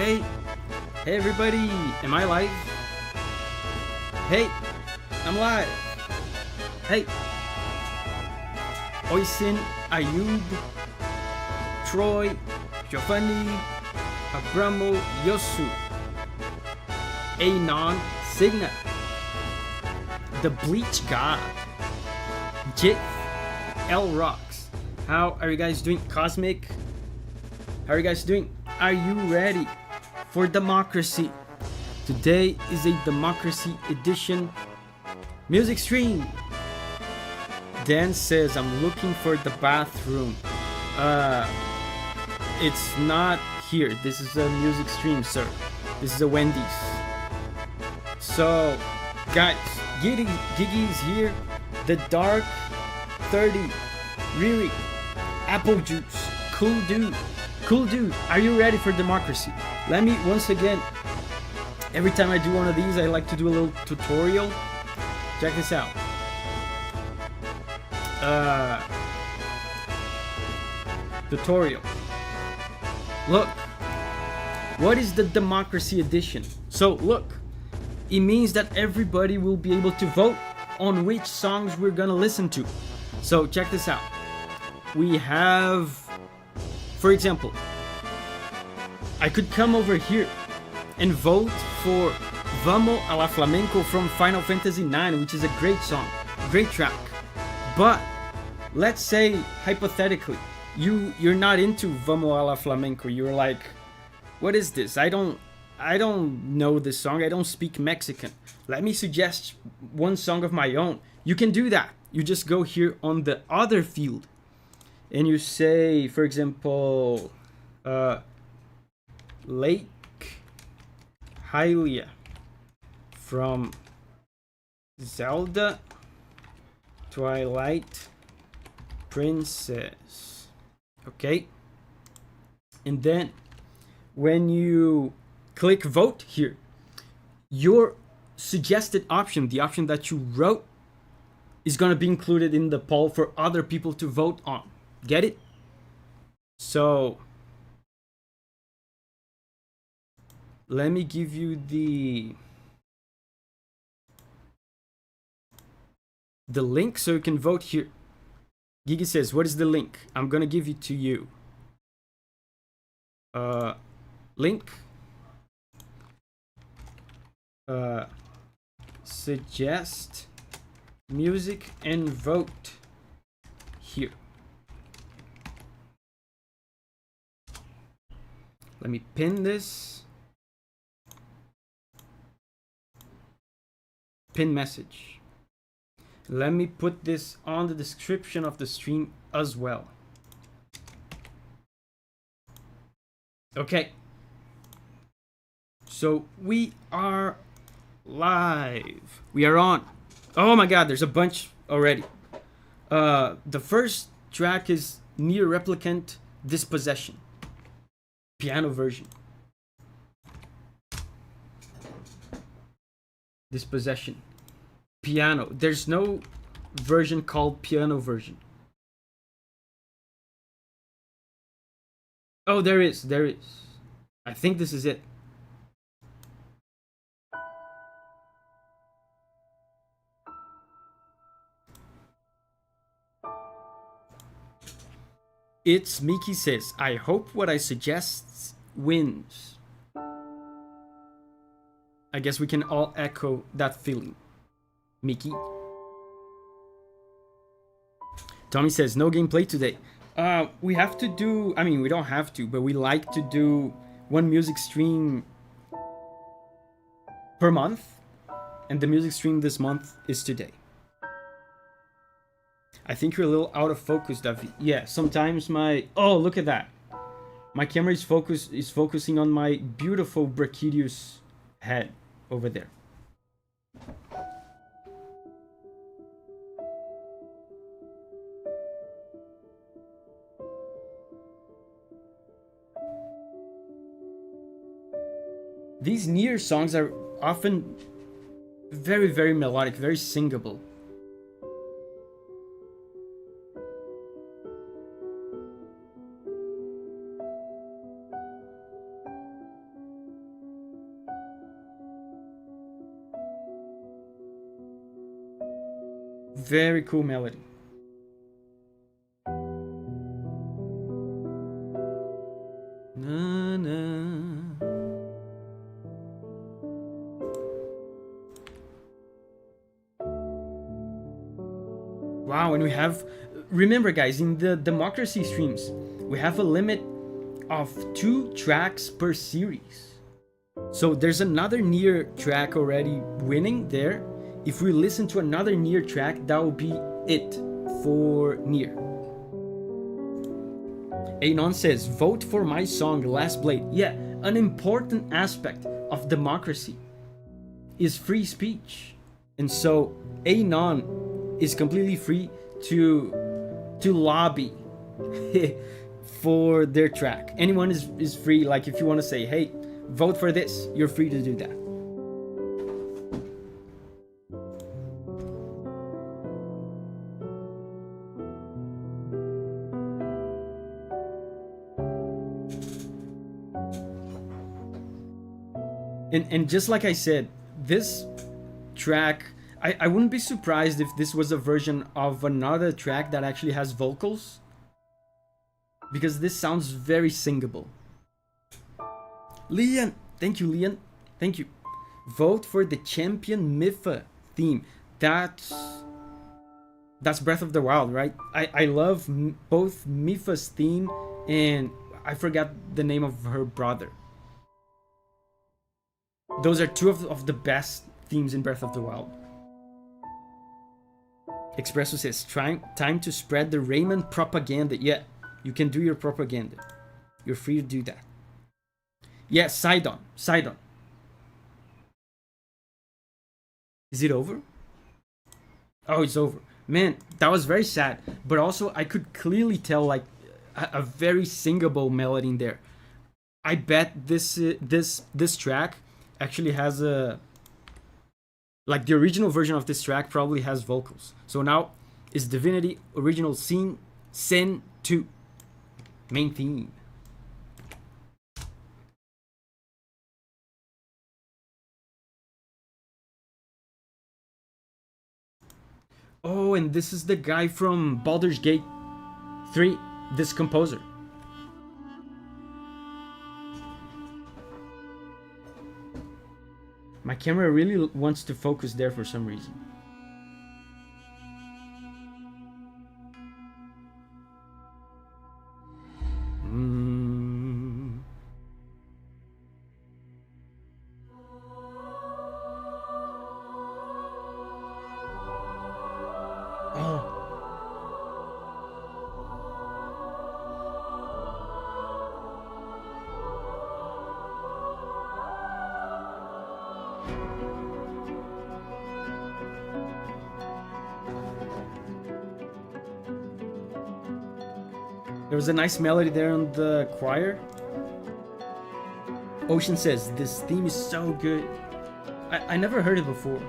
Hey, hey everybody, am I live? Hey, I'm live. Hey, Oisin, Ayub, Troy, Giovanni, Abramo, Yosu, Anon, Signa, The Bleach God, Jit, L Rocks. How are you guys doing? Cosmic, how are you guys doing? Are you ready for democracy? Today is a democracy edition music stream. Dan says, I'm looking for the bathroom. It's not here. This is a music stream, sir. This is a Wendy's. So, guys, Giggy's here. The Dark 30, Riri, Apple Juice, Cool Dude, are you ready for democracy? Let me, once again, every time I do one of these, I like to do a little tutorial. Check this out. Tutorial. Look, what is the democracy edition? So look, it means that everybody will be able to vote on which songs we're gonna listen to. So check this out. We have, for example, I could come over here and vote for Vamos a la Flamenco from Final Fantasy IX, which is a great song, great track. But let's say, hypothetically, you're not into Vamos a la Flamenco. You're like, what is this? I don't know this song. I don't speak Mexican. Let me suggest one song of my own. You can do that. You just go here on the other field and you say, for example, Lake Hylia from Zelda Twilight Princess. Okay, and then when you click vote here, your suggested option, the option that you wrote, is going to be included in the poll for other people to vote on. Get it? So let me give you the link so you can vote here. Gigi says, what is the link? I'm gonna give it to you. Link. Suggest music and vote here. Let me pin this. Pin message. Let me put this on the description of the stream as well. Okay. So we are live. We are on. Oh my god, there's a bunch already. The first track is Nier Replicant Dispossession. Piano version. Dispossession. Piano. There's no version called piano version. Oh, there is. I think this is it. It's Miki says, I hope what I suggest wins. I guess we can all echo that feeling. Mickey. Tommy says, no gameplay today. We have to do, I mean, we don't have to, but we like to do one music stream per month. And the music stream this month is today. I think you're a little out of focus, David. Yeah, sometimes my, oh, look at that. My camera is focusing on my beautiful Brachydus head over there. These Nier songs are often very, very melodic, very singable. Very cool melody. Na, na. Wow, and we have, remember guys, in the democracy streams, we have a limit of 2 tracks per series. So there's another Nier track already winning there. If we listen to another Nier track, that will be it for Nier. Anon says, vote for my song, Last Blade. Yeah, an important aspect of democracy is free speech. And so Anon is completely free to lobby for their track. Anyone is free, like if you want to say, hey, vote for this, you're free to do that. And just like I said, this track, I wouldn't be surprised if this was a version of another track that actually has vocals, because this sounds very singable. Leon, thank you, Leon, thank you. Vote for the Champion Mipha theme. That's Breath of the Wild, right? I love both Mipha's theme and I forgot the name of her brother. Those are 2 of the best themes in Breath of the Wild. Expresso says, time to spread the Raine propaganda. Yeah, you can do your propaganda. You're free to do that. Yeah, Sidon. Is it over? Oh, it's over. Man, that was very sad. But also, I could clearly tell like a very singable melody in there. I bet this track actually has a, like the original version of this track probably has vocals. So now is Divinity Original Sin 2 main theme. Oh, and this is the guy from Baldur's Gate 3, this composer. My camera really wants to focus there for some reason. Oh. There was a nice melody there on the choir. Ocean says, this theme is so good. I never heard it before.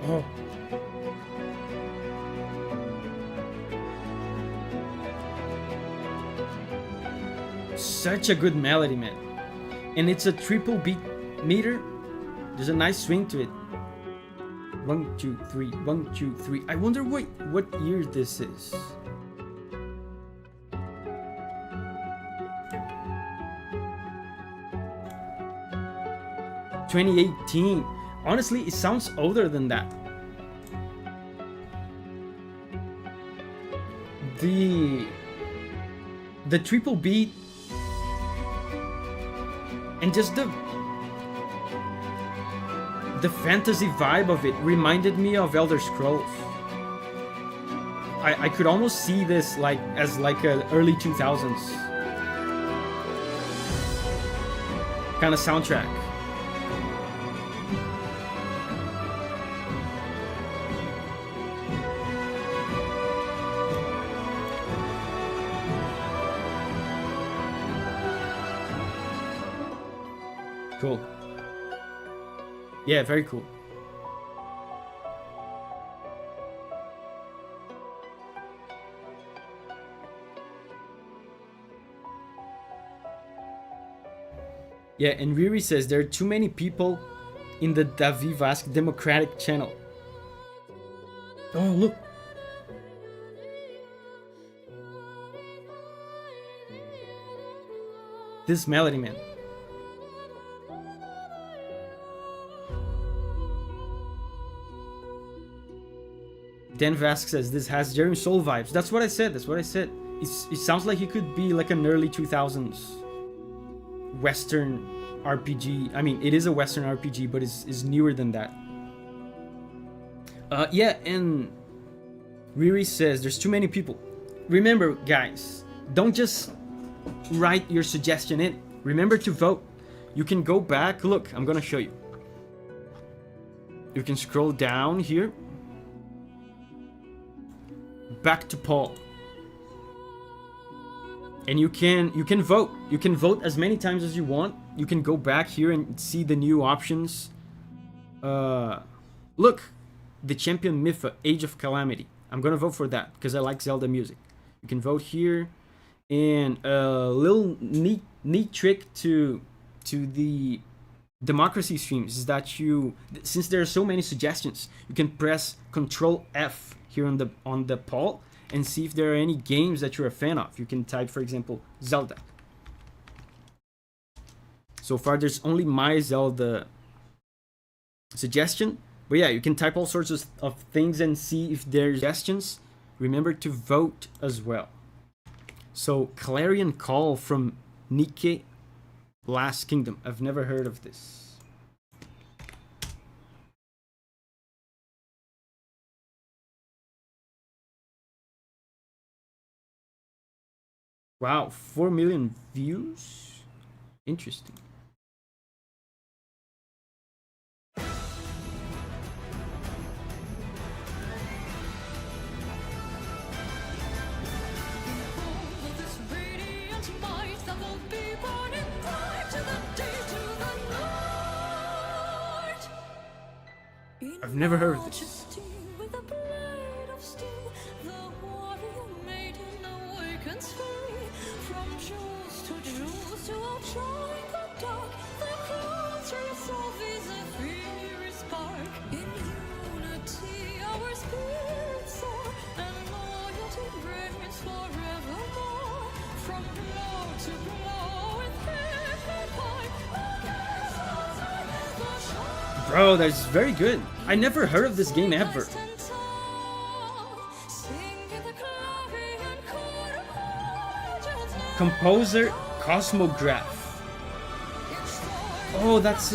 Oh. Such a good melody, man. And it's a triple beat meter. There's a nice swing to it. 1, 2, 3, 1, 2, 3. I wonder what year this is. (2018). Honestly, it sounds older than that. The triple beat and just the fantasy vibe of it reminded me of Elder Scrolls. I could almost see this like as like an early 2000s kind of soundtrack. Cool. Yeah, very cool. Yeah, and Riri says there are too many people in the David Vasque Democratic channel. Oh, look. This melody, man. Dan Vasque says this has Jeremy Soul vibes. That's what I said. That's what I said. It sounds like it could be like an early 2000s Western RPG. I mean, it is a Western RPG, but it's newer than that. Yeah, and Riri says there's too many people. Remember, guys, don't just write your suggestion in. Remember to vote. You can go back. Look, I'm gonna show you. You can scroll down here. Back to Paul. And you can vote. You can vote as many times as you want. You can go back here and see the new options. Look, the Champion Mifa, Age of Calamity. I'm gonna vote for that because I like Zelda music. You can vote here. And a little neat trick to the democracy streams is that since there are so many suggestions, you can press Control F here on the poll and see if there are any games that you're a fan of. You can type, for example, Zelda. So far, there's only my Zelda suggestion. But yeah, you can type all sorts of things and see if there's suggestions. Remember to vote as well. So, Clarion Call from Nikke Last Kingdom. I've never heard of this. Wow, 4 million views? Interesting. I've never heard of this. Bro, that's very good. I never heard of this game ever. Composer Cosmograph. Oh, that's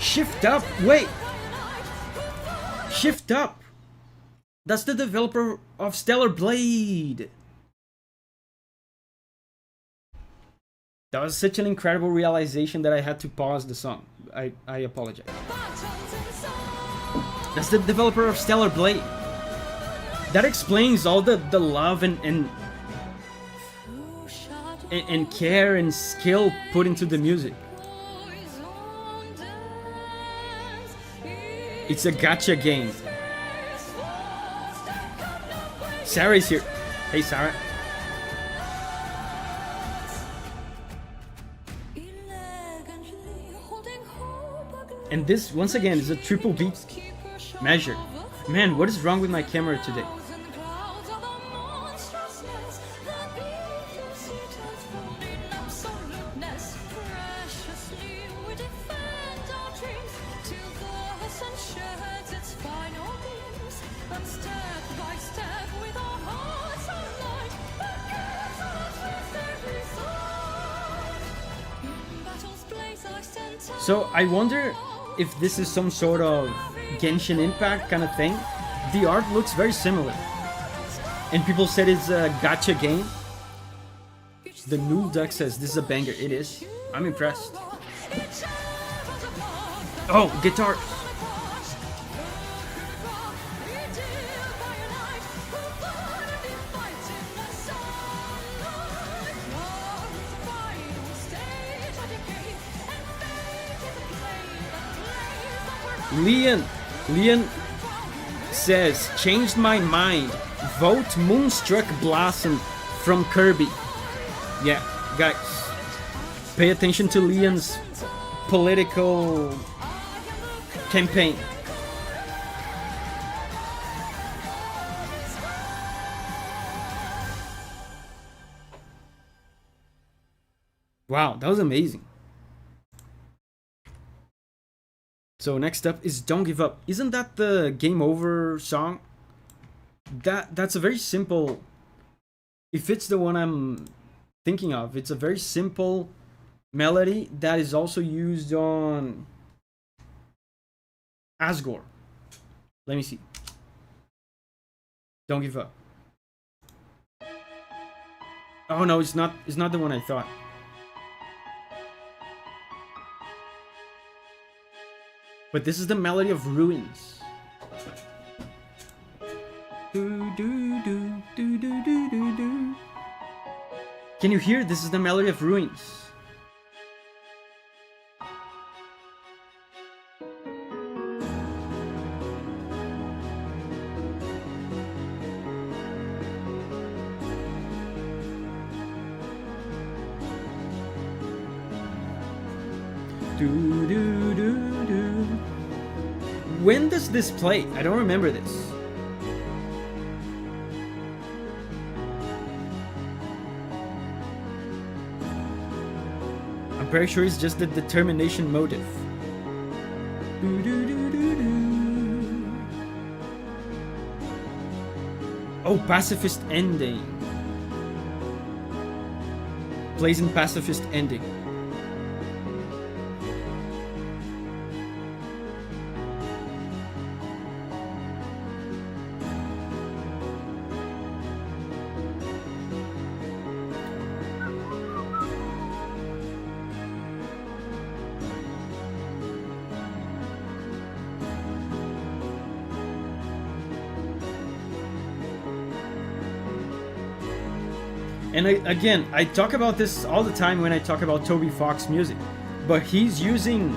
Shift Up. Wait. Shift Up. That's the developer of Stellar Blade. That was such an incredible realization that I had to pause the song. I apologize. That's the developer of Stellar Blade. That explains all the love and care and skill put into the music. It's a gacha game. Sarah's here. Hey, Sarah. And this, once again, is a triple beat measure. Man, what is wrong with my camera today? So I wonder if this is some sort of Genshin Impact kind of thing. The art looks very similar. And people said it's a gacha game. The Nool Duck says this is a banger. It is. I'm impressed. Oh, guitar. Leon says, changed my mind. Vote Moonstruck Blossom from Kirby. Yeah, guys, pay attention to Leon's political campaign. Wow, that was amazing. So next up is Don't Give Up. Isn't that the Game Over song? That's a very simple... If it's the one I'm thinking of, it's a very simple melody that is also used on Asgore. Let me see. Don't Give Up. Oh no, it's not the one I thought. But this is the melody of Ruins. Can you hear? This is the melody of Ruins. When does this play? I don't remember this. I'm pretty sure it's just the determination motive. Oh, pacifist ending. Plays in pacifist ending. And again, I talk about this all the time when I talk about Toby Fox music, but he's using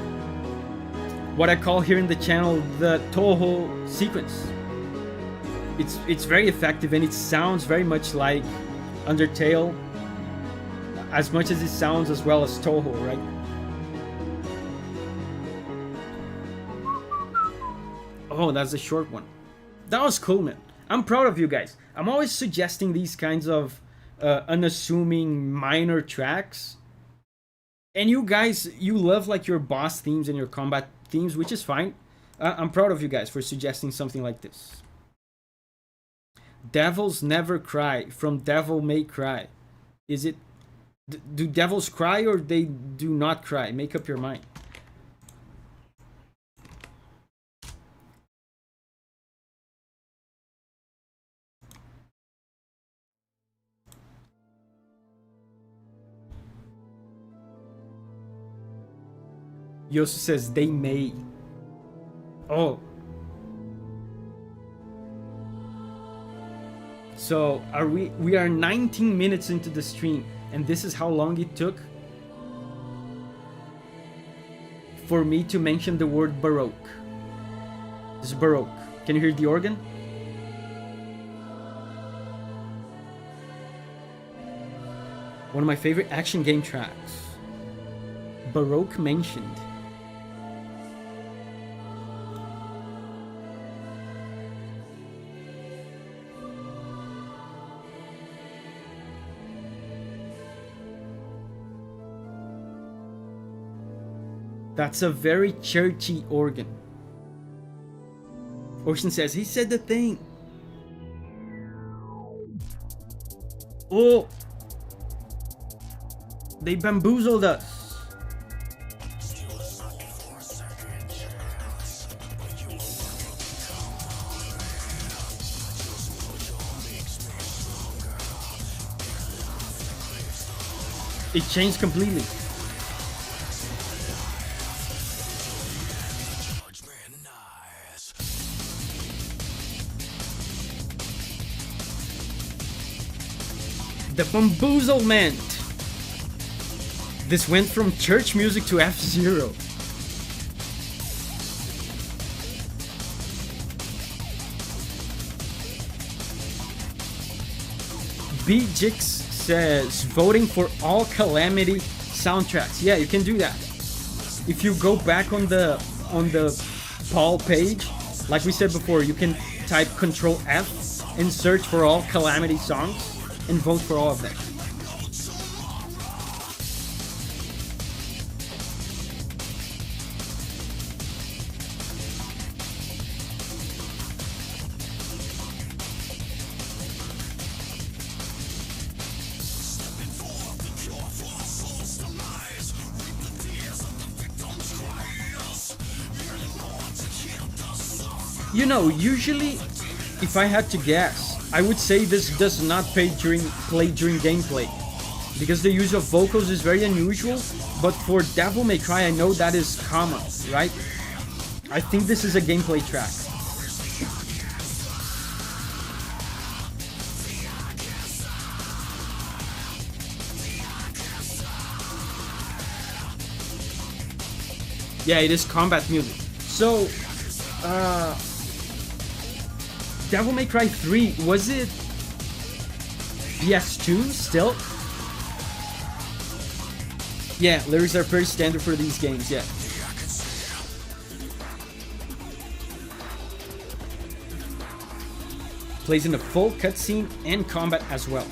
what I call here in the channel the Touhou sequence. It's very effective and it sounds very much like Undertale, as much as it sounds as well as Touhou, right? Oh, that's a short one. That was cool, man. I'm proud of you guys. I'm always suggesting these kinds of unassuming minor tracks, and you guys, you love like your boss themes and your combat themes, which is fine. I'm proud of you guys for suggesting something like this. Devils never cry from Devil May Cry. Is it do devils cry or they do not cry? Make up your mind. Yosu says they may. Oh. So we are 19 minutes into the stream, and this is how long it took for me to mention the word Baroque. This is Baroque. Can you hear the organ? One of my favorite action game tracks. Baroque mentioned. That's a very churchy organ. Ocean says, he said the thing. Oh! They bamboozled us. It changed completely. The bamboozlement. This went from church music to F-Zero. BJix says voting for all Calamity soundtracks. Yeah, you can do that. If you go back on the poll page, like we said before, you can type Control F and search for all Calamity songs and vote for all of them. You know, usually, if I had to guess, I would say this does not play during gameplay, because the use of vocals is very unusual, but for Devil May Cry I know that is common, right? I think this is a gameplay track. Yeah, it is combat music. So, Devil May Cry 3, was it PS2 still? Yeah, lyrics are pretty standard for these games, yeah. Plays in a full cutscene and combat as well.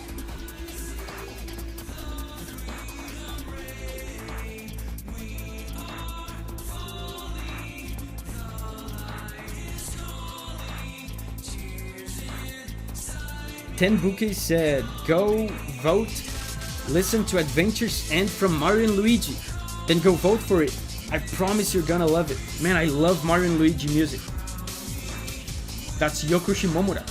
Tenbuki said, go vote, listen to Adventures End from Mario and Luigi, then go vote for it. I promise you're gonna love it. Man, I love Mario and Luigi music. That's Yoko Shimomura.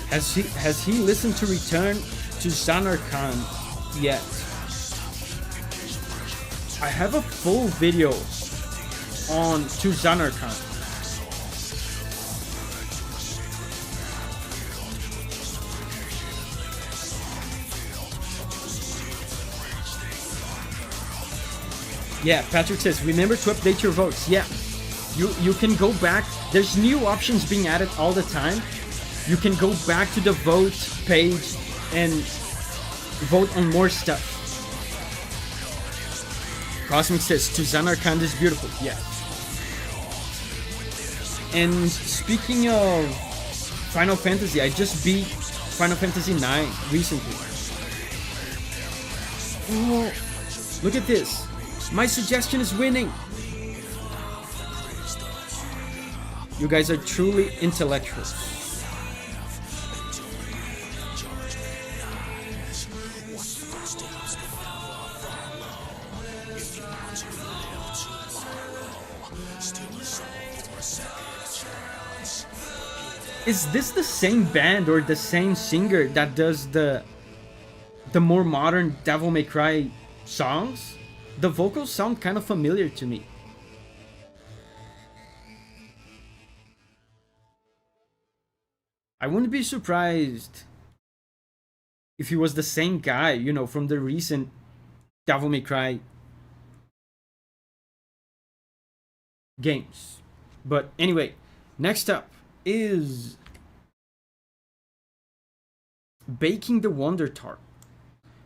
Has he listened to Return to Zanarkand yet? I have a full video on To Zanarkand. Yeah, Patrick says, remember to update your votes. Yeah, you can go back. There's new options being added all the time. You can go back to the vote page and vote on more stuff. Cosmic says, To Zanarkand is beautiful. Yeah. And speaking of Final Fantasy, I just beat Final Fantasy 9 recently. Oh, look at this. My suggestion is winning. You guys are truly intellectual. Is this the same band or the same singer that does the more modern Devil May Cry songs? The vocals sound kind of familiar to me. I wouldn't be surprised if he was the same guy, you know, from the recent Devil May Cry games. But anyway, next up is Baking the Wonder Tart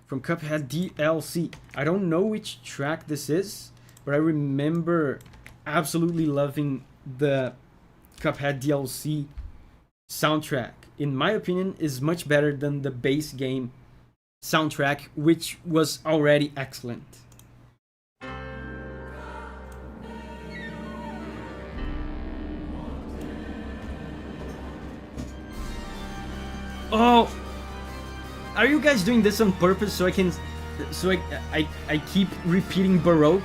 from Cuphead DLC. I don't know which track this is, but I remember absolutely loving the Cuphead DLC soundtrack. In my opinion, is much better than the base game soundtrack, which was already excellent. Oh, are you guys doing this on purpose so I keep repeating Baroque?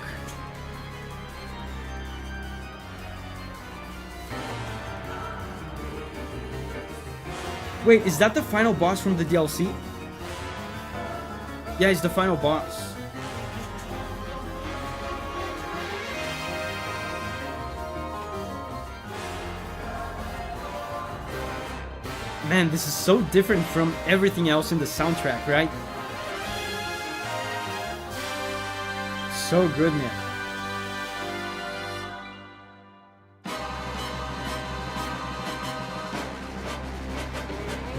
Wait, is that the final boss from the DLC? Yeah, it's the final boss. Man, this is so different from everything else in the soundtrack, right? So good, man.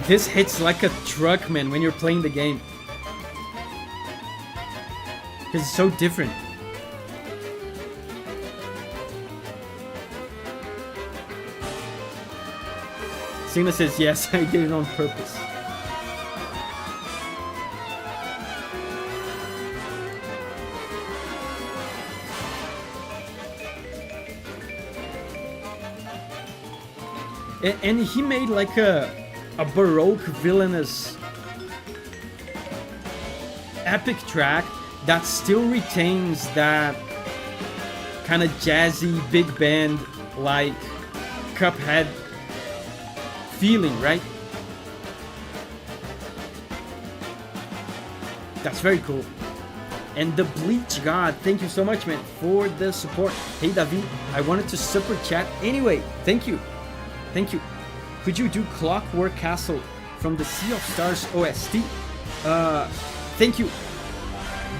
This hits like a truck, man, when you're playing the game. Because it's so different. Cena says, yes, I did it on purpose. And he made like a Baroque villainous epic track that still retains that kind of jazzy big band like Cuphead feeling, right? That's very cool. And the Bleach God, thank you so much, man, for the support. Hey David, I wanted to super chat anyway. Thank you. Thank you. Could you do Clockwork Castle from the Sea of Stars OST? Thank you,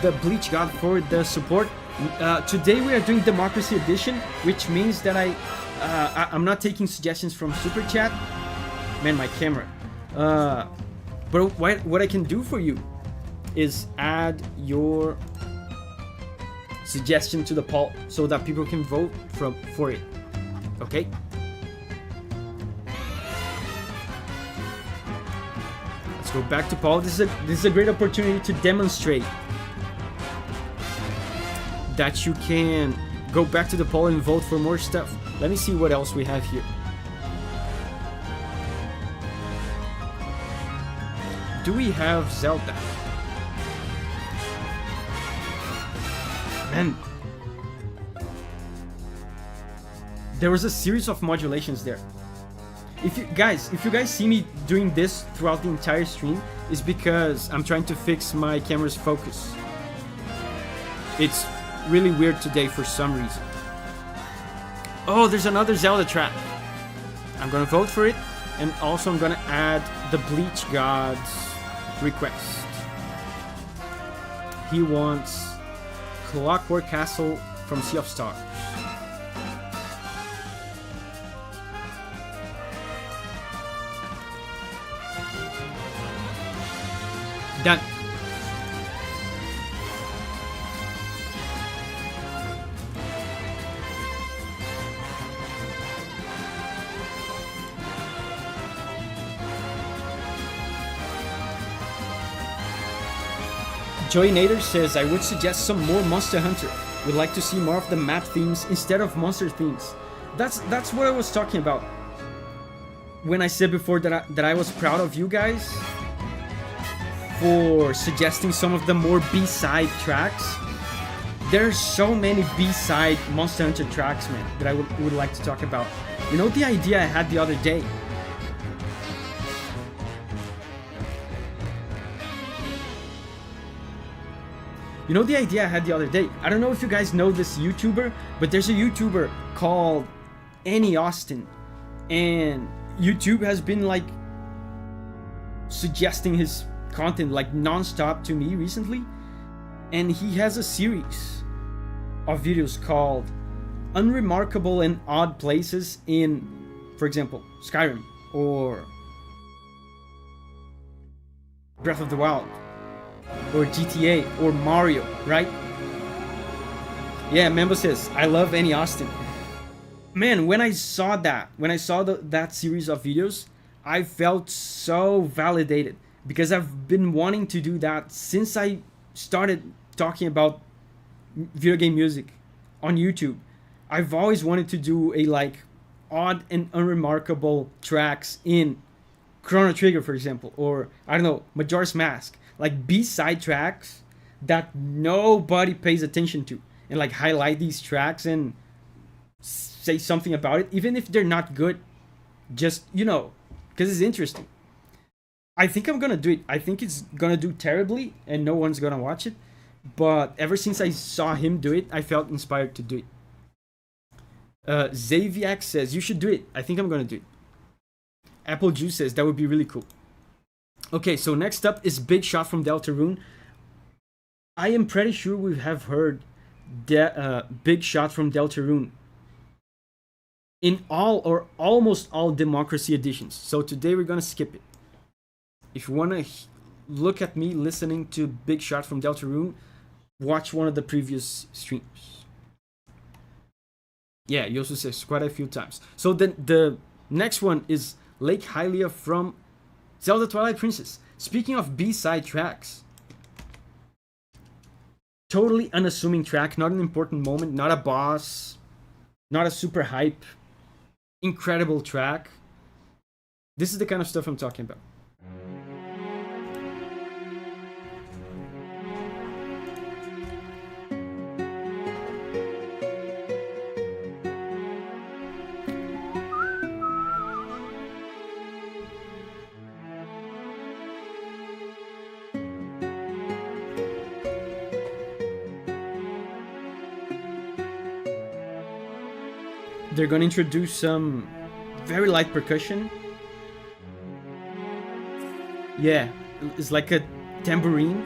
the Bleach God, for the support. Today we are doing Democracy Edition, which means that I'm not taking suggestions from Super Chat. Man, my camera. But what I can do for you is add your suggestion to the poll so that people can vote for it. Okay? Let's go back to Paul. This is a great opportunity to demonstrate that you can go back to the poll and vote for more stuff. Let me see what else we have here. Do we have Zelda? Man, there was a series of modulations there. If you guys see me doing this throughout the entire stream, is because I'm trying to fix my camera's focus. It's really weird today for some reason. Oh, there's another Zelda track. I'm gonna vote for it, and also I'm gonna add the Bleach God's request. He wants Clockwork Castle from Sea of Stars. Done. Joy Nader says, I would suggest some more Monster Hunter. Would like to see more of the map themes instead of monster themes. That's what I was talking about when I said before that I was proud of you guys for suggesting some of the more B-side tracks. There's so many B-side Monster Hunter tracks, man, that I would like to talk about. You know the idea I had the other day? You know the idea I had the other day? I don't know if you guys know this YouTuber, but there's a YouTuber called Annie Austin. And YouTube has been like suggesting his content like non-stop to me recently. And he has a series of videos called Unremarkable and Odd Places in, for example, Skyrim or Breath of the Wild. Or GTA, or Mario, right? Yeah, Membo says, I love Annie Austin. Man, when I saw that series of videos, I felt so validated. Because I've been wanting to do that since I started talking about video game music on YouTube. I've always wanted to do a like odd and unremarkable tracks in Chrono Trigger, for example. Or, I don't know, Majora's Mask. Like B-side tracks that nobody pays attention to, and like highlight these tracks and say something about it, even if they're not good, just, you know, because it's interesting. I think I'm gonna do it. I think it's gonna do terribly and no one's gonna watch it, but ever since I saw him do it, I felt inspired to do it. Xaviac says, you should do it. I think I'm gonna do it. Apple Juice says, that would be really cool. Okay, so next up is Big Shot from Deltarune. I am pretty sure we have heard Big Shot from Deltarune in all or almost all Democracy editions. So today we're gonna skip it. If you want to look at me listening to Big Shot from Deltarune, watch one of the previous streams. Yeah, you also says quite a few times. So then the next one is Lake Hylia from Zelda Twilight Princess. Speaking of B-side tracks, totally unassuming track, not an important moment, not a boss, not a super hype, incredible track. This is the kind of stuff I'm talking about. They're gonna introduce some very light percussion. Yeah, it's like a tambourine.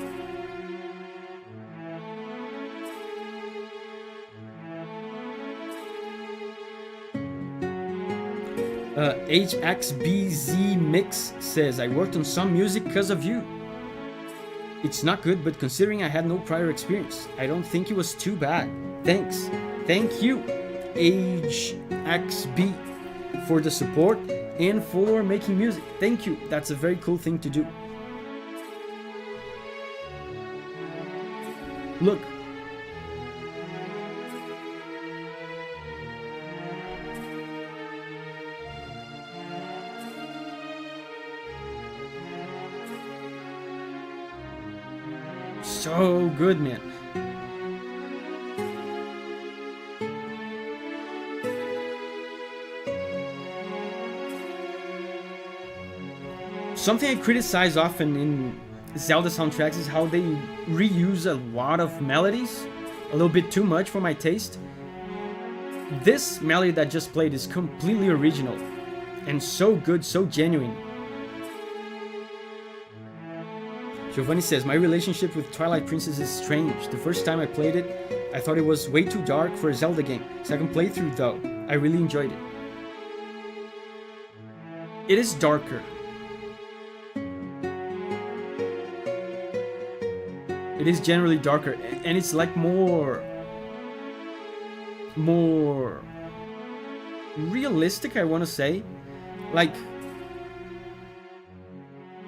HXBZ Mix says, I worked on some music because of you. It's not good, but considering I had no prior experience, I don't think it was too bad. Thanks. Thank you, HXB, for the support and for making music. Thank you. That's a very cool thing to do. Look. So good, man. Something I criticize often in Zelda soundtracks is how they reuse a lot of melodies, a little bit too much for my taste. This melody that just played is completely original and so good, so genuine. Giovanni says, my relationship with Twilight Princess is strange. The first time I played it, I thought it was way too dark for a Zelda game. Second playthrough though, I really enjoyed it. It is darker. It is generally darker, and it's like more realistic, I want to say. Like,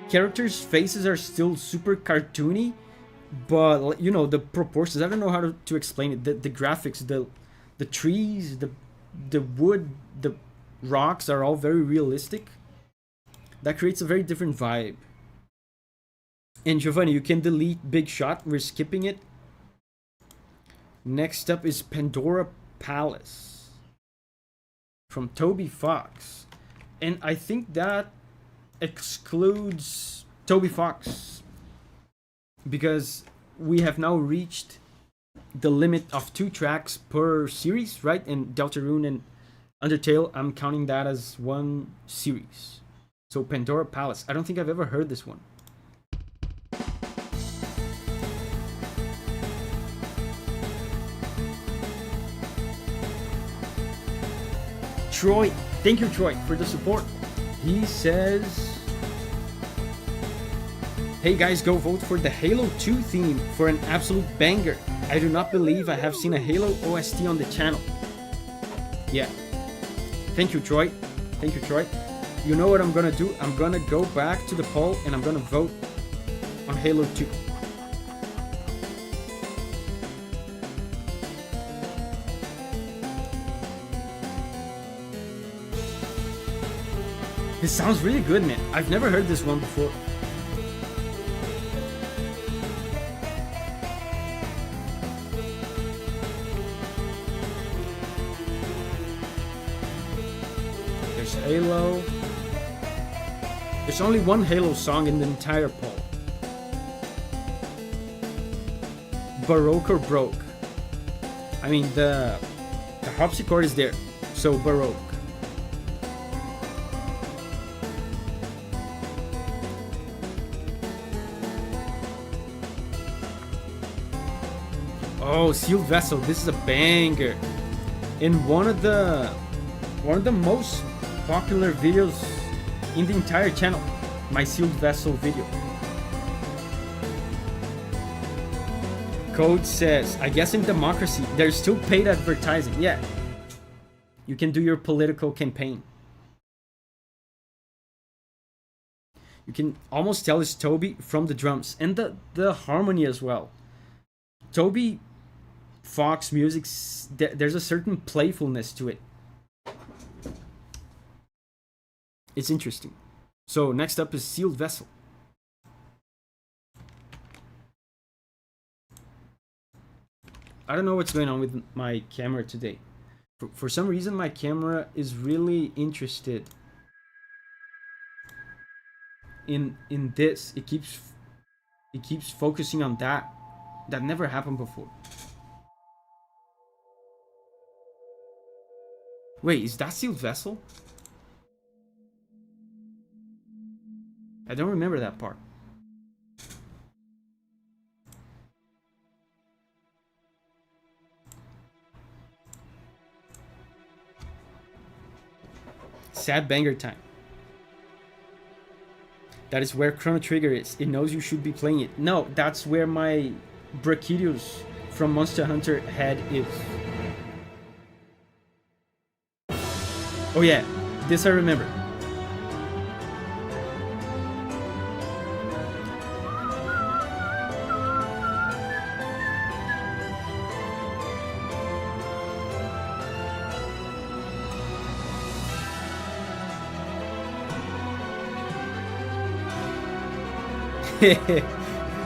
characters' faces are still super cartoony, but you know, the proportions, I don't know how to explain it. The graphics, the trees, the wood, the rocks are all very realistic. That creates a very different vibe. And Giovanni, you can delete Big Shot. We're skipping it. Next up is Pandora Palace from Toby Fox. And I think that excludes Toby Fox, because we have now reached the limit of 2 tracks per series, right? And Deltarune and Undertale, I'm counting that as one series. So Pandora Palace. I don't think I've ever heard this one. Troy, thank you, Troy, for the support. He says, hey guys, go vote for the Halo 2 theme for an absolute banger. I do not believe I have seen a Halo OST on the channel. Yeah. Thank you, Troy. Thank you, Troy. You know what I'm gonna do? I'm gonna go back to the poll and I'm gonna vote on Halo 2. This sounds really good, man. I've never heard this one before. There's Halo. There's only one Halo song in the entire poll. Baroque or Broke. I mean, the harpsichord is there, so Baroque. Oh, Sealed Vessel, this is a banger. And one of the most popular videos in the entire channel. my sealed vessel video. Code says, I guess in democracy, there's still paid advertising. Yeah. You can do your political campaign. You can almost tell it's Toby from the drums. And the harmony as well. Toby Fox music, there's a certain playfulness to it. It's interesting. So next up is Sealed Vessel. I don't know what's going on with my camera today. For some reason my camera is really interested in this. It keeps focusing on that. That never happened before. Wait, is that Sealed Vessel? I don't remember that part. Sad banger time. That is where Chrono Trigger is. It knows you should be playing it. No, that's where my Brachiosaurus from Monster Hunter head is. Oh yeah, this I remember.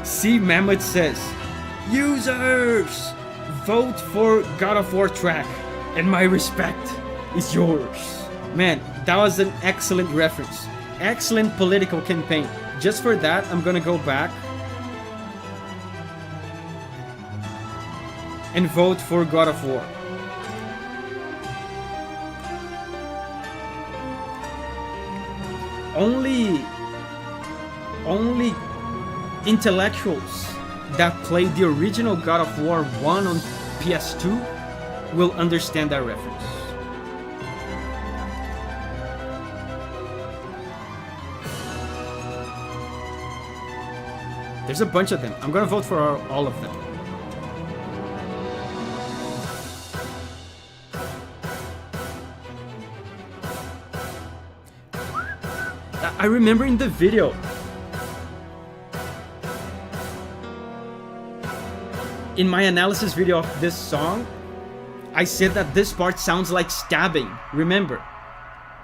See, Mammoth says, users, vote for God of War track, and my respect is yours. Man, that was an excellent reference. Excellent political campaign. Just for that, I'm gonna go back and vote for God of War. Only intellectuals that played the original God of War 1 on PS2 will understand that reference. There's a bunch of them. I'm gonna vote for all of them. I remember in the video, in my analysis video of this song, I said that this part sounds like stabbing. Remember?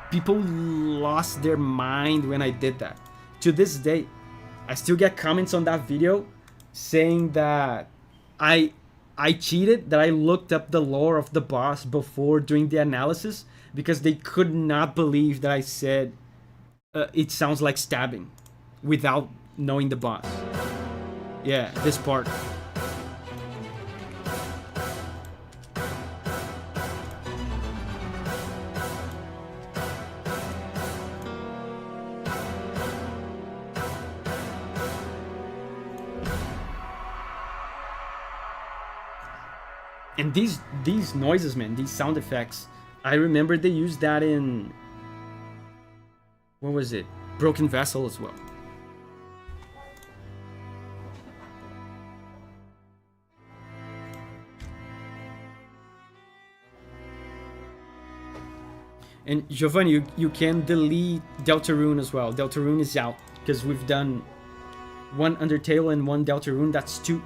People lost their mind when I did that. To this day, I still get comments on that video saying that I cheated, that I looked up the lore of the boss before doing the analysis because they could not believe that I said it sounds like stabbing without knowing the boss. Yeah, this part. And these noises, man, these sound effects, I remember they used that in, what was it? Broken Vessel as well. And Giovanni, you can delete Deltarune as well. Deltarune is out because we've done one Undertale and one Deltarune. That's 2.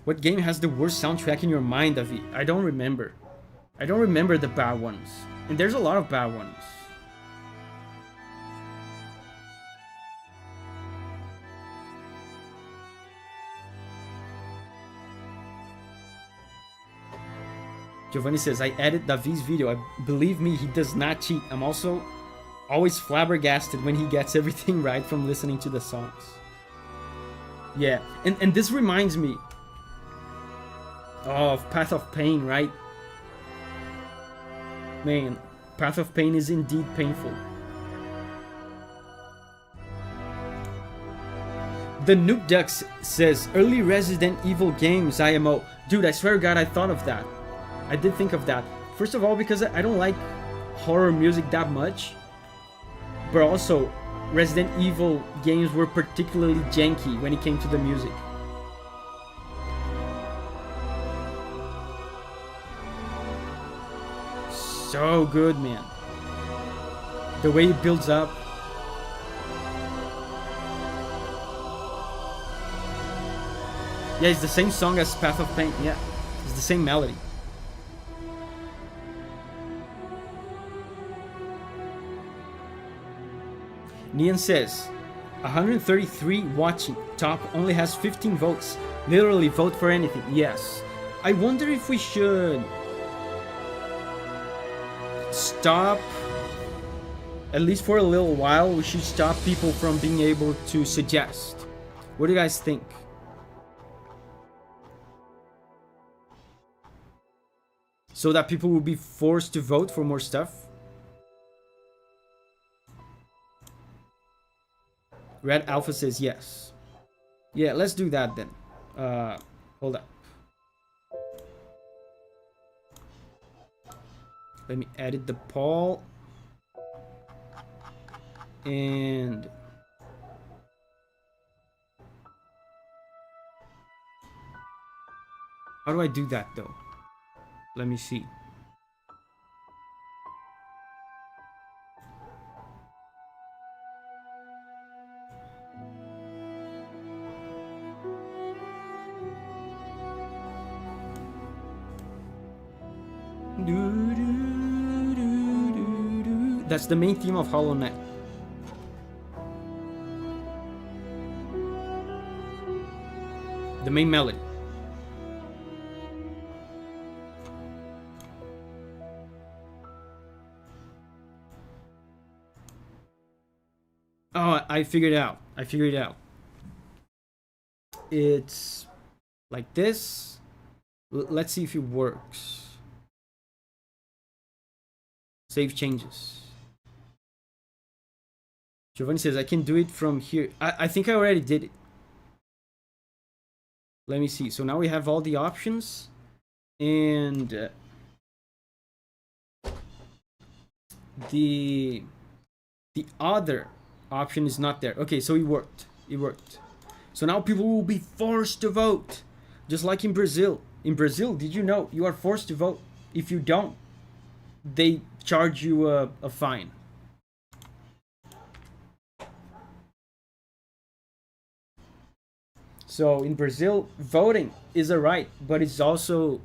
What game has the worst soundtrack in your mind, Davi? I don't remember. I don't remember the bad ones. And there's a lot of bad ones. Giovanni says, I edit Davi's video. Believe me, he does not cheat. I'm also always flabbergasted when he gets everything right from listening to the songs. Yeah, and this reminds me of Path of Pain, right? Man, Path of Pain is indeed painful. The Noob Ducks says, early Resident Evil games IMO. Dude, I swear to God, I thought of that. I did think of that. First of all, because I don't like horror music that much, but also Resident Evil games were particularly janky when it came to the music. So good, man. The way it builds up. Yeah, it's the same song as Path of Pain. Yeah, it's the same melody. Nian says, 133 watching. Top only has 15 votes. Literally vote for anything. Yes. I wonder if we should stop, at least for a little while, we should stop people from being able to suggest. What do you guys think? So that people will be forced to vote for more stuff? Red Alpha says yes. Yeah, let's do that then. Hold up. Let me edit the poll. And how do I do that though? Let me see. That's the main theme of Hollow Knight. The main melody. Oh, I figured it out. I figured it out. It's like this. Let's see if it works. Save changes. Giovanni says, I can do it from here. I think I already did it. Let me see. So now we have all the options. And the other option is not there. Okay, so it worked. It worked. So now people will be forced to vote. Just like in Brazil. In Brazil, did you know you are forced to vote? If you don't, they charge you a fine. So in Brazil, voting is a right, but it's also,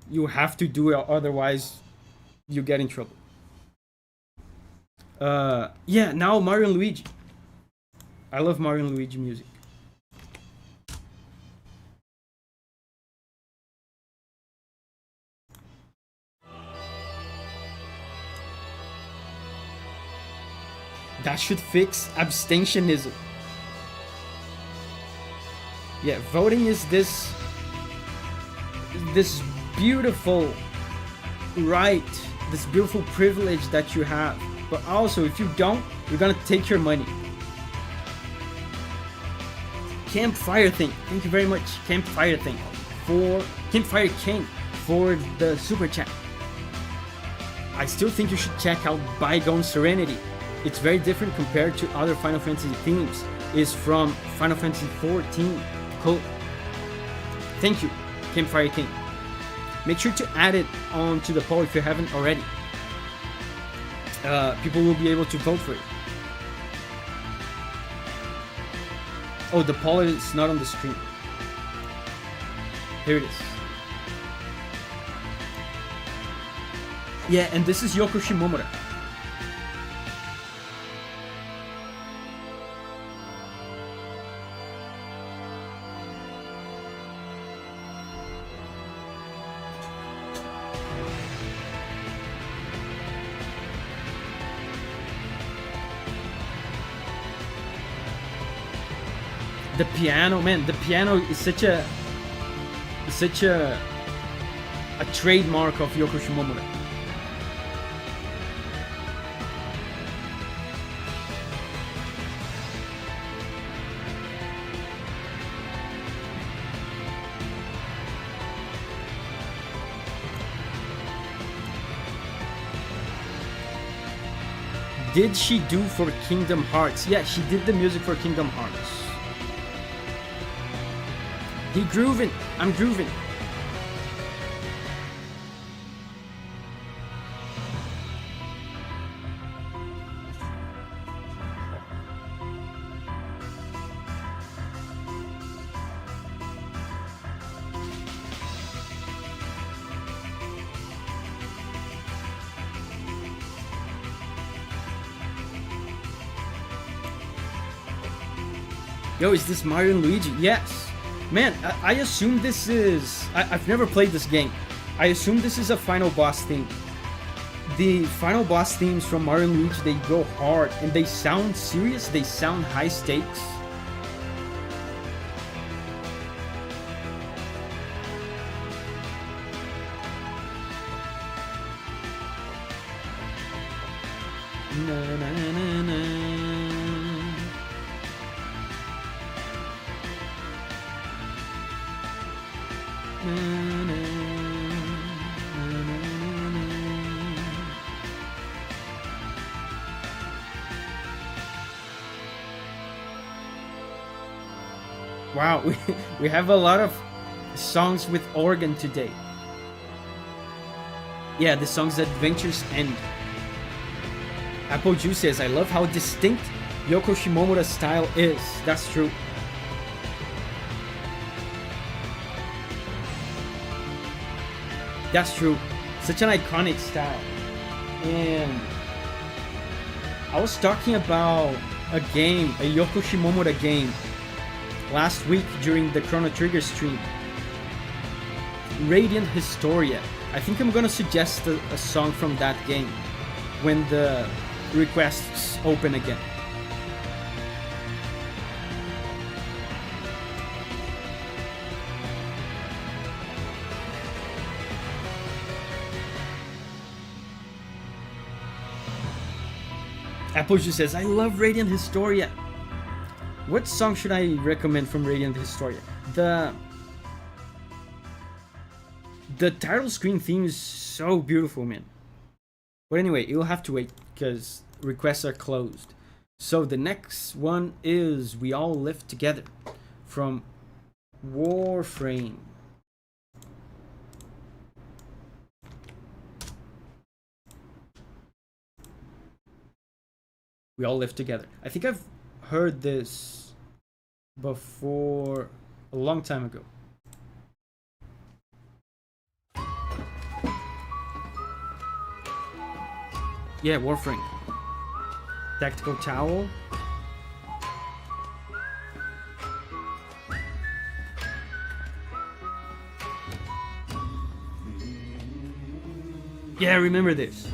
you have to do it, otherwise you get in trouble. Yeah, now Mario and Luigi. I love Mario and Luigi music. That should fix abstentionism. Yeah, voting is this beautiful right, this beautiful privilege that you have. But also, if you don't, you're gonna take your money. Campfire Thing, thank you very much, Campfire Thing, for Campfire King for the super chat. I still think you should check out Bygone Serenity. It's very different compared to other Final Fantasy themes. It's from Final Fantasy 14. Cool. Thank you, Campfire King. Make sure to add it onto the poll if you haven't already. People will be able to vote for it. Oh, the poll is not on the screen. Here it is. Yeah, and this is Yoko Shimomura. The piano, man, the piano is such a trademark of Yoko Shimomura. did she do for Kingdom Hearts? Yeah, she did the music for Kingdom Hearts. He grooving. I'm grooving. Yo, is this Mario and Luigi? Yes. Man, I assume this is... I've never played this game. I assume this is a final boss theme. The final boss themes from Mario and Luigi, they go hard and they sound serious, they sound high stakes. Na, na, na, na. Wow, we have a lot of songs with organ today. Yeah, the song's Adventures End. Apple Juice says, I love how distinct Yoko Shimomura's style is. That's true. That's true. Such an iconic style. And I was talking about a game, a Yoko Shimomura game, last week during the Chrono Trigger stream. Radiant Historia. I think I'm gonna suggest a song from that game when the requests open again. Apple Juice says, I love Radiant Historia. What song should I recommend from Radiant Historia? The title screen theme is so beautiful, man. But anyway, you'll have to wait because requests are closed. So the next one is We All Live Together from Warframe. We All Live Together. I think I've heard this before a long time ago. Yeah, Warframe. Tactical Towel. Yeah, I remember this.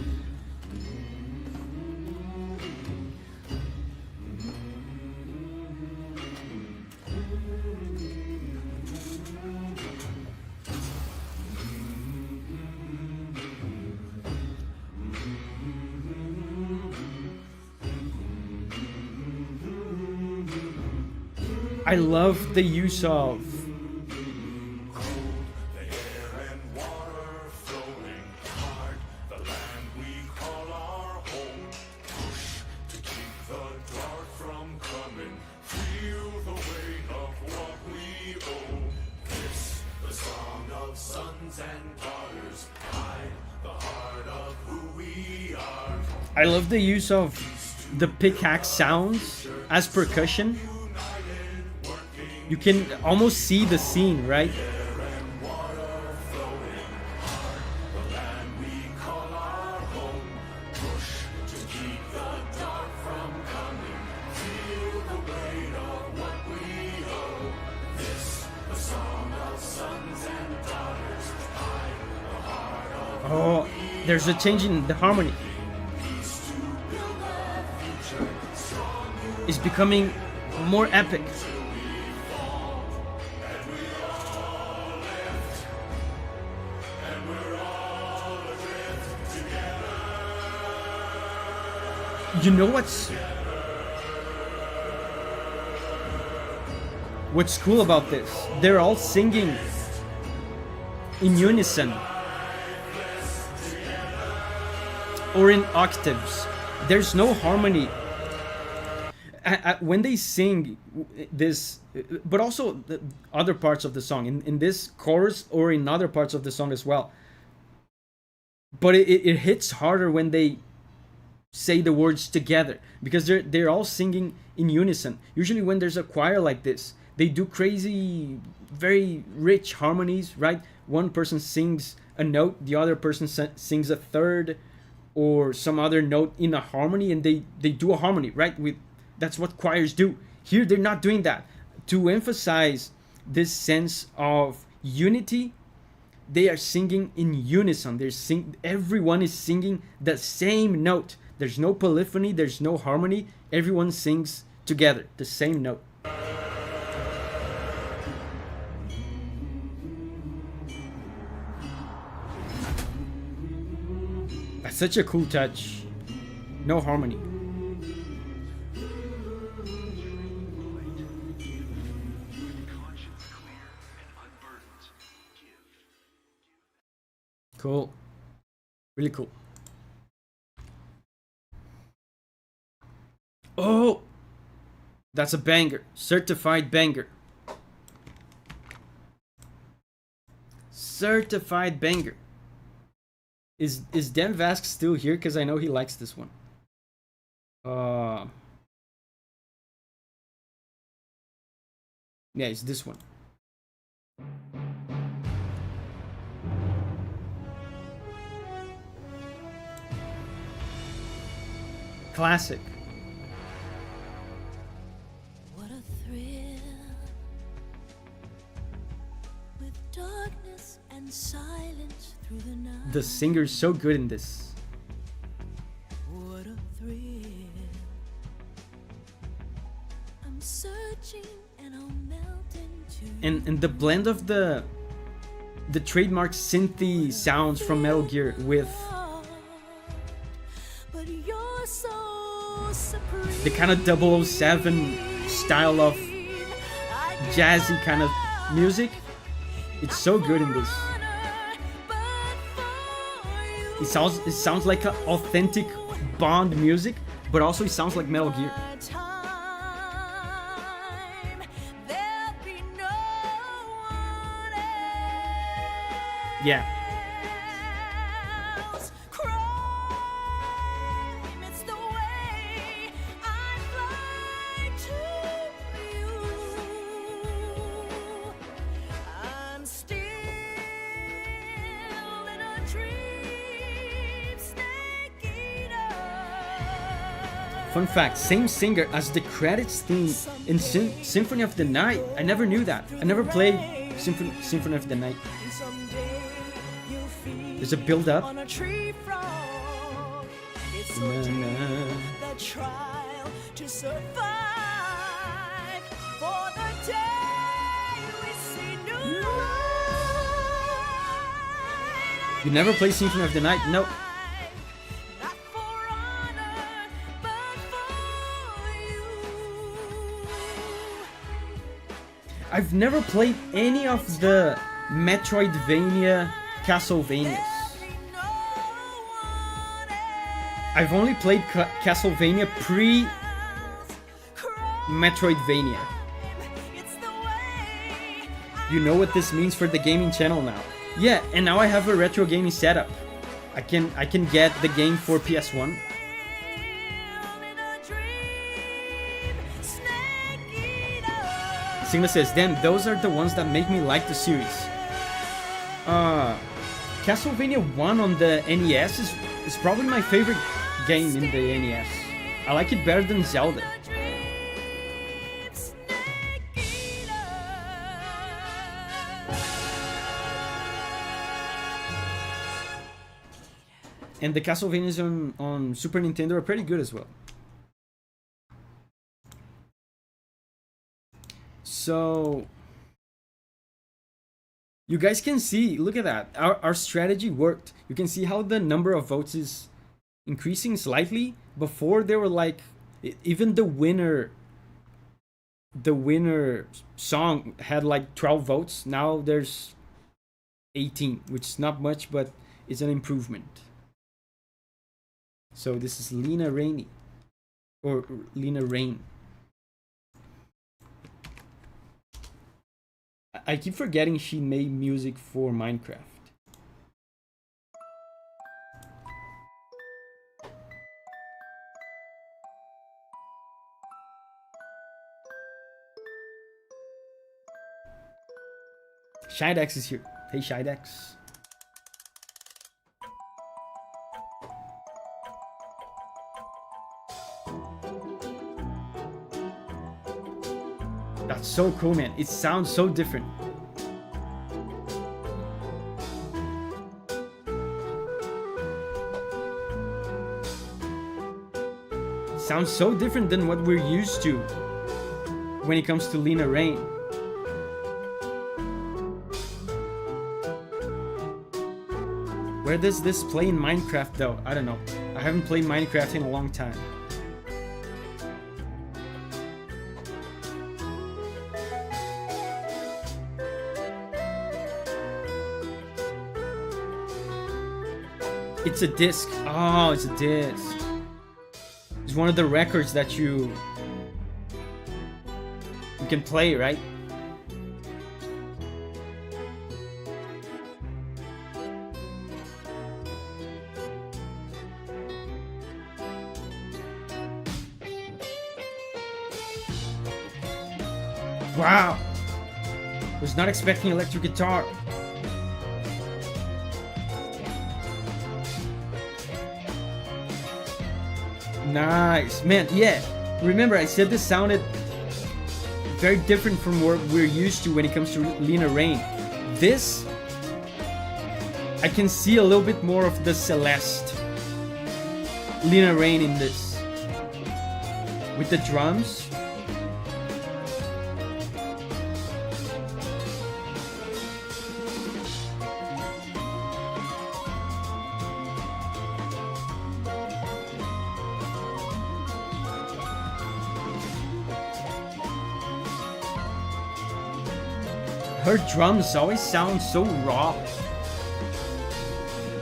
I love the use of I love the use of the pickaxe sounds as percussion. You can almost see the scene, right? Oh, there's a change in the harmony. It's becoming more epic. You know what's cool about this? They're all singing in unison or in octaves. there's no harmony when they sing this, but also the other parts of the song, in this chorus or in other parts of the song as well. But it hits harder when they say the words together, because they're all singing in unison. Usually when there's a choir like this, they do crazy, very rich harmonies, right? One person sings a note, the other person sings a third or some other note in a harmony, and they do a harmony, right? That's what choirs do. Here they're not doing that. To emphasize this sense of unity, they are singing in unison. Everyone is singing the same note. There's no polyphony, there's no harmony. Everyone sings together the same note. That's such a cool touch. No harmony. Cool. Really cool. Oh! That's a banger. Certified banger. Certified banger. Is Dan Vask still here? Because I know he likes this one. Yeah, it's this one. Classic. What a thrill, with darkness and silence through the night. The singer's so good in this. What a thrill. I'm searching and I'll melt into. And the blend of the trademark synthy sounds from Metal Gear with the kind of 007 style of jazzy kind of music. It's so good in this. It sounds like an authentic Bond music, but also it sounds like Metal Gear. Yeah. Fun fact, same singer as the credits theme in Symphony of the Night. I never knew that. I never played Symphony of the Night. There's a build up. You never played Symphony of the Night? No. I've never played any of the Metroidvania Castlevanias. I've only played Castlevania pre-Metroidvania. You know what this means for the gaming channel now. Yeah, and now I have a retro gaming setup. I can get the game for PS1. Sigma says, damn, those are the ones that make me like the series. Castlevania 1 on the NES is probably my favorite game in the NES. I like it better than Zelda. And the Castlevanias on Super Nintendo are pretty good as well. So you guys can see, look at that, our strategy worked. You can see how the number of votes is increasing slightly. Before they were like, even the winner song had like 12 votes. Now there's 18, which is not much, but it's an improvement. So this is Lena Raine. Or Lena Raine. I keep forgetting she made music for Minecraft. Shidex is here. Hey Shidex. That's so cool, man. It sounds so different. Sounds so different than what we're used to when it comes to Lena Raine. Where does this play in Minecraft though? I don't know. I haven't played Minecraft in a long time. It's a disc. Oh, it's a disc. It's one of the records that you can play, right? Wow! Was not expecting electric guitar. Nice, man. Yeah, remember I said this sounded very different from what we're used to when it comes to Lena Raine. This, I can see a little bit more of the Celeste Lena Raine in this. With the drums. Her drums always sound so raw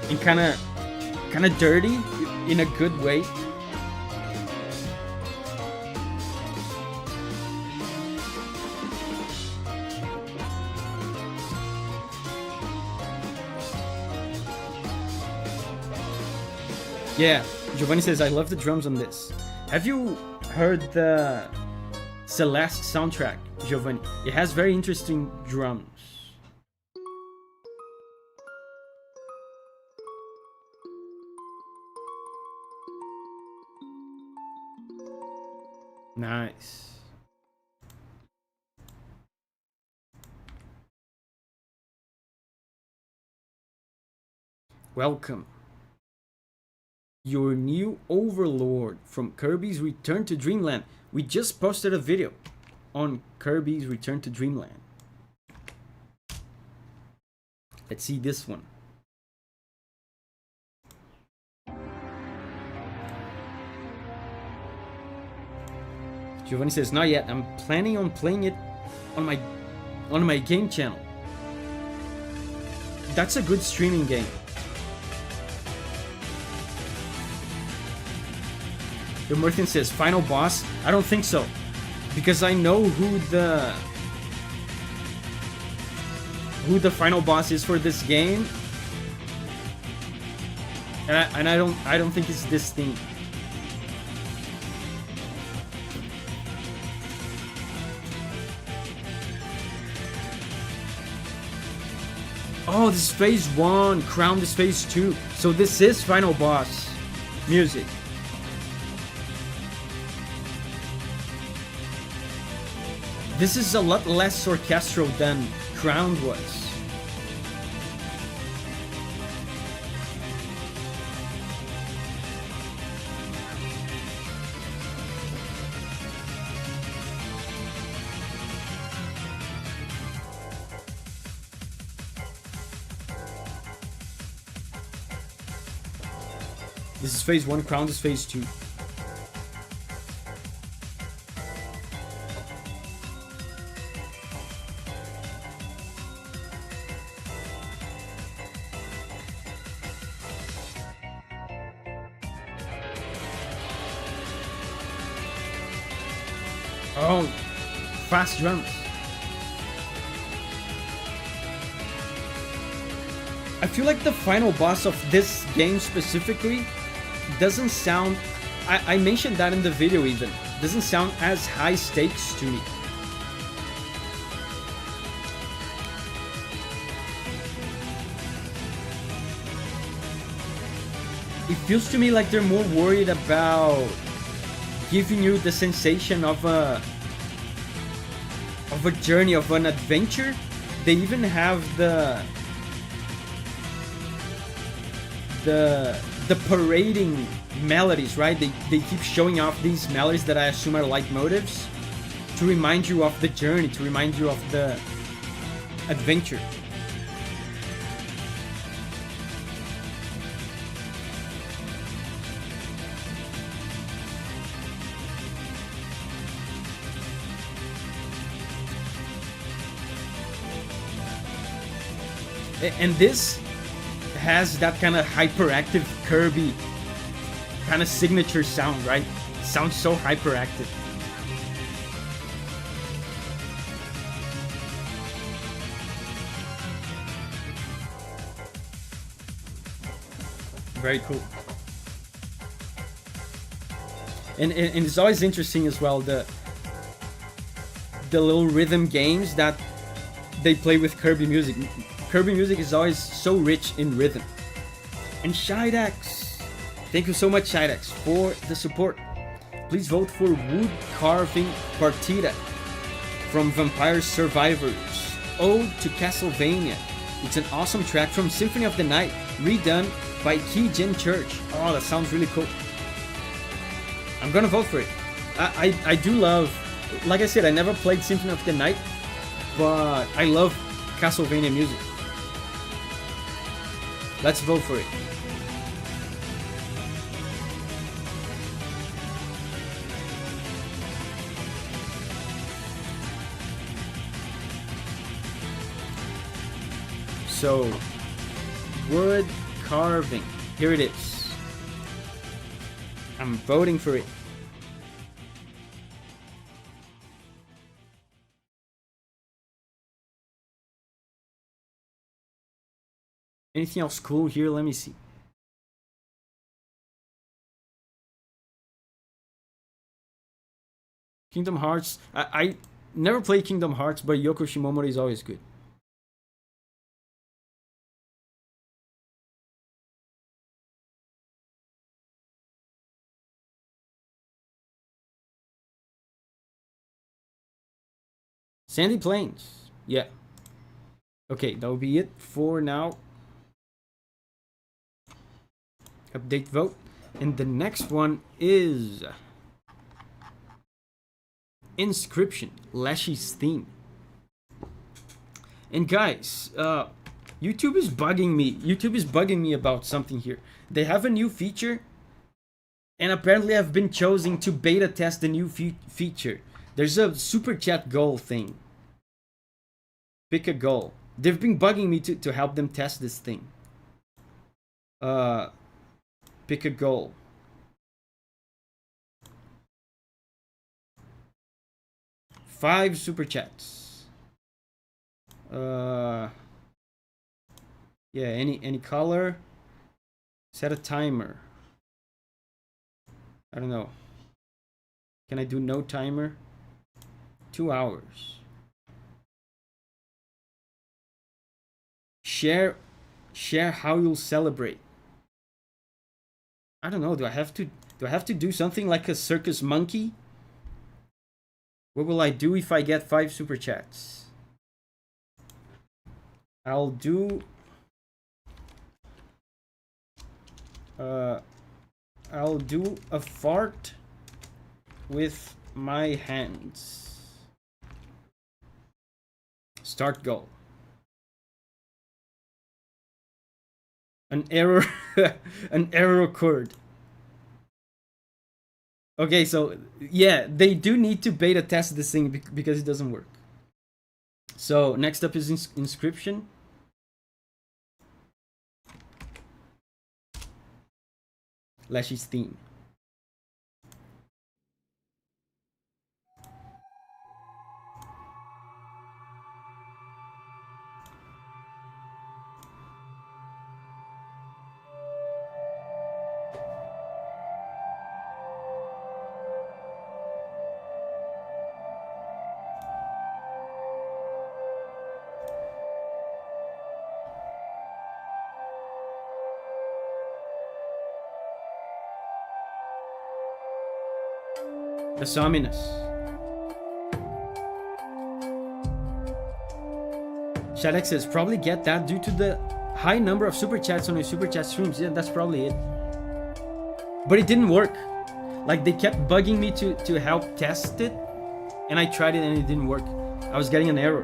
and kind of dirty in a good way. Yeah, Giovanni says, I love the drums on this. Have you heard the Celeste soundtrack, Giovanni? It has very interesting drums. Nice. Welcome. Your new overlord from Kirby's Return to Dreamland. We just posted a video on Kirby's Return to Dreamland. Let's see this one. Giovanni says, not yet. I'm planning on playing it on my game channel. That's a good streaming game. Unearthing says, final boss? I don't think so. Because I know who the final boss is for this game. And I don't think it's this thing. Oh, this is phase 1, Crown is phase 2. So this is final boss music. This is a lot less orchestral than Crown was. This is phase 1, Crown is phase 2. Oh, fast drums. I feel like the final boss of this game specifically doesn't sound... I mentioned that in the video even. Doesn't sound as high stakes to me. It feels to me like they're more worried about giving you the sensation of a journey, of an adventure. They even have the parading melodies, right? They keep showing off these melodies that I assume are leitmotifs to remind you of the journey, to remind you of the adventure. And this has that kind of hyperactive Kirby kind of signature sound, right? It sounds so hyperactive. Very cool. And it's always interesting as well, the little rhythm games that they play with Kirby music. Kirby music is always so rich in rhythm. And Shidex, thank you so much, Shidex, for the support. Please vote for Wood Carving Partida from Vampire Survivors. Ode to Castlevania. It's an awesome track from Symphony of the Night, redone by Keygen Church. Oh, that sounds really cool. I'm gonna vote for it. I do love, like I said, I never played Symphony of the Night, but I love Castlevania music. Let's vote for it. So, wood carving. Here it is. I'm voting for it. Anything else cool here? Let me see. Kingdom Hearts. I never played Kingdom Hearts, but Yoko Shimomura is always good. Sandy Plains. Yeah. Okay, that will be it for now. Update vote. And the next one is Inscryption, Lashy's theme. And guys, YouTube is bugging me. YouTube is bugging me about something here. They have a new feature, and apparently I've been chosen to beta test the new feature. There's a super chat goal thing. Pick a goal. They've been bugging me to help them test this thing. Pick a goal. Five super chats. Yeah, any color. Set a timer. I don't know. Can I do no timer? 2 hours. Share how you'll celebrate. I don't know. Do I have to do something like a circus monkey? What will I do if I get 5 super chats? I'll do a fart with my hands. Start goal. An error an error occurred. Okay, so yeah, they do need to beta test this thing because it doesn't work. So next up is Inscryption. Lashy's theme. That's ominous. Shadek says, probably get that due to the high number of super chats on your super chat streams. Yeah, that's probably it. But it didn't work. Like, they kept bugging me to help test it, and I tried it and it didn't work. I was getting an error.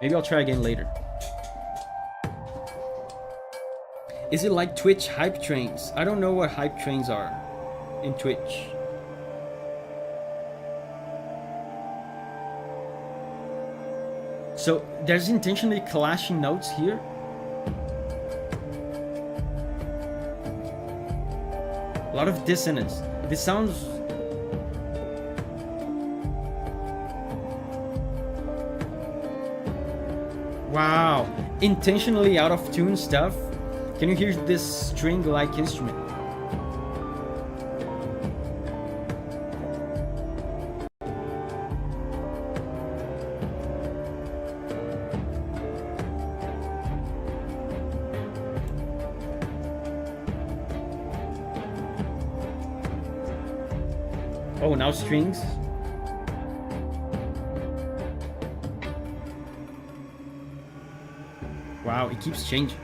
Maybe I'll try again later. Is it like Twitch hype trains? I don't know what hype trains are in Twitch. So there's intentionally clashing notes here. A lot of dissonance. This sounds... Wow. Intentionally out of tune stuff. Can you hear this string-like instrument? Oh, now strings. Wow, it keeps changing.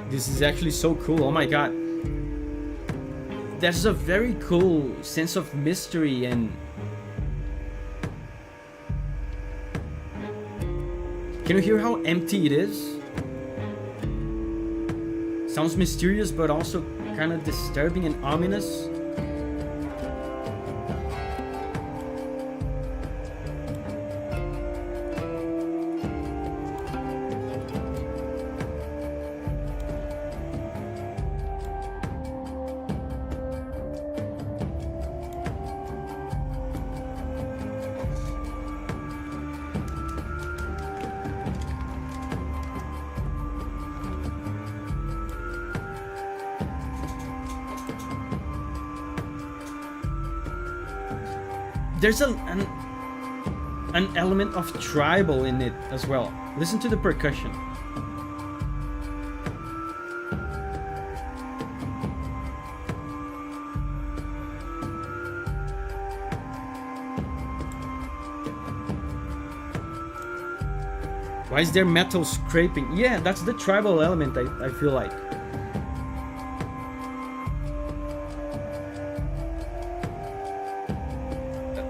This is actually so cool. Oh my god. There's a very cool sense of mystery and... Can you hear how empty it is? Sounds mysterious, but also kind of disturbing and ominous. There's an element of tribal in it as well. Listen to the percussion. Why is there metal scraping? Yeah, that's the tribal element, I feel like.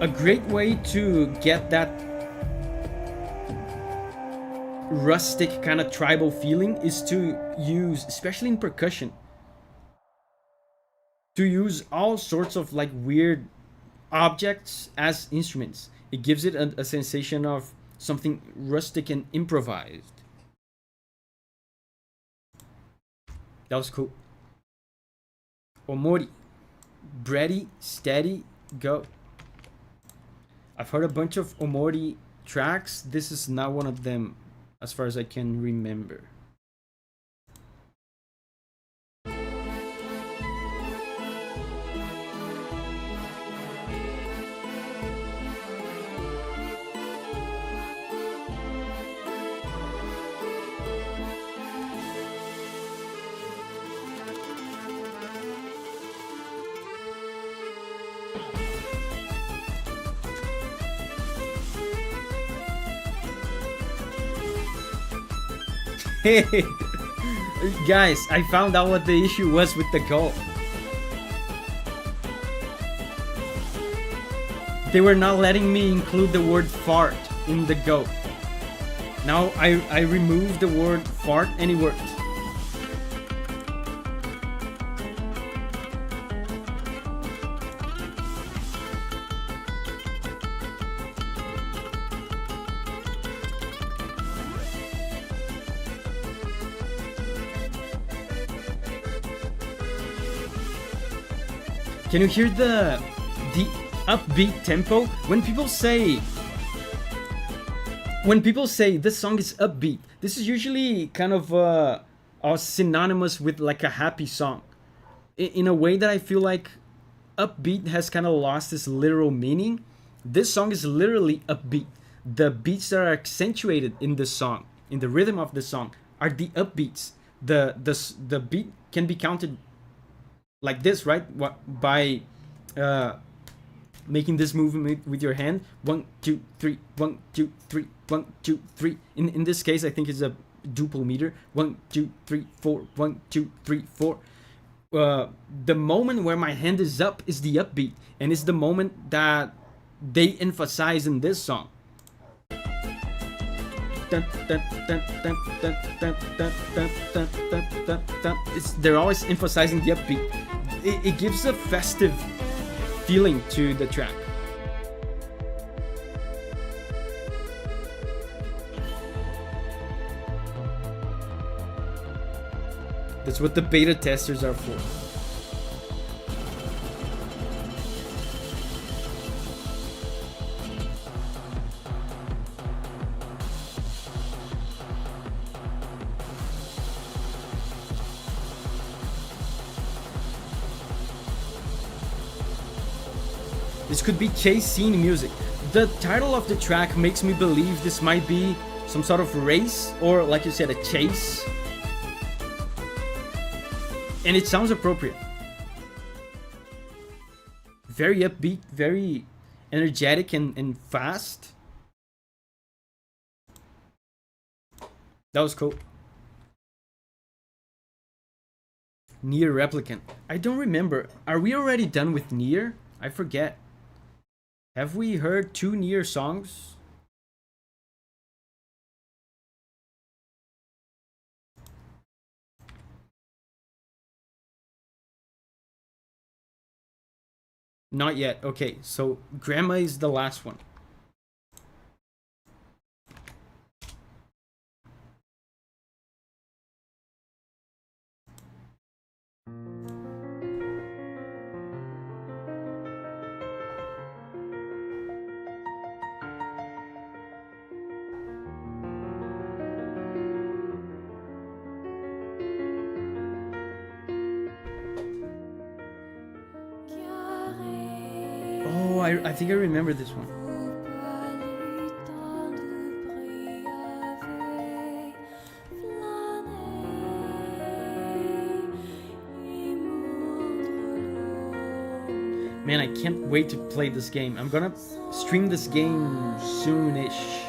A great way to get that rustic kind of tribal feeling is to use, especially in percussion, to use all sorts of like weird objects as instruments. It gives it a sensation of something rustic and improvised. That was cool. Omori. Bready, steady, go. I've heard a bunch of Omori tracks. This is not one of them, as far as I can remember. Hey, guys, I found out what the issue was with the go. They were not letting me include the word fart in the go. Now I removed the word fart and it worked. Can you hear the upbeat tempo? When people say this song is upbeat, this is usually kind of synonymous with like a happy song, in a way that I feel like upbeat has kind of lost its literal meaning. This song is literally upbeat. The beats that are accentuated in the song, in the rhythm of the song, are the upbeats. The beat can be counted like this, right? By making this movement with your hand. 1, 2, 3, 1, 2, 3, 1, 2, 3. In this case, I think it's a duple meter. 1, 2, 3, 4, 1, 2, 3, 4. The moment where my hand is up is the upbeat, and it's the moment that they emphasize in this song. They're always emphasizing the upbeat. It gives a festive feeling to the track. That's what the beta testers are for. This could be chase scene music. The title of the track makes me believe this might be some sort of race, or like you said, a chase. And it sounds appropriate. Very upbeat, very energetic and fast. That was cool. Nier Replicant. I don't remember. Are we already done with Nier? I forget. Have we heard 2 Nier songs? Not yet. Okay, so Grandma is the last one. I think I remember this one. Man, I can't wait to play this game. I'm gonna stream this game soonish.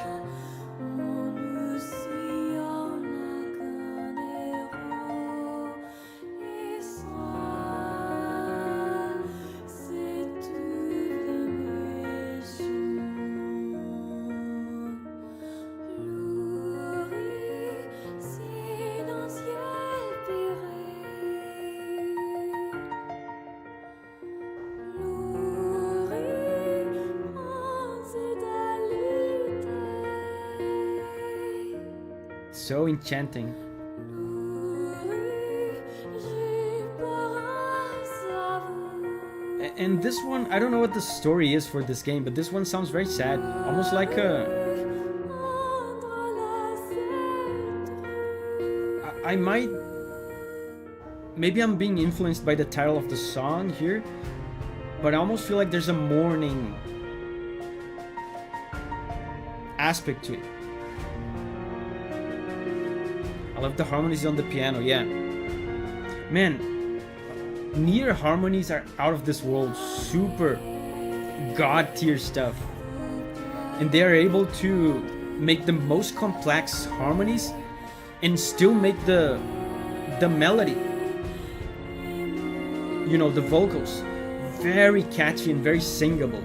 So enchanting. And this one, I don't know what the story is for this game, but this one sounds very sad. Almost like I might... Maybe I'm being influenced by the title of the song here, but I almost feel like there's a mourning aspect to it. I love the harmonies on the piano, yeah. Man, Nier harmonies are out of this world, super god tier stuff. And they are able to make the most complex harmonies and still make the melody, you know, the vocals, very catchy and very singable.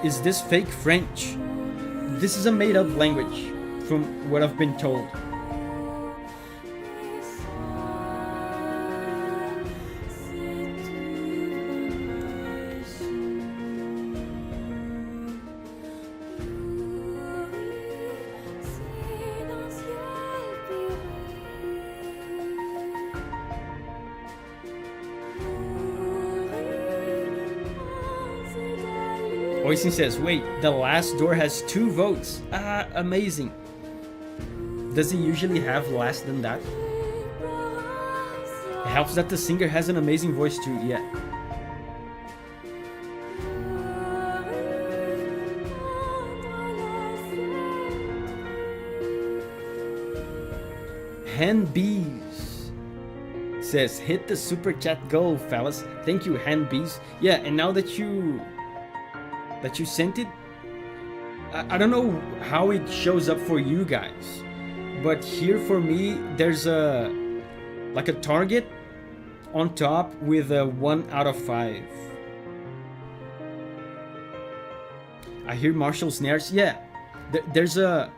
Is this fake French? This is a made-up language, from what I've been told. Oisin says, wait, the last door has 2 votes. Ah, amazing. Does it usually have less than that? It helps that the singer has an amazing voice too, yeah. Hand Bees says, hit the super chat goal, fellas. Thank you, Hand Bees. Yeah, and now that you sent it, I don't know how it shows up for you guys, but here for me there's a like a target on top with a 1 out of 5. I hear Marshall snares. Yeah, there's a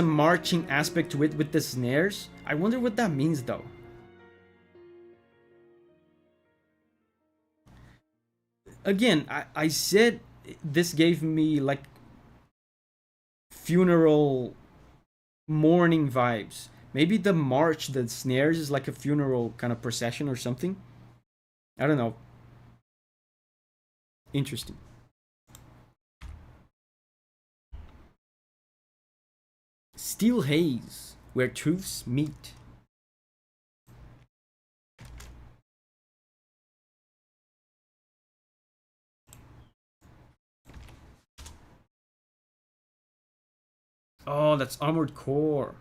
marching aspect to it with the snares. I wonder what that means though. Again, I said this gave me like funeral mourning vibes. Maybe the march, the snares is like a funeral kind of procession or something. I don't know. Interesting. Steel Haze, where truths meet. Oh, that's Armored Core.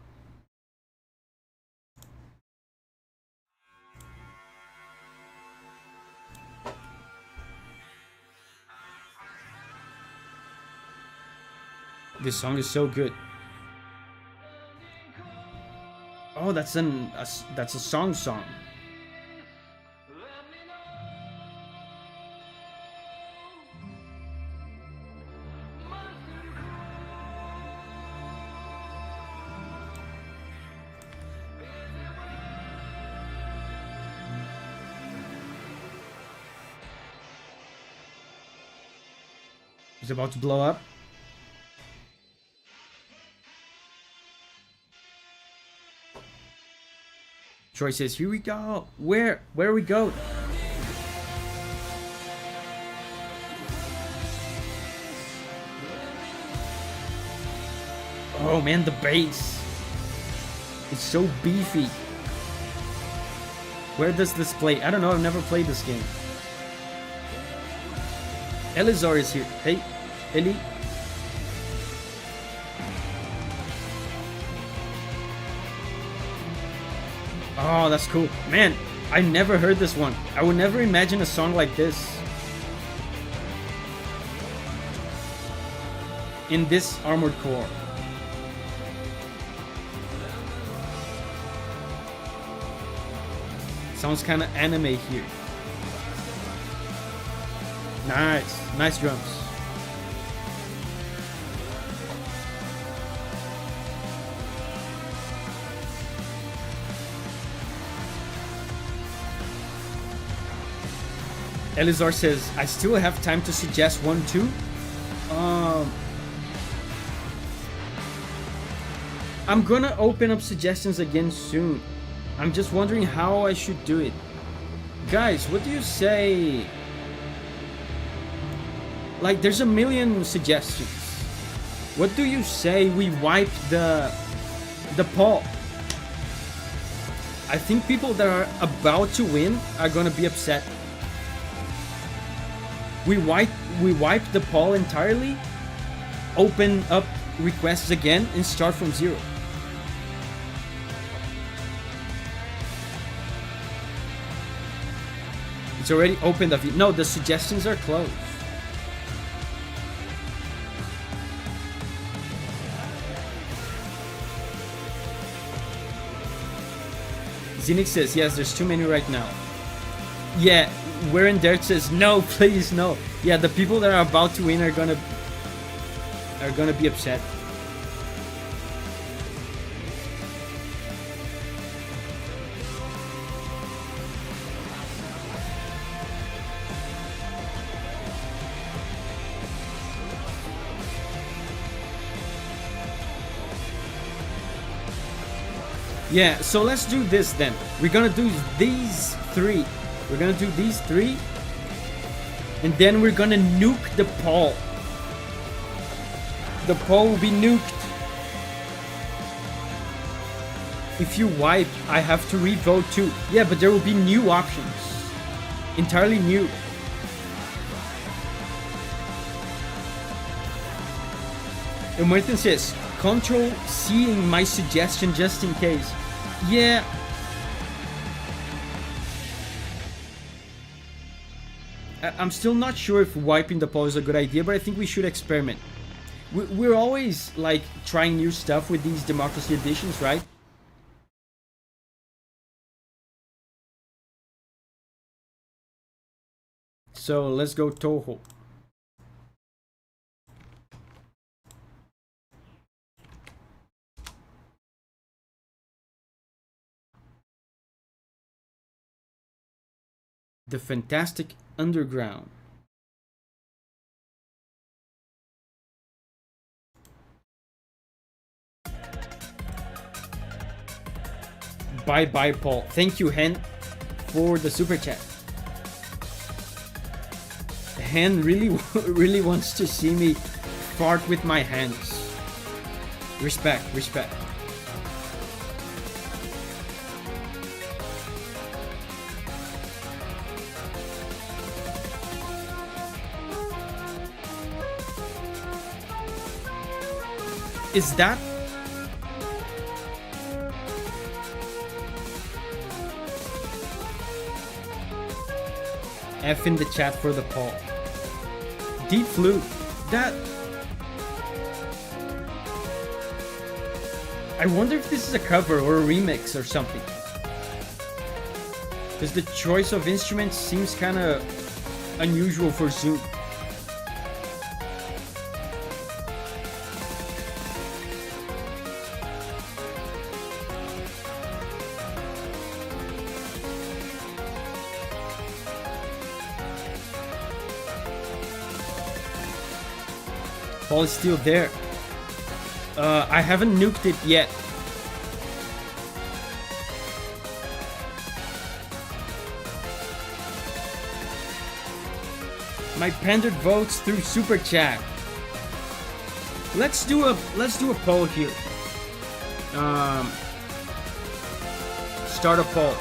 This song is so good. Oh, that's a song. It's about to blow up. Troy says, here we go. Where we go? Oh man, the bass. It's so beefy. Where does this play? I don't know, I've never played this game. Elizar is here. Hey, Ellie. Oh, that's cool. Man, I never heard this one. I would never imagine a song like this in this Armored Core. Sounds kind of anime here. Nice drums. Elizar says, I still have time to suggest one too. I'm gonna open up suggestions again soon. I'm just wondering how I should do it. Guys, what do you say? Like, there's a million suggestions. What do you say we wipe the poll? I think people that are about to win are gonna be upset. We wipe the poll entirely, open up requests again, and start from zero. It's already opened up. No, the suggestions are closed. Zenix says, yes, there's too many right now. Yeah, Wherein Dirt says, no, please, no. Yeah, the people that are about to win are gonna be upset. Yeah, so let's do this then. We're gonna do these three. We're gonna do these three. And then we're gonna nuke the poll. The poll will be nuked. if you wipe, I have to re-vote too. Yeah, but there will be new options. Entirely new. Unearthing says, control seeing my suggestion just in case. Yeah. I'm still not sure if wiping the poll is a good idea, but I think we should experiment. We're always like trying new stuff with these democracy editions, right? So let's go Touhou. The Fantastic Underground. Bye, Paul. Thank you, Hen, for the super chat. Hen really wants to see me fart with my hands. Respect, respect. Is that F in the chat for the poll? Deep flute. That, I wonder if this is a cover or a remix or something. Because the choice of instruments seems kind of unusual for Zoom. Paul is still there. I haven't nuked it yet. My pandered votes through super chat. Let's do a poll here. Start a poll.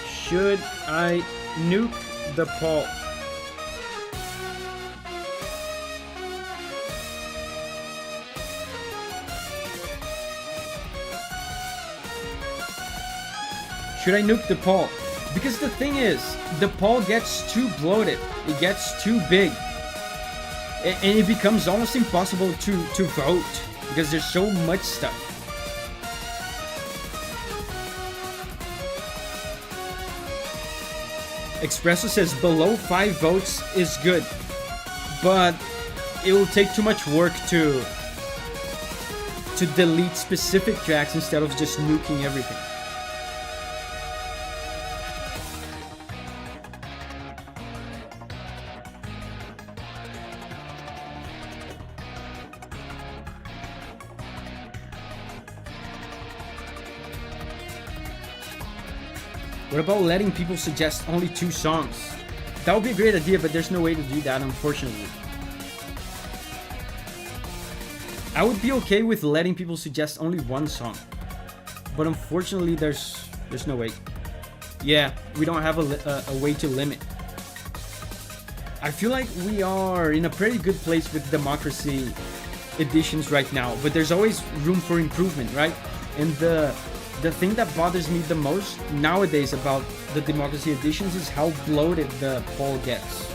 Should I nuke the poll? Should I nuke the poll? Because the thing is, the poll gets too bloated. It gets too big. And it becomes almost impossible to vote. Because there's so much stuff. Espresso says below 5 votes is good. But it will take too much work to delete specific tracks instead of just nuking everything. What about letting people suggest only 2 songs? That would be a great idea, but there's no way to do that, unfortunately. I would be okay with letting people suggest only 1 song, but unfortunately there's no way. Yeah, we don't have a way to limit. I feel like we are in a pretty good place with democracy editions right now, but there's always room for improvement, right? And the thing that bothers me the most nowadays about the democracy editions is how bloated the poll gets.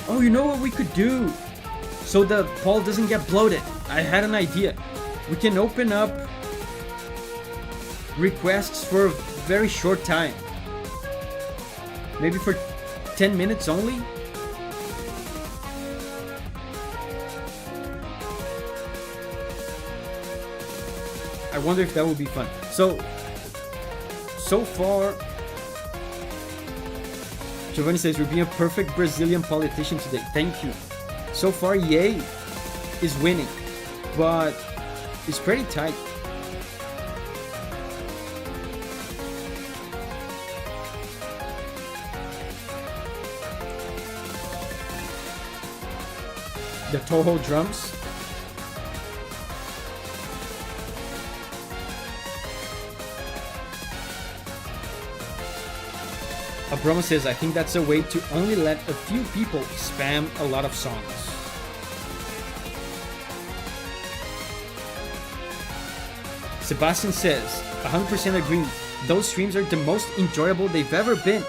Oh, you know what we could do? So the poll doesn't get bloated. I had an idea. We can open up requests for a very short time. Maybe for 10 minutes only? I wonder if that would be fun. So far, Giovanni says, we're being a perfect Brazilian politician today. Thank you. So far, Yay is winning, but it's pretty tight. The Touhou drums. Abroma says, I think that's a way to only let a few people spam a lot of songs. Sebastian says, 100% agree. Those streams are the most enjoyable they've ever been.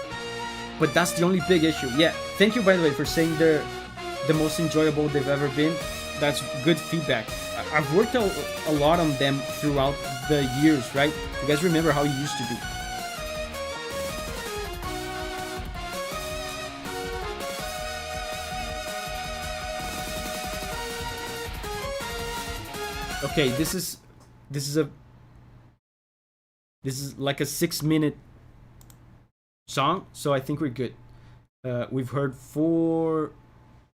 But that's the only big issue. Yeah, thank you, by the way, for saying they're the most enjoyable they've ever been. That's good feedback. I've worked a lot on them throughout the years, right? You guys remember how it used to be. Okay, this is like a 6-minute song, so I think we're good. We've heard 4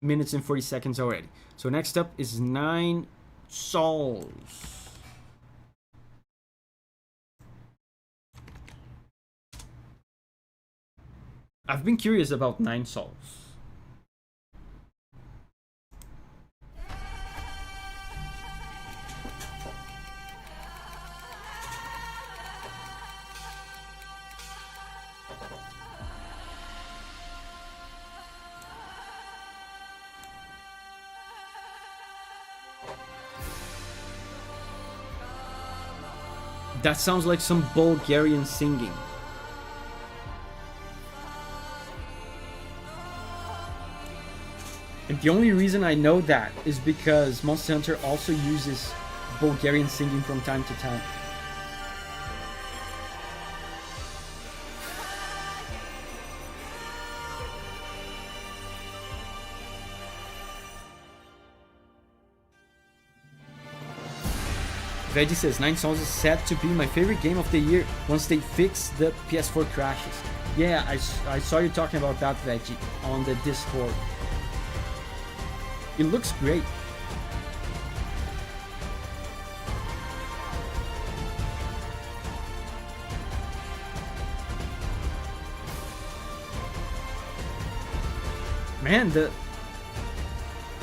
minutes and 40 seconds already. So next up is 9 Souls. I've been curious about 9 Souls. That sounds like some Bulgarian singing. And the only reason I know that is because Monster Hunter also uses Bulgarian singing from time to time. Veggie says, 9 Souls is set to be my favorite game of the year once they fix the PS4 crashes. Yeah, I saw you talking about that, Veggie, on the Discord. It looks great. Man, the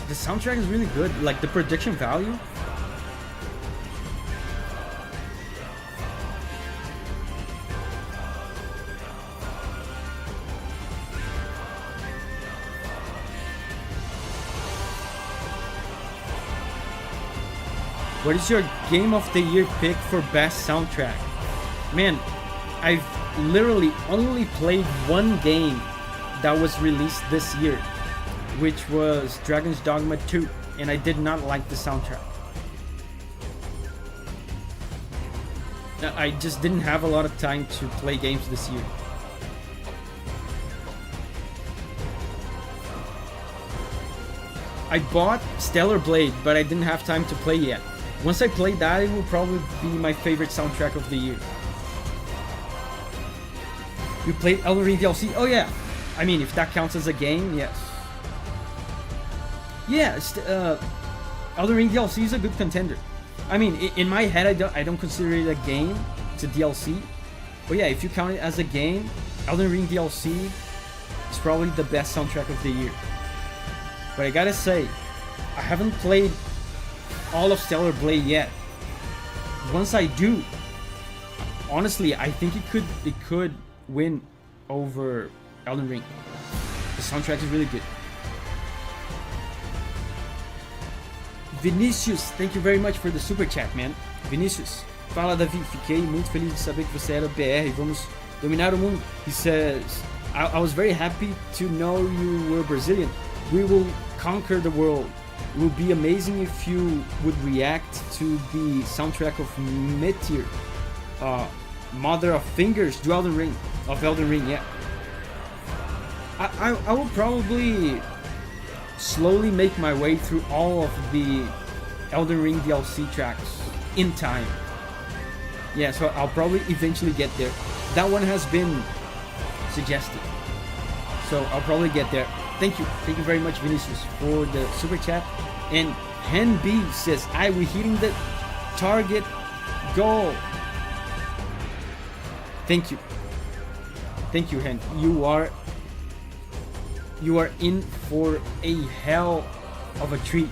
soundtrack is really good. Like the production value. What is your game of the year pick for best soundtrack? Man, I've literally only played one game that was released this year, which was Dragon's Dogma 2, and I did not like the soundtrack. I just didn't have a lot of time to play games this year. I bought Stellar Blade, but I didn't have time to play yet. Once I play that, it will probably be my favorite soundtrack of the year. You played Elden Ring DLC? Oh yeah. I mean, if that counts as a game, yes. Yes, Elden Ring DLC is a good contender. I mean, in my head, I don't consider it a game. It's a DLC. But yeah, if you count it as a game, Elden Ring DLC is probably the best soundtrack of the year. But I gotta say, I haven't played all of Stellar Blade yet. Once I do, honestly, I think it could win over Elden Ring. The soundtrack is really good. Vinicius, thank you very much for the super chat, man. Vinicius, fala Davi, fiquei muito feliz de saber que você era BR. Vamos dominar o mundo. He says, I was very happy to know you were Brazilian. We will conquer the world. It would be amazing if you would react to the soundtrack of Meteor, Mother of Fingers, to Elden Ring, yeah. I will probably slowly make my way through all of the Elden Ring DLC tracks in time. Yeah, so I'll probably eventually get there. That one has been suggested, so I'll probably get there. Thank you very much, Vinicius, for the super chat. And Hen B says, we're hitting the target goal. Thank you, Hen. You are in for a hell of a treat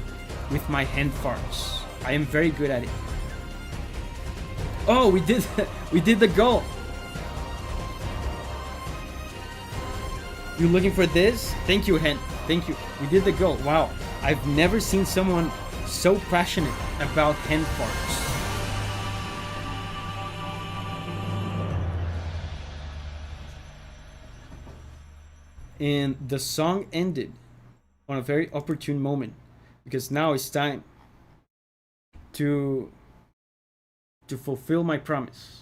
with my hand farts. I am very good at it. Oh, we did the goal. You looking for this? Thank you, Hen. Thank you. We did the goal. Wow. I've never seen someone so passionate about hen farts. And the song ended on a very opportune moment, because now it's time to fulfill my promise.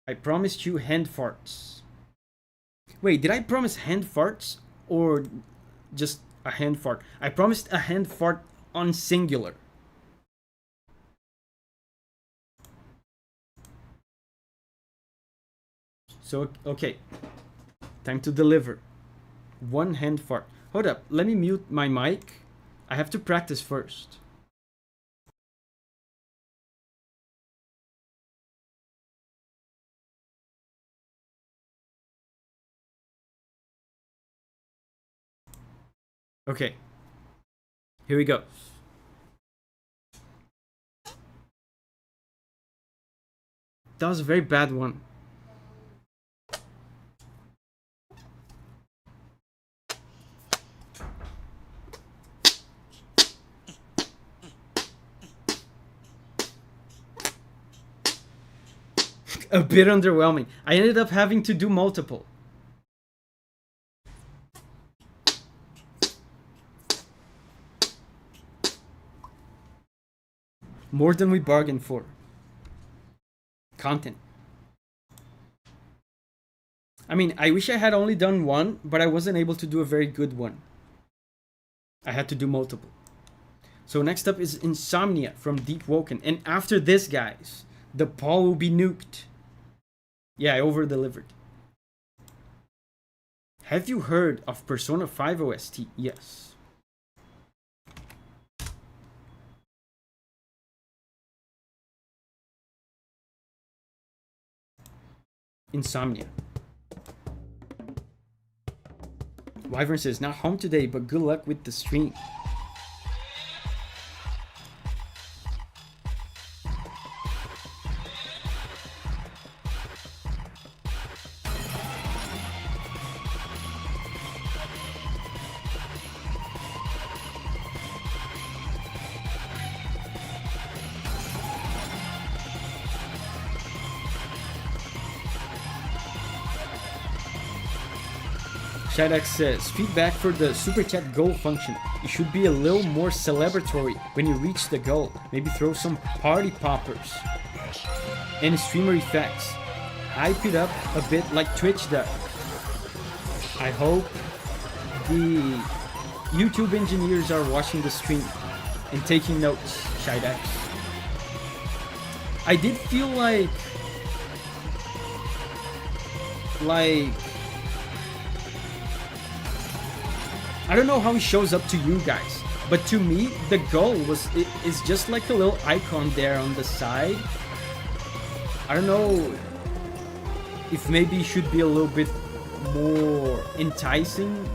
I promised you hand farts. Wait, did I promise hand farts or just a hand fart? I promised a hand fart on singular. So, okay. Time to deliver. One hand fart. Hold up, let me mute my mic. I have to practice first. Okay. Here we go. That was a very bad one. A bit underwhelming. I ended up having to do multiple. More than we bargained for. Content. I mean, I wish I had only done one, but I wasn't able to do a very good one. I had to do multiple. So next up is Insomnia from Deep Woken. And after this, guys, the Paul will be nuked. Yeah, I over-delivered. Have you heard of Persona 5 OST? Yes. Insomnia. Wyvern says, not home today, but good luck with the stream. Shadak says, feedback for the super chat goal function. It should be a little more celebratory when you reach the goal. Maybe throw some party poppers and streamer effects. Hype it up a bit like Twitch does. I hope the YouTube engineers are watching the stream and taking notes, Shadak. I did feel like I don't know how it shows up to you guys, but to me, the goal is just like a little icon there on the side. I don't know if maybe it should be a little bit more enticing,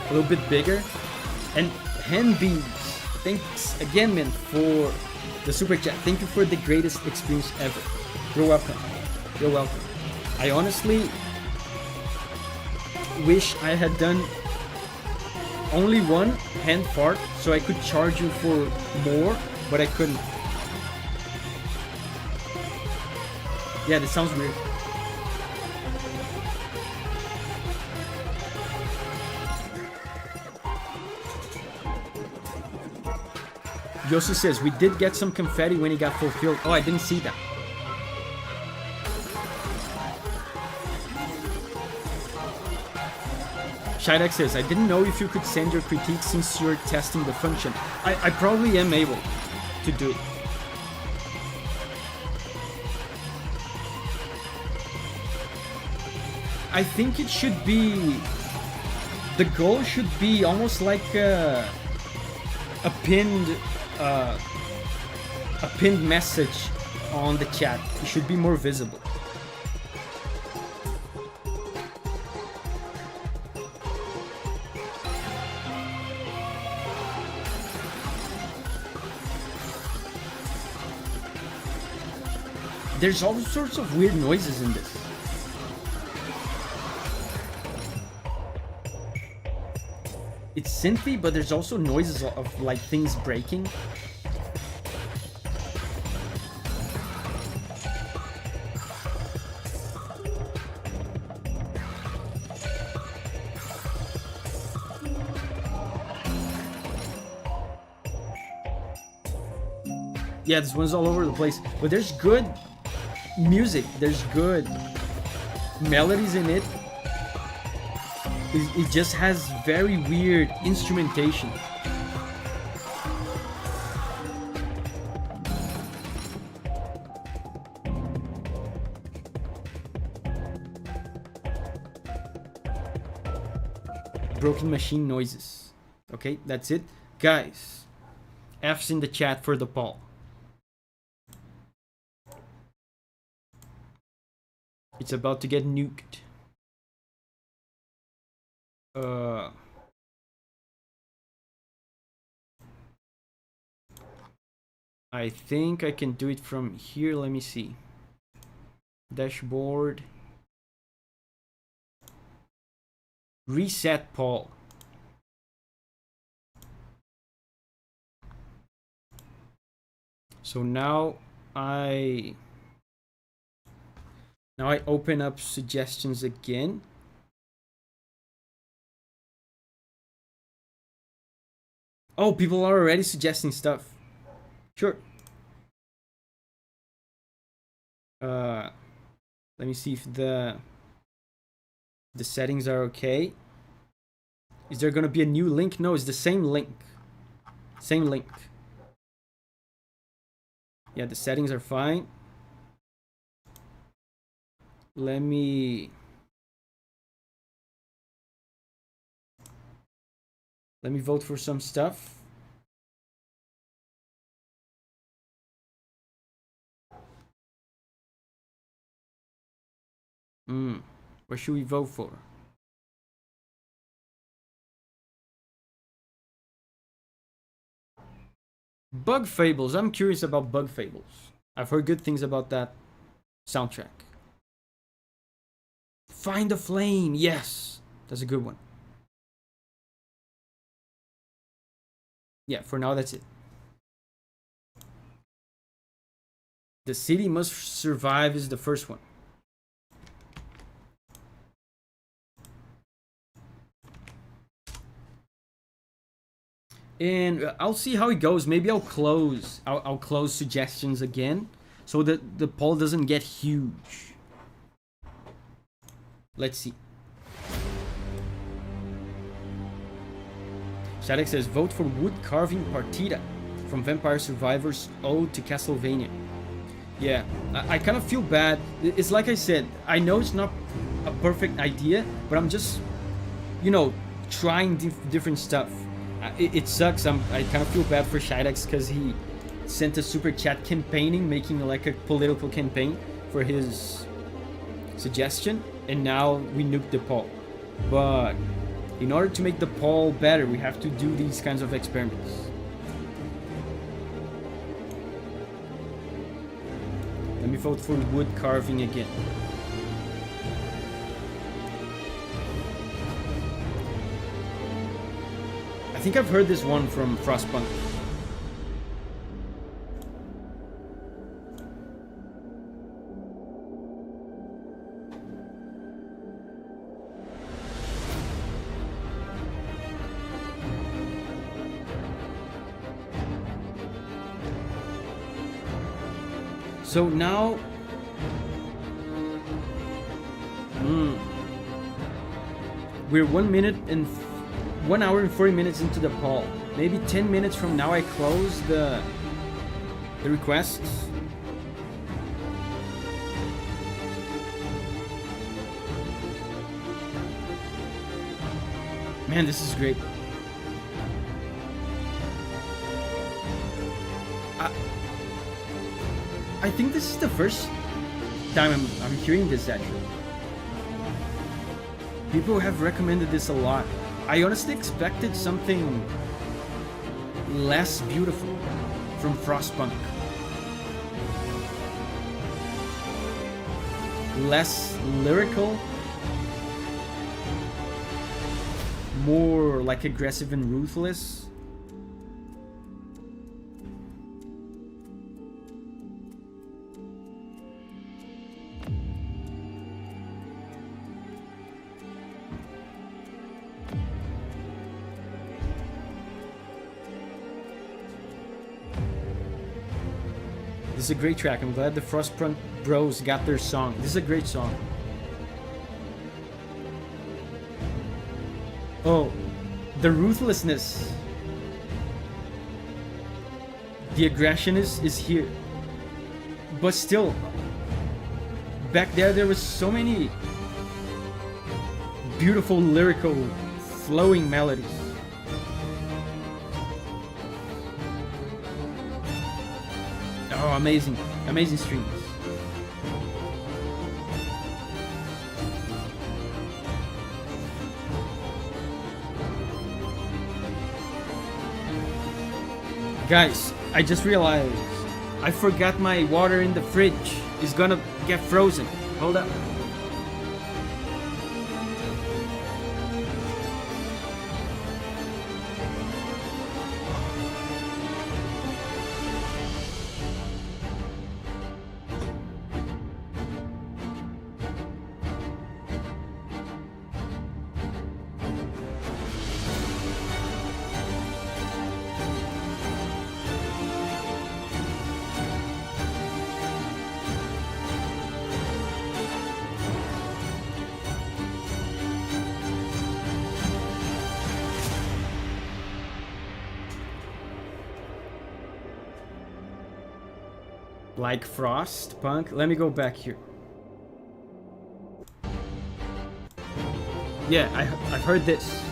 a little bit bigger. And Henbees, thanks again, man, for the super chat. Thank you for the greatest experience ever. You're welcome. You're welcome. I honestly wish I had done only one hand fart so I could charge you for more, but I couldn't. Yeah, this sounds weird. Yosu says, we did get some confetti when he got fulfilled. Oh, I didn't see that. Shidek says, I didn't know if you could send your critiques since you're testing the function. I probably am able to do it. I think it should be... The goal should be almost like a pinned message on the chat. It should be more visible. There's all sorts of weird noises in this. it's synthy, but there's also noises of like things breaking. Yeah, this one's all over the place, but there's good music, there's good melodies in it. It just has very weird instrumentation. Broken machine noises. Okay, that's it. Guys, F's in the chat for the poll. It's about to get nuked. I think I can do it from here. Let me see. Dashboard. Reset poll. So now I open up suggestions again. Oh, people are already suggesting stuff. Sure. Let me see if the settings are okay. Is there gonna be a new link? No, it's the same link. Same link. Yeah, the settings are fine. Let me vote for some stuff. What should we vote for? Bug Fables. I'm curious about Bug Fables. I've heard good things about that soundtrack. Find the Flame. Yes, that's a good one. Yeah, for now that's it. The City Must Survive is the first one. And I'll see how it goes. Maybe I'll close suggestions again so that the poll doesn't get huge. Let's see. Shadek says, vote for Wood Carving Partida from Vampire Survivors Ode to Castlevania. Yeah, I kind of feel bad. It's like I said, I know it's not a perfect idea, but I'm just, you know, trying different stuff. It sucks. I kind of feel bad for Shidex because he sent a super chat campaigning, making like a political campaign for his suggestion, and now we nuked the poll. But in order to make the poll better, we have to do these kinds of experiments. Let me vote for wood carving again. I think I've heard this one from Frostpunk. So now, we're 1 hour and 40 minutes into the poll. Maybe 10 minutes from now I close the requests. Man, this is great. I think this is the first time I'm hearing this actually. People have recommended this a lot. I honestly expected something less beautiful from Frostpunk. Less lyrical. more like aggressive and ruthless. This is a great track. I'm glad the Frostpunk bros got their song. This is a great song. Oh, the ruthlessness. The aggression is here. But still, back there was so many beautiful lyrical flowing melodies. Oh, amazing. Amazing streams. Guys, I just realized I forgot my water in the fridge. It's gonna get frozen. Hold up. Like Frostpunk? Let me go back here. Yeah, I've heard this.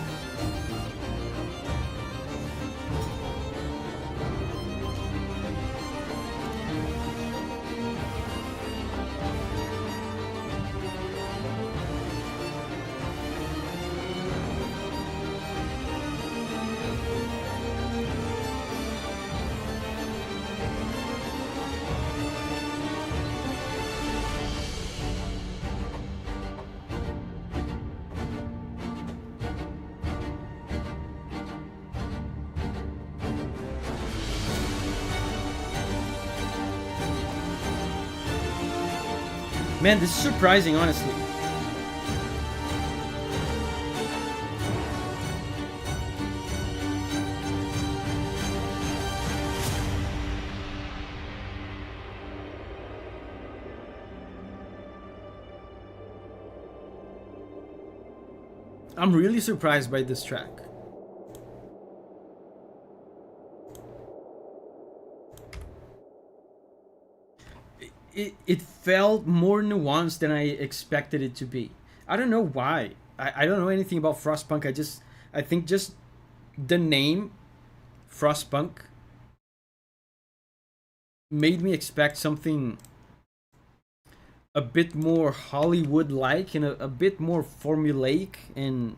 Man, this is surprising, honestly. I'm really surprised by this track. It felt more nuanced than I expected it to be. I don't know why. I don't know anything about Frostpunk. I think just the name Frostpunk made me expect something a bit more Hollywood-like and a bit more formulaic and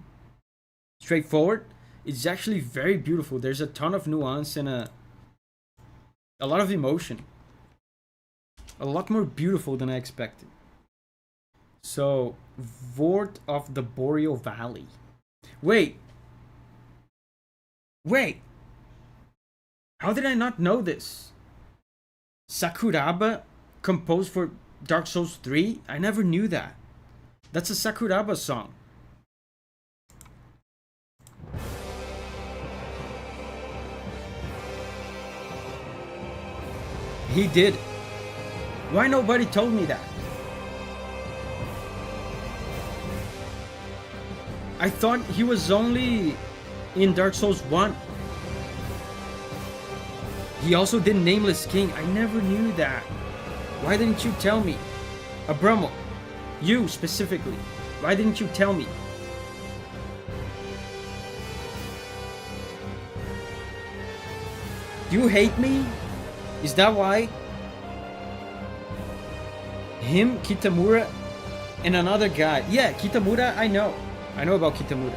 straightforward. It's actually very beautiful. There's a ton of nuance and a lot of emotion. A lot more beautiful than I expected. So, Vort of the Boreal Valley. Wait. How did I not know this? Sakuraba composed for Dark Souls 3? I never knew that. That's a Sakuraba song. He did. Why nobody told me that? I thought he was only in Dark Souls 1. He also did Nameless King. I never knew that. Why didn't you tell me? Abramo, you specifically. Why didn't you tell me? You hate me? Is that why? Him, Kitamura, and another guy. Yeah, Kitamura, I know. I know about Kitamura.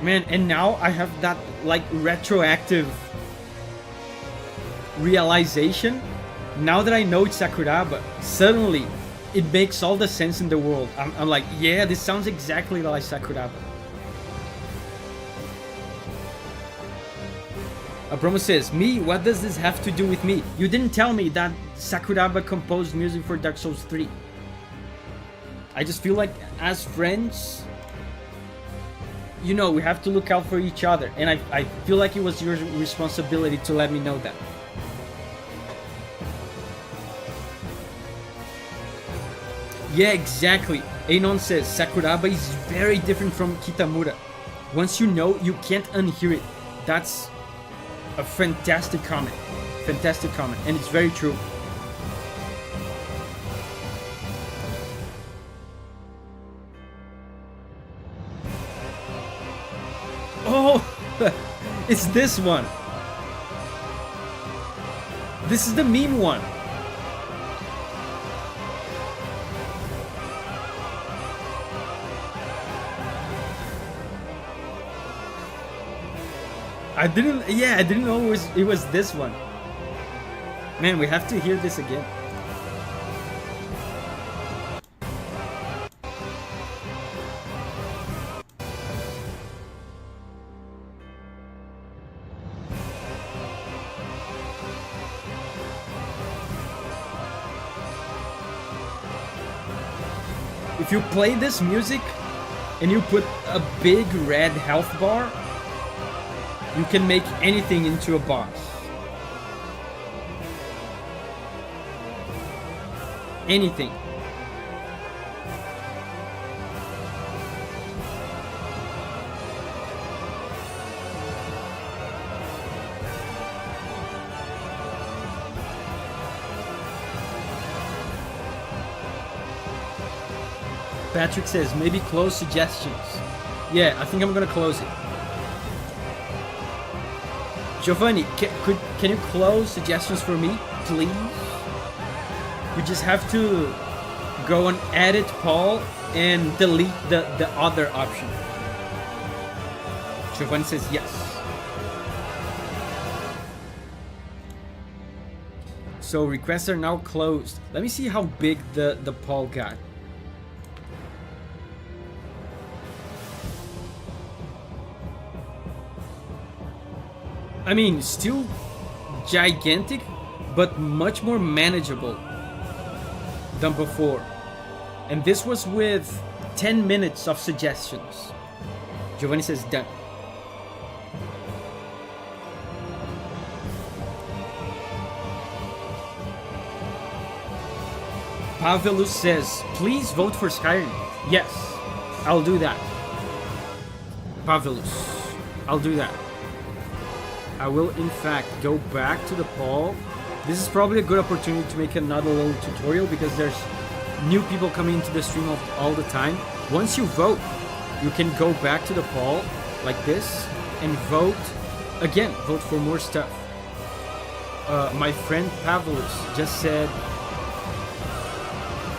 Man, and now I have that, like, retroactive realization. Now that I know it's Sakuraba, suddenly it makes all the sense in the world. I'm like, yeah, this sounds exactly like Sakuraba. Abromo says, me, what does this have to do with me? You didn't tell me that Sakuraba composed music for Dark Souls 3. I just feel like as friends, you know, we have to look out for each other. And I feel like it was your responsibility to let me know that. Yeah, exactly. Anon says, Sakuraba is very different from Kitamura. Once you know, you can't unhear it. That's a fantastic comment. Fantastic comment. And it's very true. Oh, it's this one. This is the meme one. I didn't know it was this one. Man, we have to hear this again. If you play this music and you put a big red health bar, you can make anything into a boss. Anything. Patrick says, maybe close suggestions. Yeah, I think I'm gonna close it. Giovanni, can you close suggestions for me, please? You just have to go on edit Paul and delete the other option. Giovanni says yes. So requests are now closed. Let me see how big the Paul got. I mean, still gigantic, but much more manageable than before. And this was with 10 minutes of suggestions. Giovanni says done. Pavelus says, please vote for Skyrim. Yes, I'll do that. Pavelus, I'll do that. I will in fact go back to the poll. This is probably a good opportunity to make another little tutorial because there's new people coming into the stream all the time. Once you vote, you can go back to the poll like this and vote again. Vote for more stuff. My friend Pavlos just said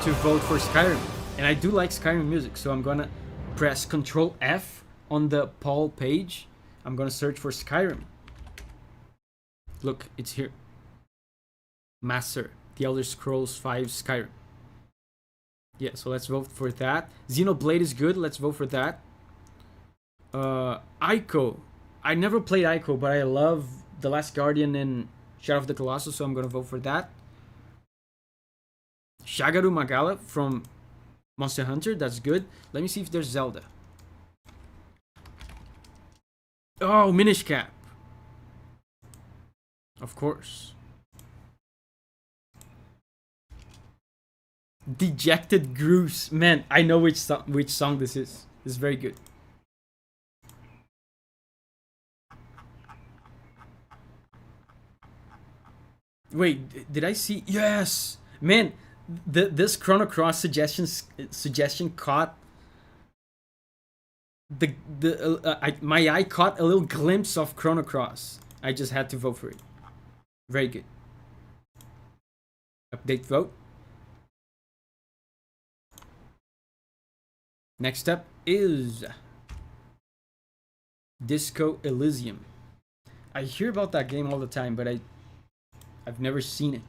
to vote for Skyrim, and I do like Skyrim music, so I'm gonna press Ctrl F on the poll page. I'm gonna search for Skyrim. Look, it's here. Master, The Elder Scrolls 5 Skyrim. Yeah, so let's vote for that. Xenoblade is good, let's vote for that. Ico. I never played Ico, but I love The Last Guardian and Shadow of the Colossus, so I'm gonna vote for that. Shagaru Magala from Monster Hunter, that's good. Let me see if there's Zelda. Oh, Minish Cap. Of course. Dejected Grooves. Man, I know which song this is. This is very good. Wait, did I see? Yes! Man, this Chrono Cross suggestion caught my eye caught a little glimpse of Chrono Cross. I just had to vote for it. Very good. Update vote. Next up is Disco Elysium. I hear about that game all the time, but I've never seen it.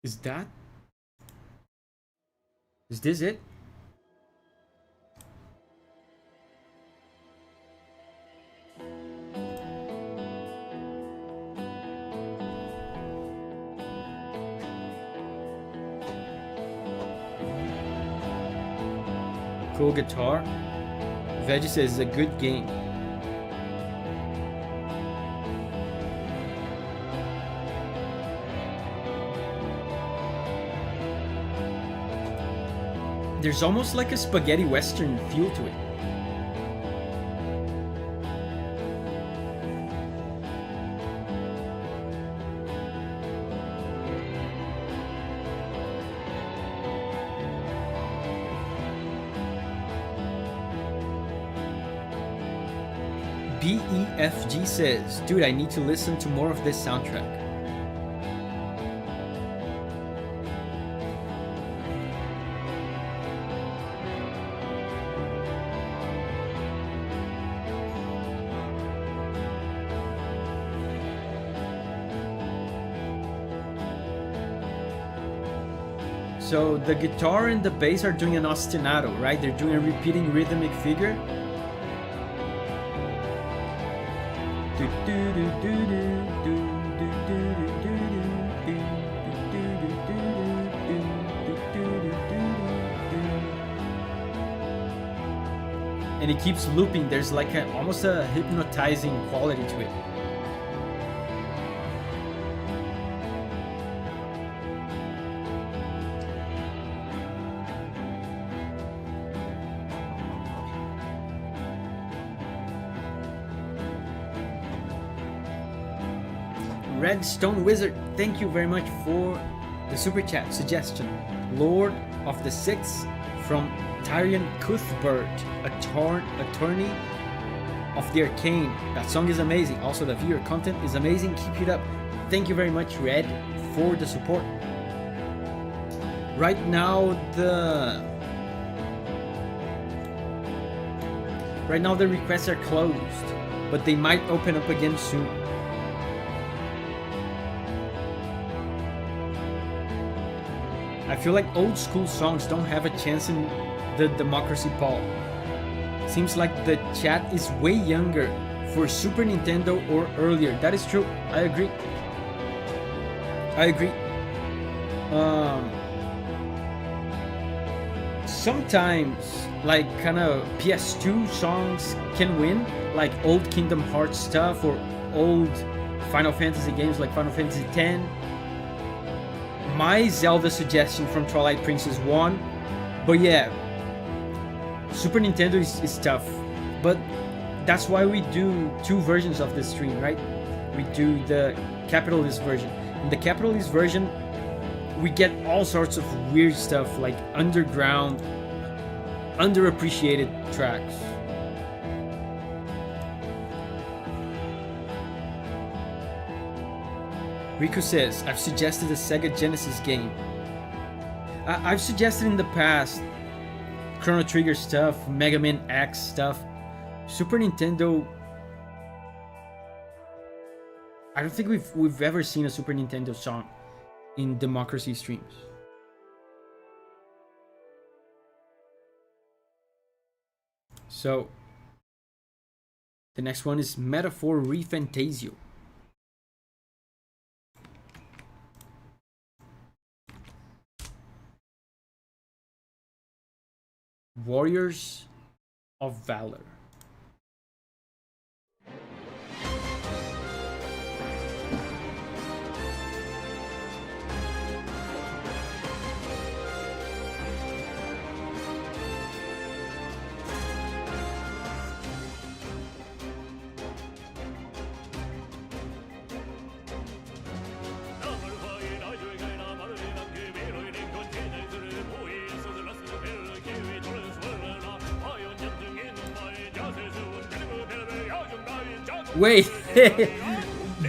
Is that? Is this it? Cool guitar. Veggie says it's a good game. There's almost like a spaghetti western feel to it. BEFG says, dude, I need to listen to more of this soundtrack. So the guitar and the bass are doing an ostinato, right? They're doing a repeating rhythmic figure. And it keeps looping. There's like almost a hypnotizing quality to it. Redstone Wizard, thank you very much for the super chat suggestion. Lord of the Six from Tyrion Cuthbert, attorney of the Arcane. That song is amazing. Also, the viewer content is amazing. Keep it up. Thank you very much, Red, for the support. Right now, the requests are closed, but they might open up again soon. I feel like old school songs don't have a chance in the democracy poll. Seems like the chat is way younger for Super Nintendo or earlier. That is true. I agree. Sometimes like kind of PS2 songs can win, like old Kingdom Hearts stuff or old Final Fantasy games like Final Fantasy X. My Zelda suggestion from Twilight Princess won, but yeah, Super Nintendo is tough. But that's why we do two versions of the stream, right? We do the capitalist version. In the capitalist version, we get all sorts of weird stuff like underground, underappreciated tracks. Riku says, I've suggested a Sega Genesis game. I've suggested in the past Chrono Trigger stuff, Mega Man X stuff. Super Nintendo, I don't think we've ever seen a Super Nintendo song in Democracy streams. So the next one is Metaphor Refantasio. Warriors of Valor. Wait,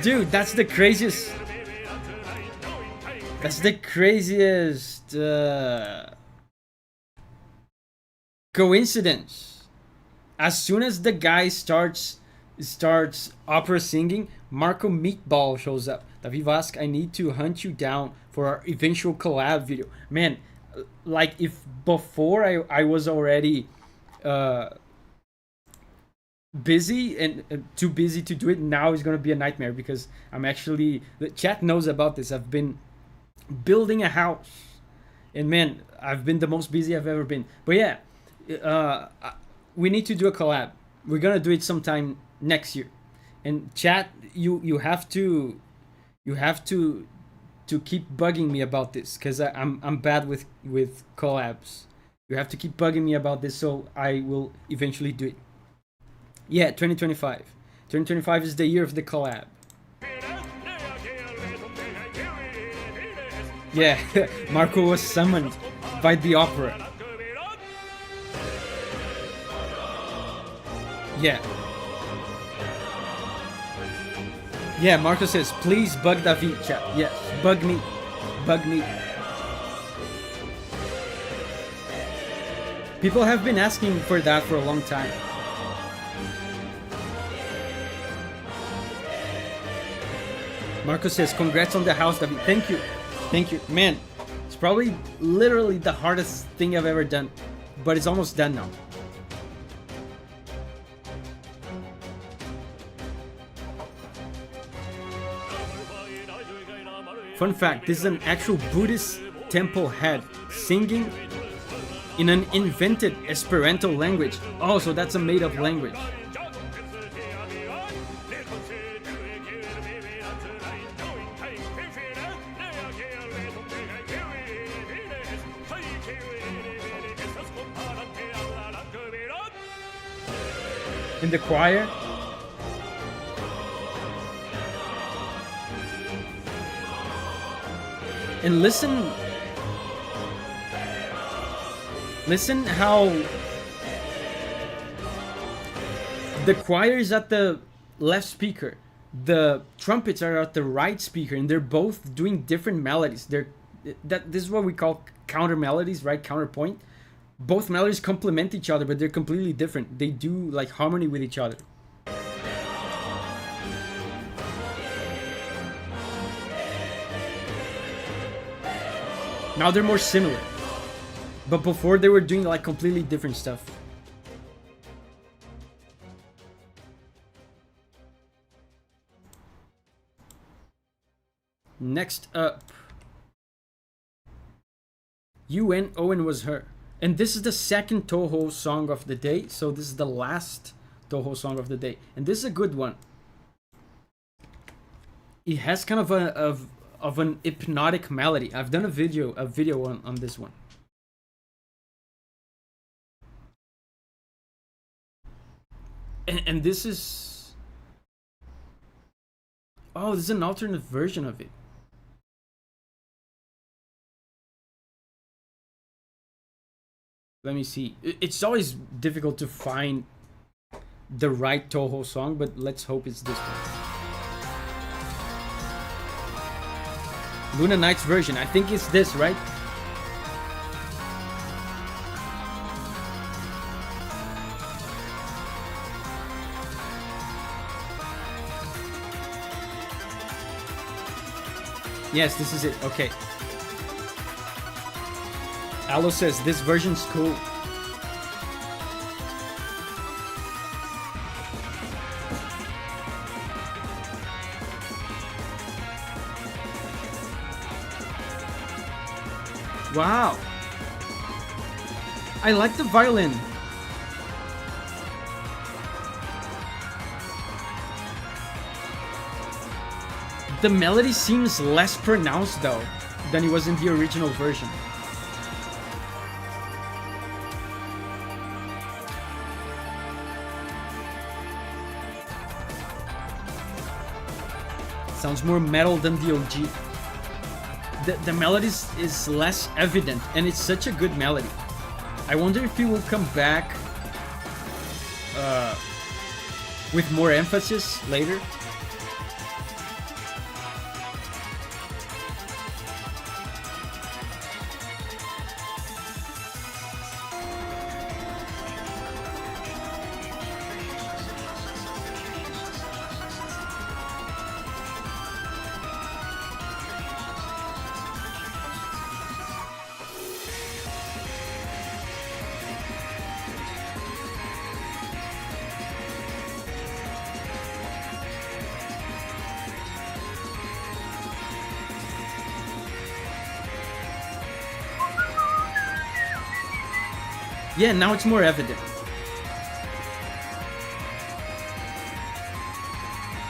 dude, that's the craziest. That's the craziest coincidence. As soon as the guy starts opera singing, Marco Meatball shows up. David Vasque, I need to hunt you down for our eventual collab video. Man, like if before I was already busy and too busy to do it, now it's gonna be a nightmare because I'm actually, the chat knows about this. I've been building a house, and man, I've been the most busy I've ever been. But yeah, we need to do a collab. We're gonna do it sometime next year. And chat, you have to keep bugging me about this, because I'm bad with collabs. You have to keep bugging me about this, so I will eventually do it. Yeah, 2025. 2025 is the year of the collab. Yeah, Marco was summoned by the opera. Yeah. Yeah, Marco says, please bug David, chat. Yes, bug me. Bug me. People have been asking for that for a long time. Marco says, congrats on the house, David. Thank you. Thank you. Man, it's probably literally the hardest thing I've ever done. But it's almost done now. Fun fact, this is an actual Buddhist temple head singing in an invented Esperanto language. Oh, so that's a made-up language. In the choir, and listen how the choir is at the left speaker, the trumpets are at the right speaker, and they're both doing different melodies. This is what we call counter melodies, right? Counterpoint. Both melodies complement each other, but they're completely different. They do like harmony with each other. Now they're more similar, but before they were doing like completely different stuff. Next up, UN Owen was her. And this is the second Touhou song of the day, so this is the last Touhou song of the day. And this is a good one. It has kind of an hypnotic melody. I've done a video on this one. And this is... Oh, this is an alternate version of it. Let me see. It's always difficult to find the right Touhou song, but let's hope it's this one. Luna Knight's version. I think it's this, right? Yes, this is it. Okay. Alo says this version's cool. Wow. I like the violin. The melody seems less pronounced though than it was in the original version. Sounds more metal than the OG. The melody is less evident, and it's such a good melody. I wonder if he will come back with more emphasis later. Yeah, now it's more evident.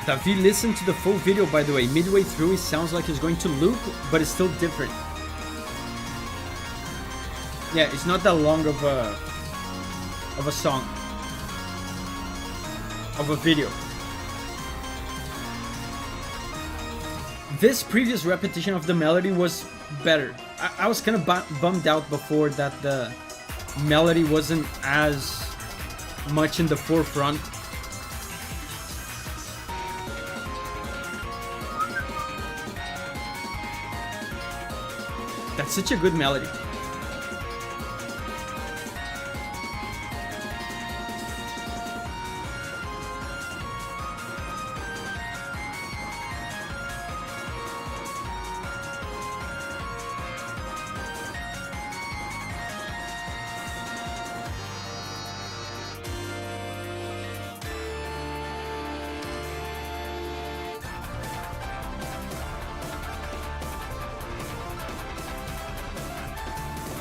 Davi listened to the full video, by the way. Midway through, it sounds like it's going to loop, but it's still different. Yeah, it's not that long of a song, of a video. This previous repetition of the melody was better. I was kind of bummed out before that the melody wasn't as much in the forefront. That's such a good melody.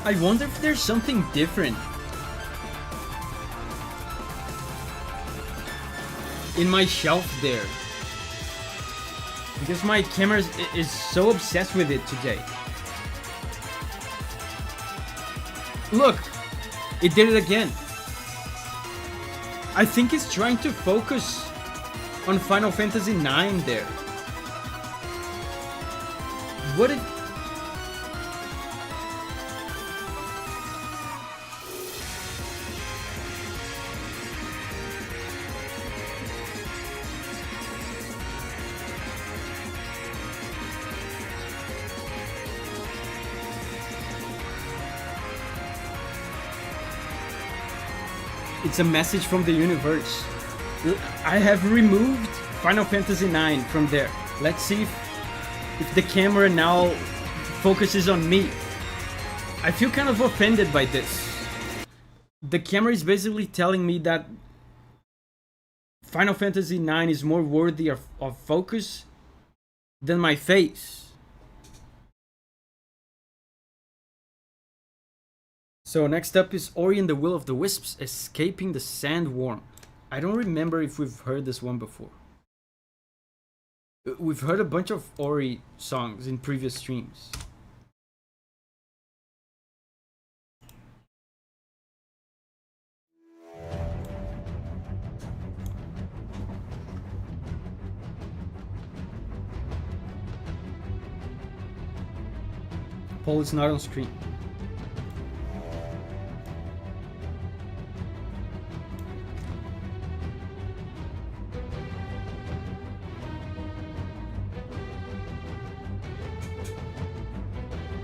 I wonder if there's something different in my shelf there, because my camera is so obsessed with it today. Look, it did it again. I think it's trying to focus on Final Fantasy IX there. What it... It's a message from the universe. I have removed Final Fantasy IX from there. Let's see if the camera now focuses on me. I feel kind of offended by this. The camera is basically telling me that Final Fantasy IX is more worthy of focus than my face. So next up is Ori and the Will of the Wisps, Escaping the Sandworm. I don't remember if we've heard this one before. We've heard a bunch of Ori songs in previous streams. Paul is not on screen.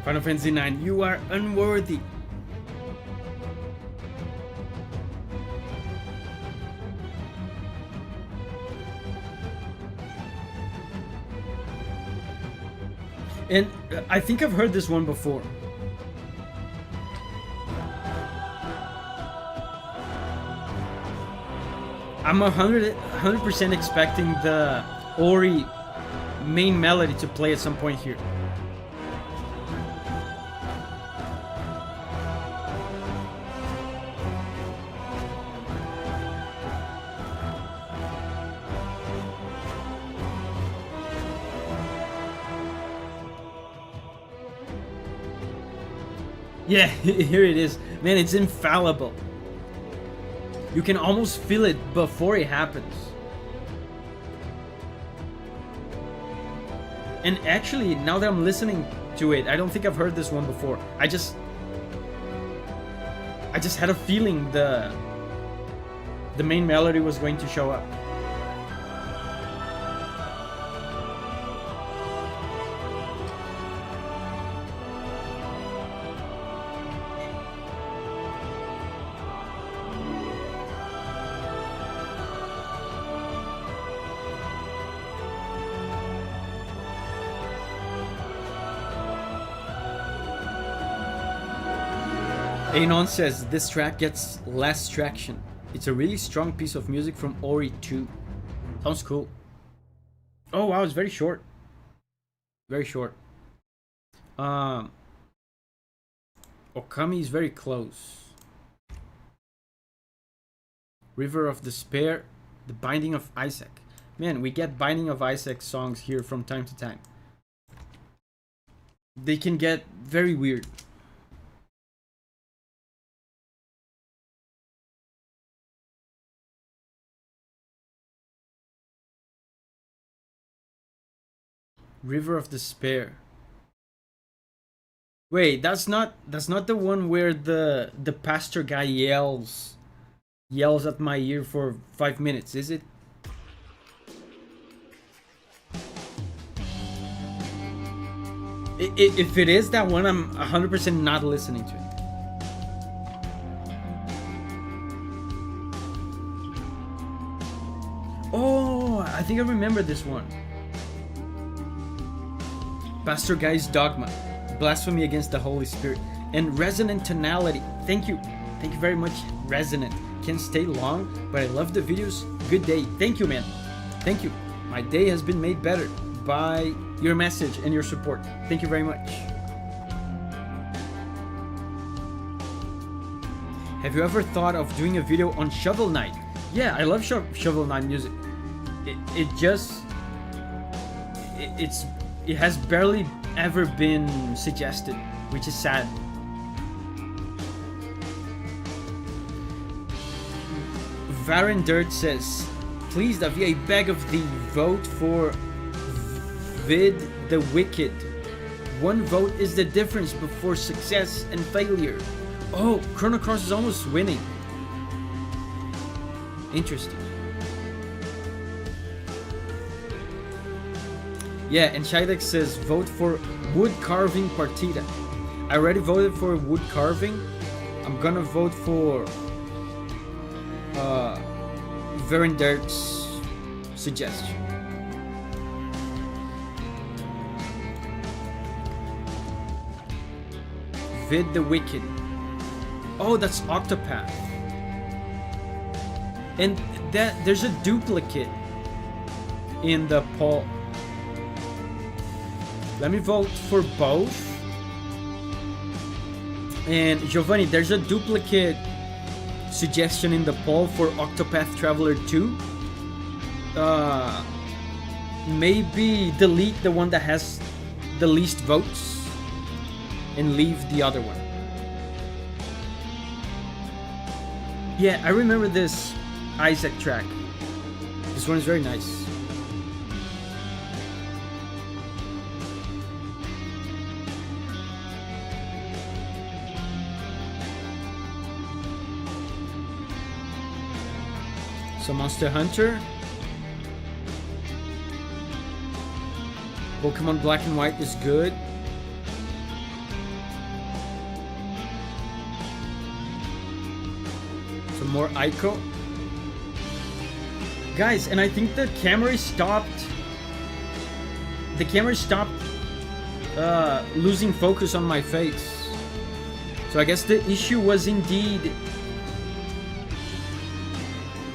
Final Fantasy IX, you are unworthy. And I think I've heard this one before. I'm 100% expecting the Ori main melody to play at some point here. Yeah, here it is. Man, it's infallible. You can almost feel it before it happens. And actually, now that I'm listening to it, I don't think I've heard this one before. I just had a feeling the main melody was going to show up. Anon says, this track gets less traction. It's a really strong piece of music from Ori 2. Sounds cool. Oh wow, it's very short. Very short. Okami is very close. River of Despair, The Binding of Isaac. Man, we get Binding of Isaac songs here from time to time. They can get very weird. River of Despair. Wait, that's not the one where the pastor guy yells at my ear for 5 minutes, is it? If it is that one, I'm 100% not listening to it. Oh, I think I remember this one. Pastor Guy's Dogma, Blasphemy Against the Holy Spirit, and Resonant Tonality. Thank you very much, Resonant. Can't stay long, but I love the videos. Good day. Thank you, man. Thank you. My day has been made better by your message and your support. Thank you very much. Have you ever thought of doing a video on Shovel Knight? Yeah, I love Shovel Knight music. It has barely ever been suggested, which is sad. Varen Dirt says, please, Davi, I beg of thee, vote for Vid the Wicked. One vote is the difference before success and failure. Oh, Chrono Cross is almost winning. Interesting. Yeah, and Shylek says, vote for Wood Carving Partida. I already voted for Wood Carving. I'm gonna vote for Verendert's suggestion. Vid the Wicked. Oh, that's Octopath. And there's a duplicate in the poll. Let me vote for both. And Giovanni, there's a duplicate suggestion in the poll for Octopath Traveler 2. Maybe delete the one that has the least votes and leave the other one. Yeah, I remember this Isaac track. This one is very nice. So Monster Hunter, Pokemon Black and White is good. Some more Ico. Guys, and I think the camera stopped. The camera stopped losing focus on my face. So I guess the issue was indeed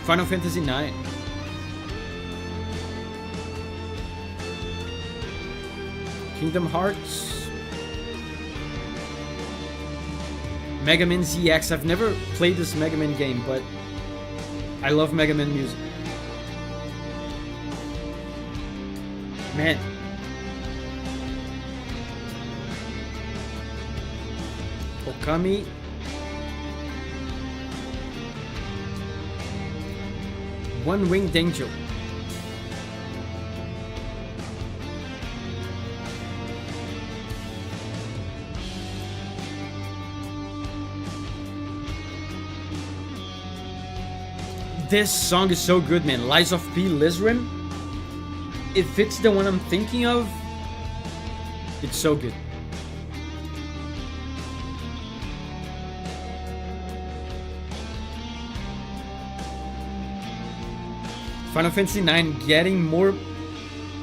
Final Fantasy IX. Kingdom Hearts. Mega Man ZX. I've never played this Mega Man game, but I love Mega Man music. Man. Okami. One Winged Angel. This song is so good, man. Lies of P. Lizrin. If it's the one I'm thinking of, it's so good. Final Fantasy IX getting more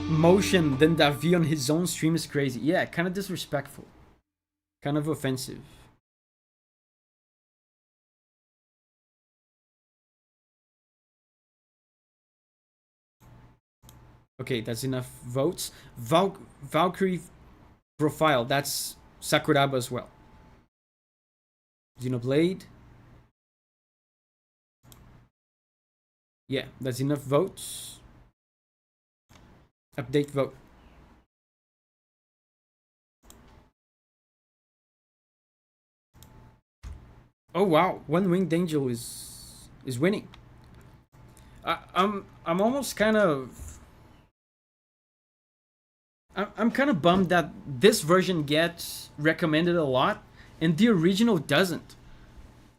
motion than Davi on his own stream is crazy. Yeah, kind of disrespectful. Kind of offensive. Okay, that's enough votes. Valkyrie Profile, that's Sakuraba as well. Xenoblade. Yeah, that's enough votes. Update vote. Oh wow, One Winged Angel is winning. I'm almost kind of I'm kind of bummed that this version gets recommended a lot and the original doesn't.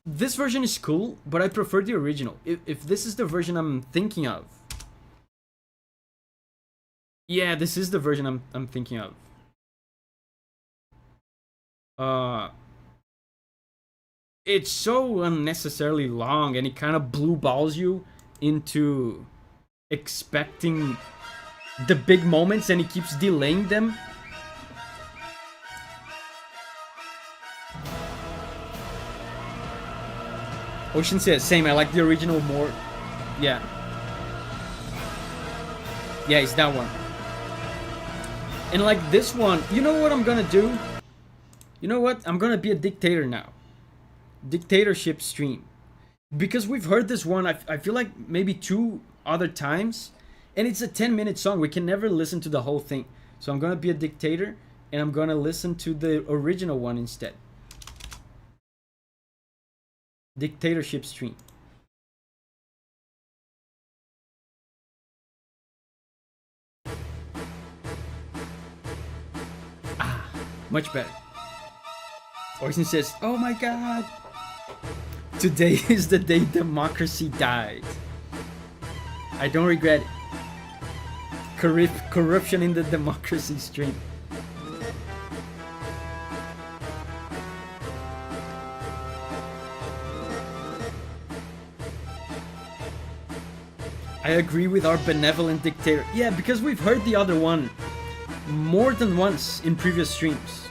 This version is cool, but I prefer the original. If this is the version I'm thinking of. Yeah, this is the version I'm thinking of. It's so unnecessarily long and it kind of blue balls you into expecting the big moments and it keeps delaying them. Ocean says, same, I like the original more. Yeah. Yeah, it's that one. And like this one, you know what I'm gonna do? You know what? I'm gonna be a dictator now. Dictatorship stream. Because we've heard this one, I feel like maybe 2 other times. And it's a 10-minute song. We can never listen to the whole thing. So I'm gonna be a dictator and I'm gonna listen to the original one instead. Dictatorship stream. Ah, much better. Orson says, oh my god. Today is the day democracy died. I don't regret it. Corruption in the democracy stream. I agree with our benevolent dictator. Yeah, because we've heard the other one more than once in previous streams.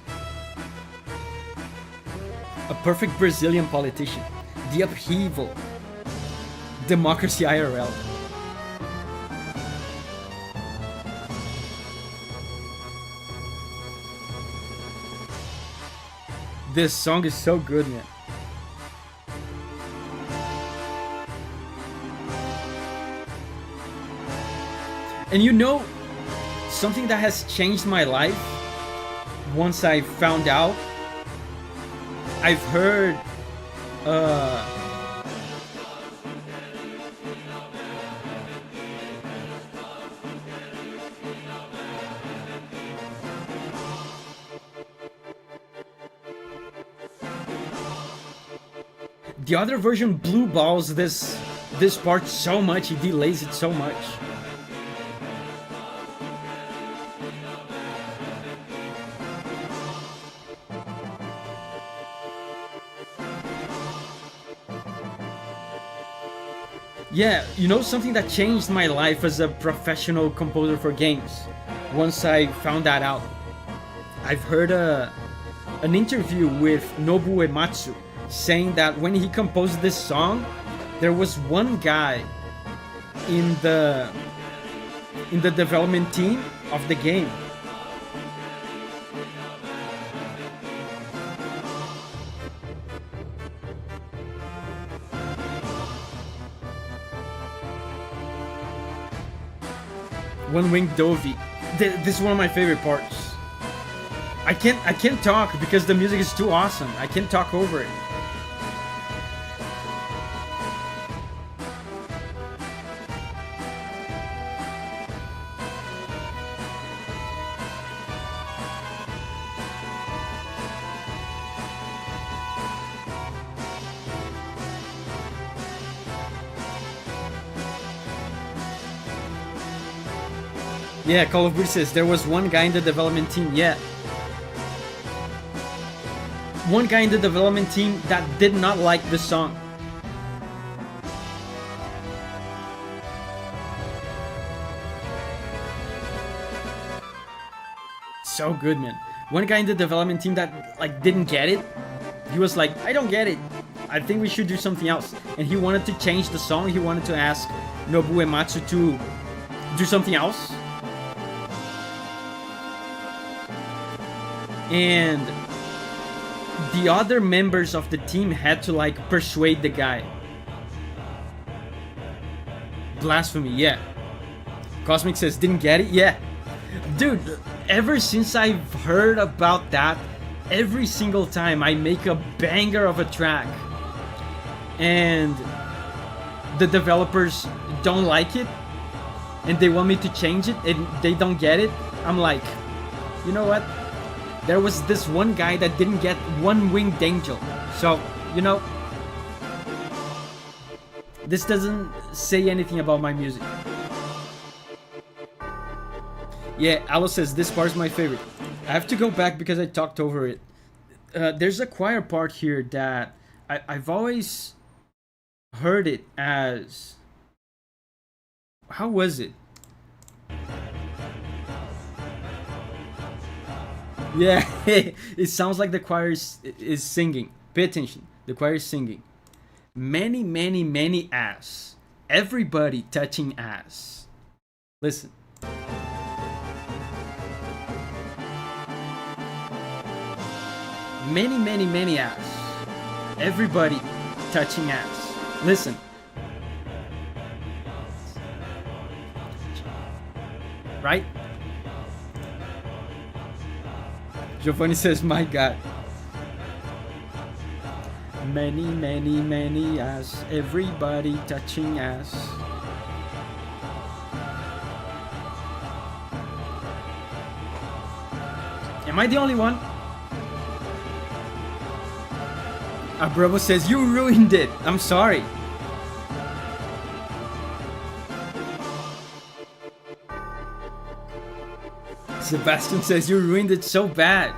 A perfect Brazilian politician. The upheaval. Democracy IRL. This song is so good, man. And you know, something that has changed my life once I found out, I've heard the other version blue balls this part so much, it delays it so much. Yeah, you know something that changed my life as a professional composer for games? Once I found that out. I've heard an interview with Nobuo Uematsu saying that when he composed this song, there was one guy in the development team of the game. One Winged Dovey. This is one of my favorite parts. I can't talk because the music is too awesome. I can't talk over it. Yeah, Call of Duty says there was one guy in the development team. Yeah. One guy in the development team that did not like the song. So good, man. One guy in the development team that like didn't get it. He was like, I don't get it. I think we should do something else. And he wanted to change the song. He wanted to ask Nobuo Uematsu to do something else. And the other members of the team had to like persuade the guy. Blasphemy, yeah. Cosmic says, didn't get it? Yeah. Dude, ever since I've heard about that, every single time I make a banger of a track and the developers don't like it and they want me to change it and they don't get it, I'm like, you know what? There was this one guy that didn't get one winged angel. So, you know, this doesn't say anything about my music. Yeah, Alice says, this part is my favorite. I have to go back because I talked over it. There's a choir part here that I've always heard it as... How was it? Yeah, it sounds like the choir is singing. Pay attention. The choir is singing. Many, many, many ass. Everybody touching ass. Listen. Many, many, many ass. Everybody touching ass. Listen. Right? Giovanni says, my God. Many, many, many ass. Everybody touching ass. Am I the only one? Abramo says, you ruined it. I'm sorry. Sebastian says, you ruined it so bad.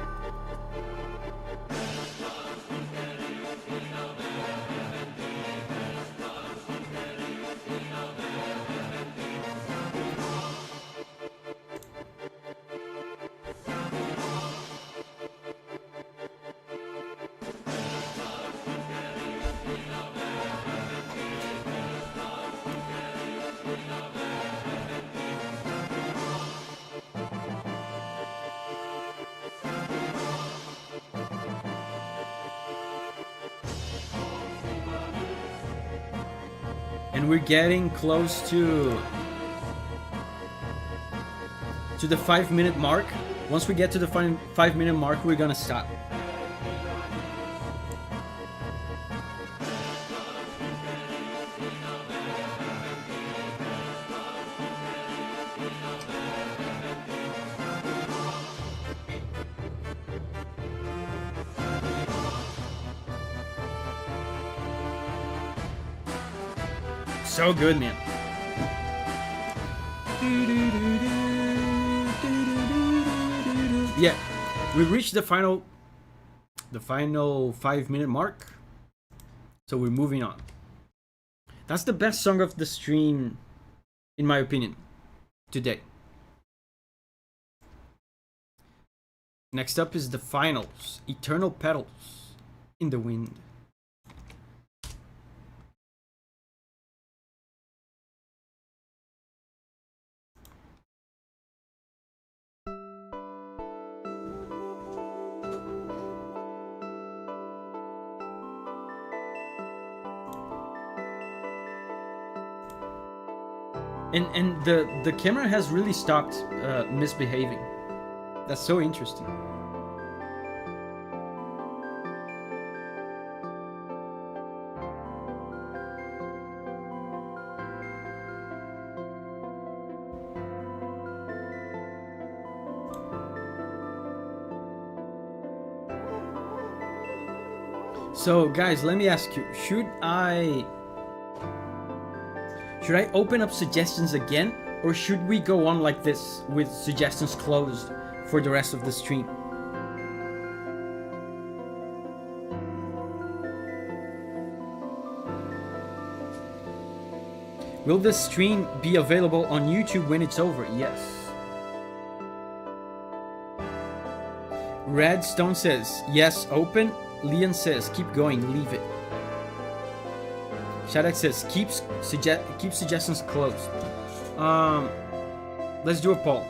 And we're getting close to the 5-minute mark. Once we get to the 5-minute mark, we're gonna stop. So good, man. Yeah, we reached the final 5-minute mark. So we're moving on. That's the best song of the stream, in my opinion, today. Next up is the finals. Eternal Petals in the Wind. And the camera has really stopped misbehaving. That's so interesting. So guys, let me ask you, should I open up suggestions again, or should we go on like this with suggestions closed for the rest of the stream? Will this stream be available on YouTube when it's over? Yes. Redstone says, yes, open. Leon says, keep going, leave it. Shadak says, keep suggestions closed. Let's do a poll.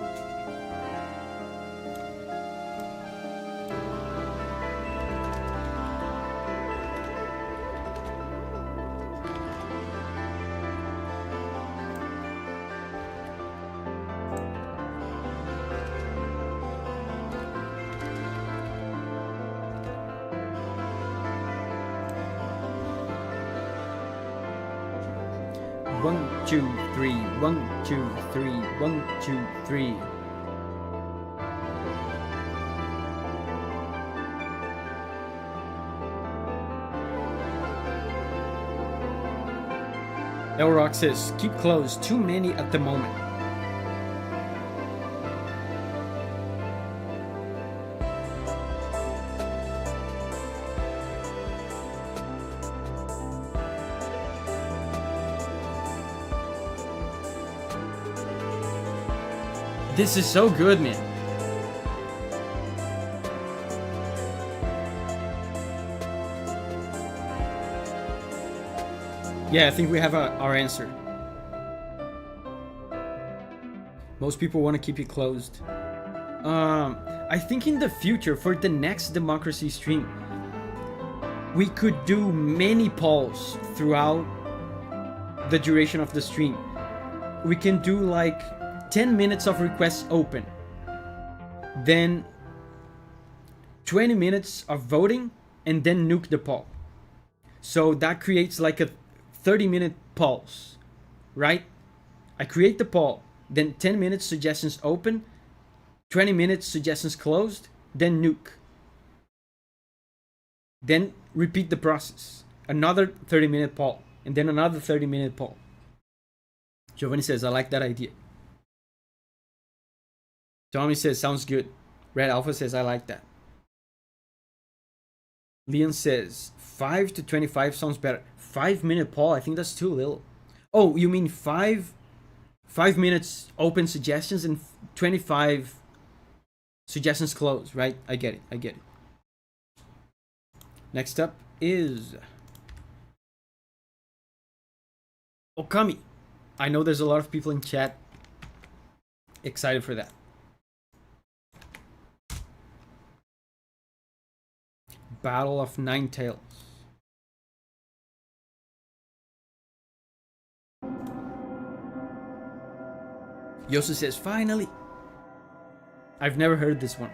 1, 2, 3, 1, 2, 3, 1, 2, 3. Elrock says, keep closed, too many at the moment. This is so good, man. Yeah, I think we have our answer. Most people want to keep it closed. I think in the future, for the next Democracy stream, we could do many polls throughout the duration of the stream. We can do like 10 minutes of requests open, then 20 minutes of voting, and then nuke the poll. So that creates like a 30-minute pause, right? I create the poll, then 10 minutes suggestions open, 20 minutes suggestions closed, then nuke. Then repeat the process. Another 30-minute poll, and then another 30-minute poll. Giovanni says, I like that idea. Tommy says, sounds good. Red Alpha says, I like that. Leon says, 5 to 25 sounds better. 5-minute poll, I think that's too little. Oh, you mean 5 minutes open suggestions and 25 suggestions closed, right? I get it. Next up is Okami. I know there's a lot of people in chat excited for that. Battle of Nine Tails. Yosu says, finally! I've never heard this one.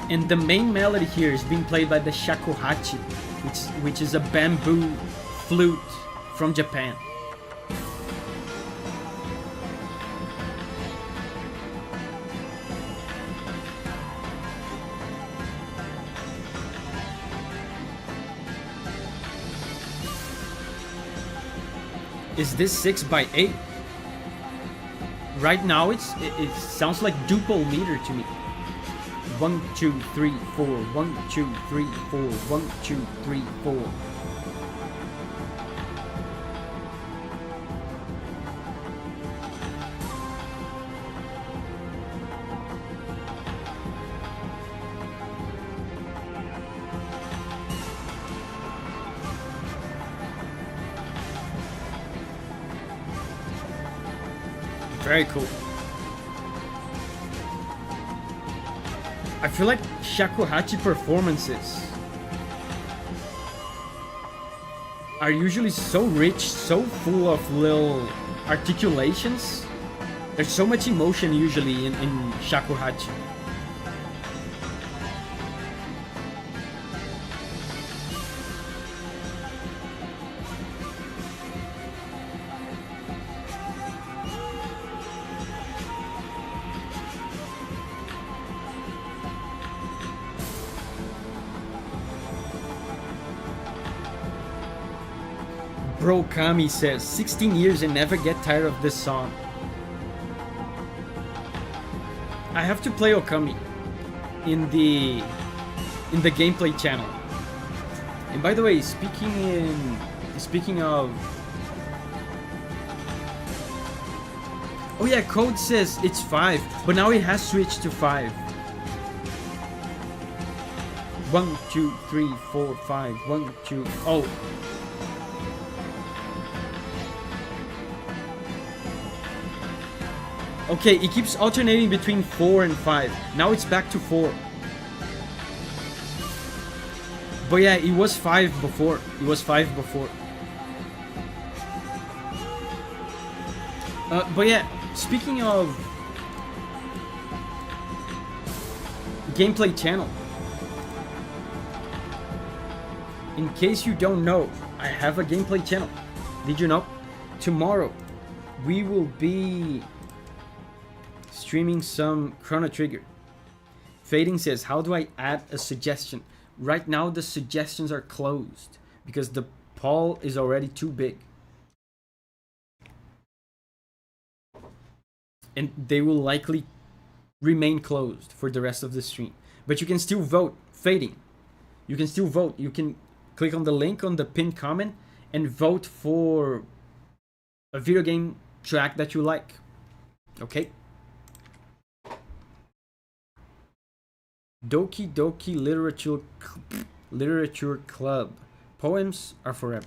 And the main melody here is being played by the shakuhachi, which is a bamboo flute from Japan. Is this 6x8? Right now it sounds like duple meter to me. 1, 2, 3, 4. 1, 2, 3, 4. 1, 2, 3, 4. Very cool. I feel like shakuhachi performances are usually so rich, so full of little articulations. There's so much emotion usually in shakuhachi. Bro Kami says, 16 years and never get tired of this song. I have to play Okami in the gameplay channel. And by the way, speaking of, oh yeah, Code says it's 5, but now it has switched to 5. 1, 2, 3, 4, 5. 1, 2. Oh. Okay, it keeps alternating between 4 and 5. Now it's back to 4. But yeah, it was 5 before. It was 5 before. But yeah, speaking of gameplay channel, in case you don't know, I have a gameplay channel. Did you know? Tomorrow we will be streaming some Chrono Trigger. Fading says, how do I add a suggestion? Right now the suggestions are closed because the poll is already too big. And they will likely remain closed for the rest of the stream. But you can still vote. Fading. You can still vote. You can click on the link on the pinned comment and vote for a video game track that you like. Okay? Doki Doki Literature Club. Poems are forever.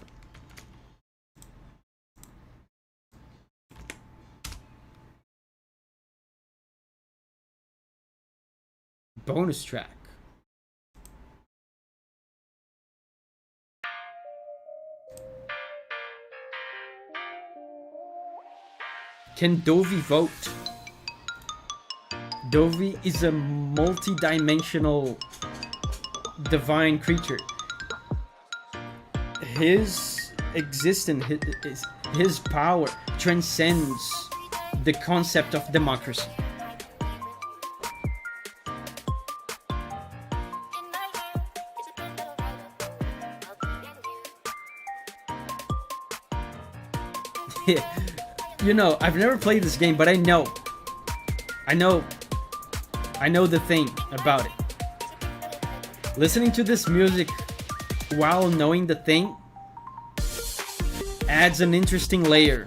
Bonus track. Can Dovey vote? Dovey is a multi-dimensional divine creature. His existence, his power transcends the concept of democracy. You know, I've never played this game, but I know the thing about it. Listening to this music while knowing the thing adds an interesting layer.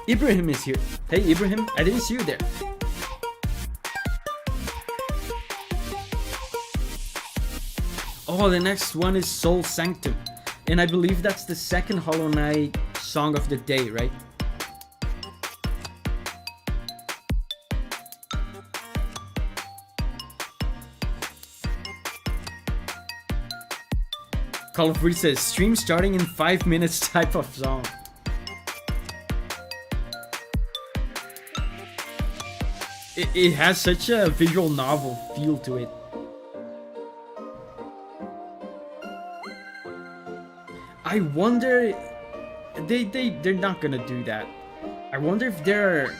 Ibrahim is here. Hey Ibrahim, I didn't see you there. Oh, the next one is Soul Sanctum. And I believe that's the second Hollow Knight song of the day, right? Call of Duty says, stream starting in 5 minutes type of song. It has such a visual novel feel to it. I wonder... They're not gonna do that. I wonder if there are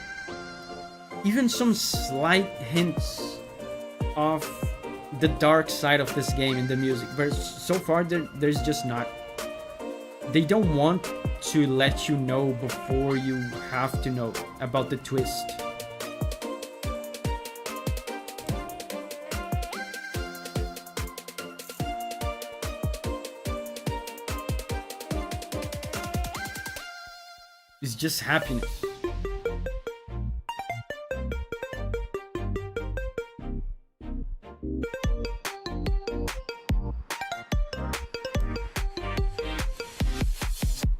even some slight hints of the dark side of this game in the music. But so far, there's just not. They don't want to let you know before you have to know about the twist. It's just happiness.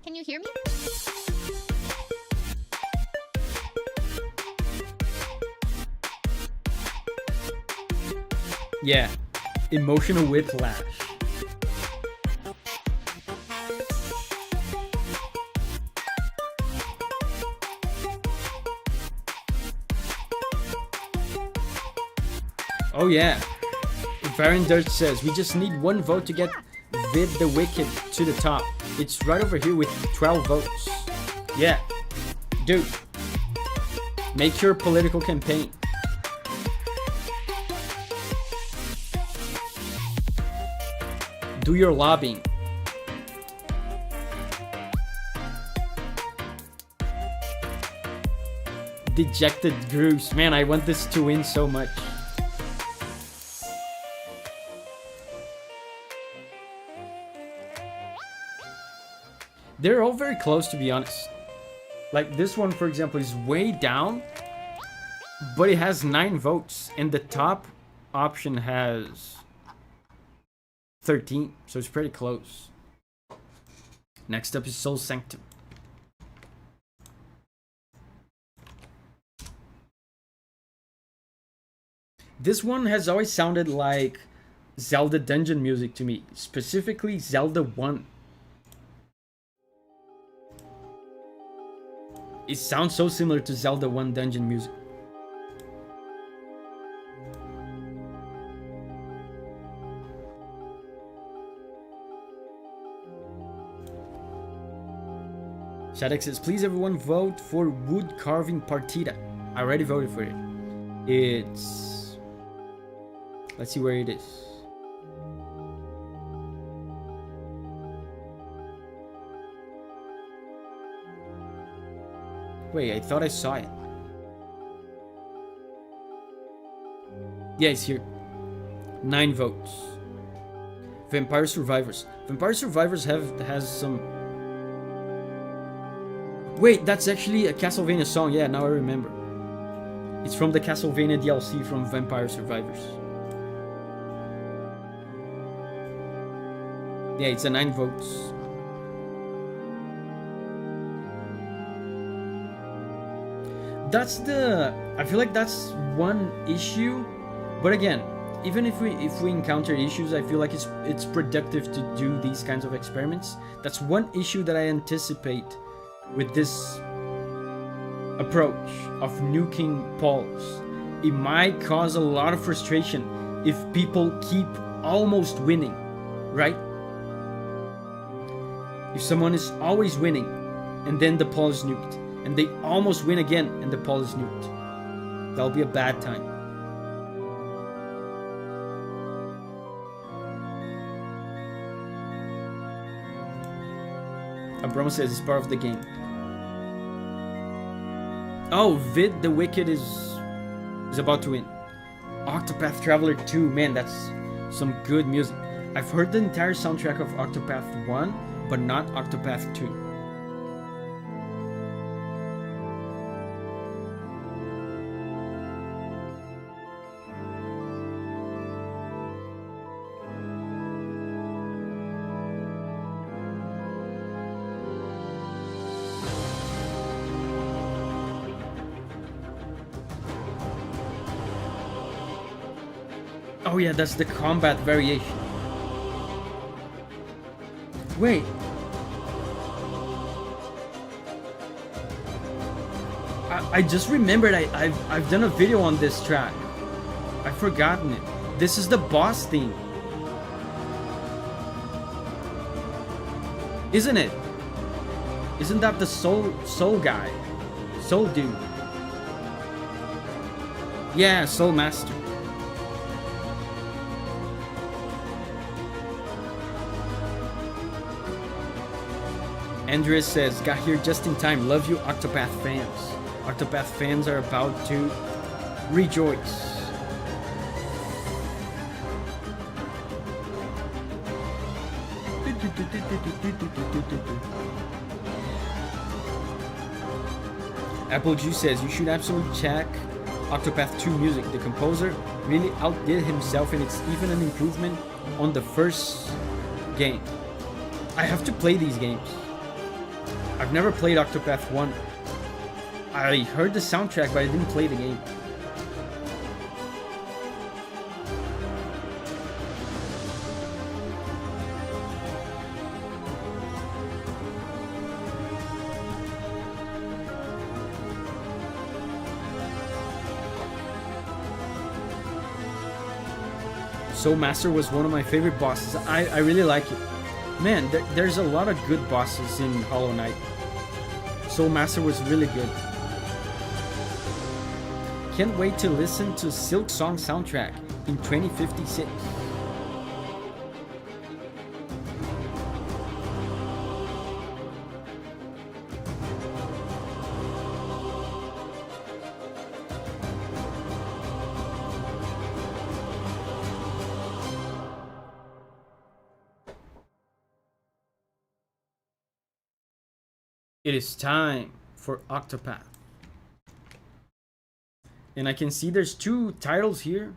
Can you hear me? Yeah, emotional whiplash. Oh yeah, Baron Dirt says, we just need one vote to get Vid the Wicked to the top. It's right over here with 12 votes. Yeah, dude, make your political campaign. Do your lobbying. Dejected Grooves. Man, I want this to win so much. They're all very close, to be honest. Like this one, for example, is way down. but it has 9 votes, and the top option has 13, so it's pretty close. Next up is Soul Sanctum. This one has always sounded like Zelda dungeon music to me, specifically Zelda 1. It sounds so similar to Zelda 1 dungeon music. Shadex says, please everyone vote for Wood Carving Partida. I already voted for it. It's... let's see where it is. Wait, I thought I saw it. Yeah, it's here. 9 votes. Vampire Survivors. Vampire Survivors has some... Wait, that's actually a Castlevania song. Yeah, now I remember. It's from the Castlevania DLC from Vampire Survivors. Yeah, it's a 9 votes. That's the... I feel like that's one issue. But again, even if we encounter issues, I feel like it's productive to do these kinds of experiments. That's one issue that I anticipate with this approach of nuking polls. It might cause a lot of frustration if people keep almost winning, right? If someone is always winning and then the poll is nuked, and they almost win again and the poll is nuked, that'll be a bad time. Abram says it's part of the game. Oh, Vid the Wicked is about to win. Octopath Traveler 2, man, that's some good music. I've heard the entire soundtrack of Octopath 1, but not Octopath 2. Oh yeah, that's the combat variation. Wait. I just remembered I've done a video on this track. I've forgotten it. This is the boss theme. Isn't it? Isn't that the soul guy? Soul dude. Yeah, Soul Master. Andres says, got here just in time. Love you, Octopath fans. Octopath fans are about to rejoice. Apple Juice says, you should absolutely check Octopath 2 music. The composer really outdid himself, and it's even an improvement on the first game. I have to play these games. I've never played Octopath 1. I heard the soundtrack, but I didn't play the game. Soul Master was one of my favorite bosses. I really like it. Man, there's a lot of good bosses in Hollow Knight. Soul Master was really good. Can't wait to listen to Silk Song soundtrack in 2056. It is time for Octopath. And I can see there's 2 titles here.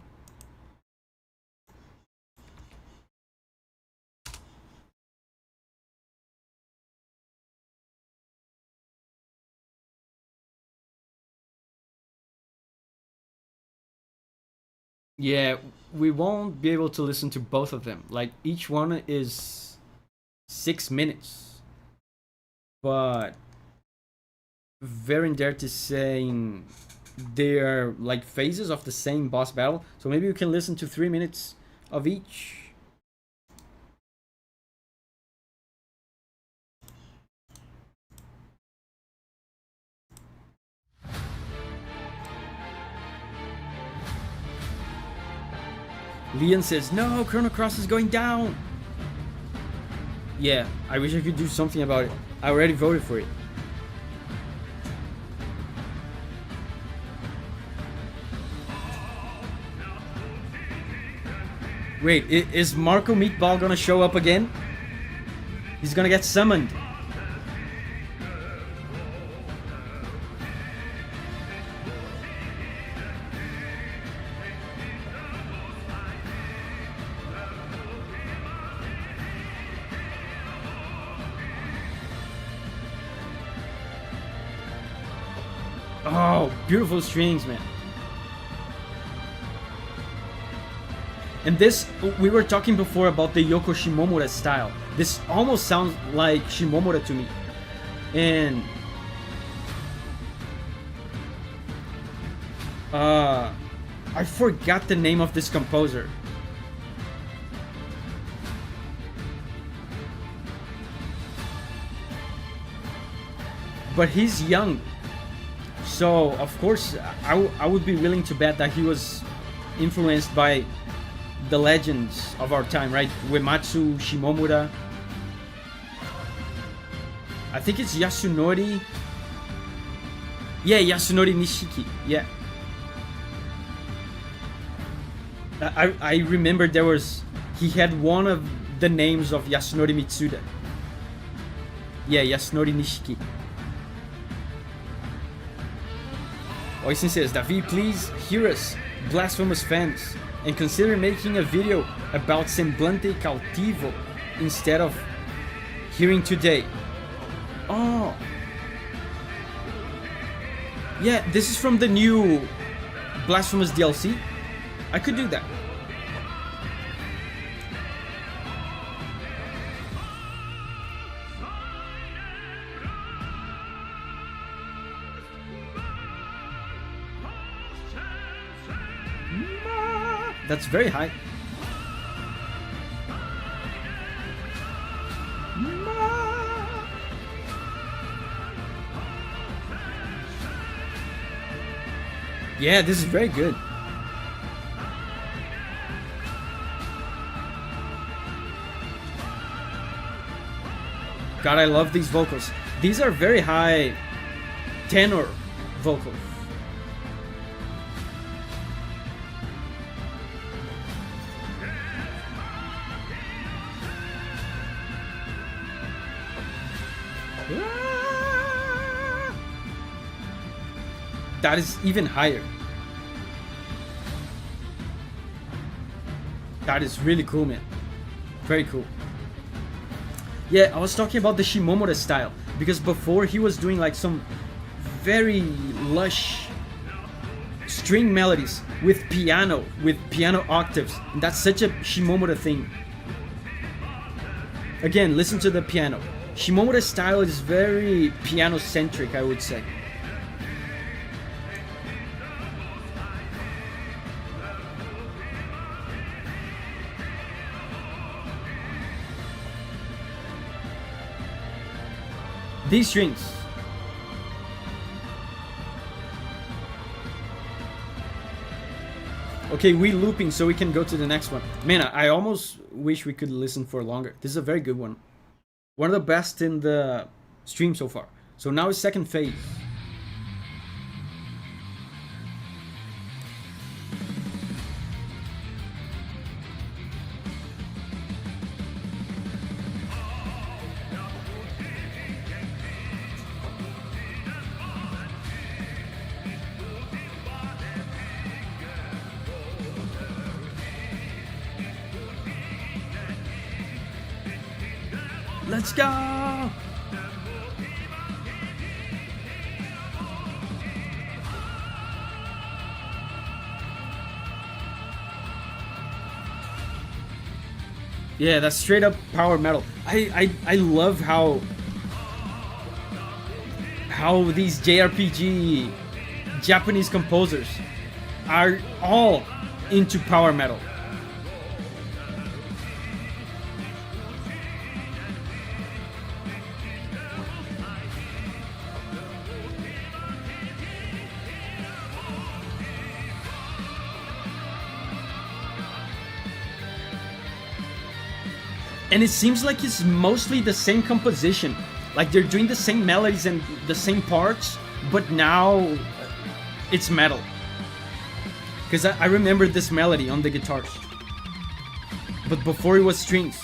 Yeah, we won't be able to listen to both of them. Like, each one is 6 minutes. But Verinder is saying they're like phases of the same boss battle. So maybe we can listen to 3 minutes of each. Leon says, no, Chrono Cross is going down. Yeah, I wish I could do something about it. I already voted for it. Wait, is Marco Meatball gonna show up again? He's gonna get summoned. Oh, beautiful strings, man. And this, we were talking before about the Yoko Shimomura style. This almost sounds like Shimomura to me. And I forgot the name of this composer. But he's young. So, of course, I would be willing to bet that he was influenced by the legends of our time, right? Uematsu, Shimomura. I think it's Yasunori. Yeah, Yasunori Nishiki. Yeah. I remember he had one of the names of Yasunori Mitsuda. Yeah, Yasunori Nishiki. Oisin says, Davi, please hear us, Blasphemous fans, and consider making a video about Semblante Cautivo instead of hearing today. Oh. Yeah, this is from the new Blasphemous DLC. I could do that. That's very high. Yeah, this is very good. God, I love these vocals. These are very high tenor vocals. That is even higher. That is really cool, man. Very cool. Yeah, I was talking about the Shimomura style because before he was doing like some very lush string melodies with piano octaves. And that's such a Shimomura thing. Again, listen to the piano. Shimomura style is very piano centric, I would say. These strings. Okay, we looping so we can go to the next one. Man, I almost wish we could listen for longer. This is a very good one. One of the best in the stream so far. So now it's second phase. Let's go! Yeah, that's straight up power metal. I love how these JRPG Japanese composers are all into power metal. And it seems like it's mostly the same composition. Like they're doing the same melodies and the same parts, but now it's metal. Because I remember this melody on the guitars. But before it was strings.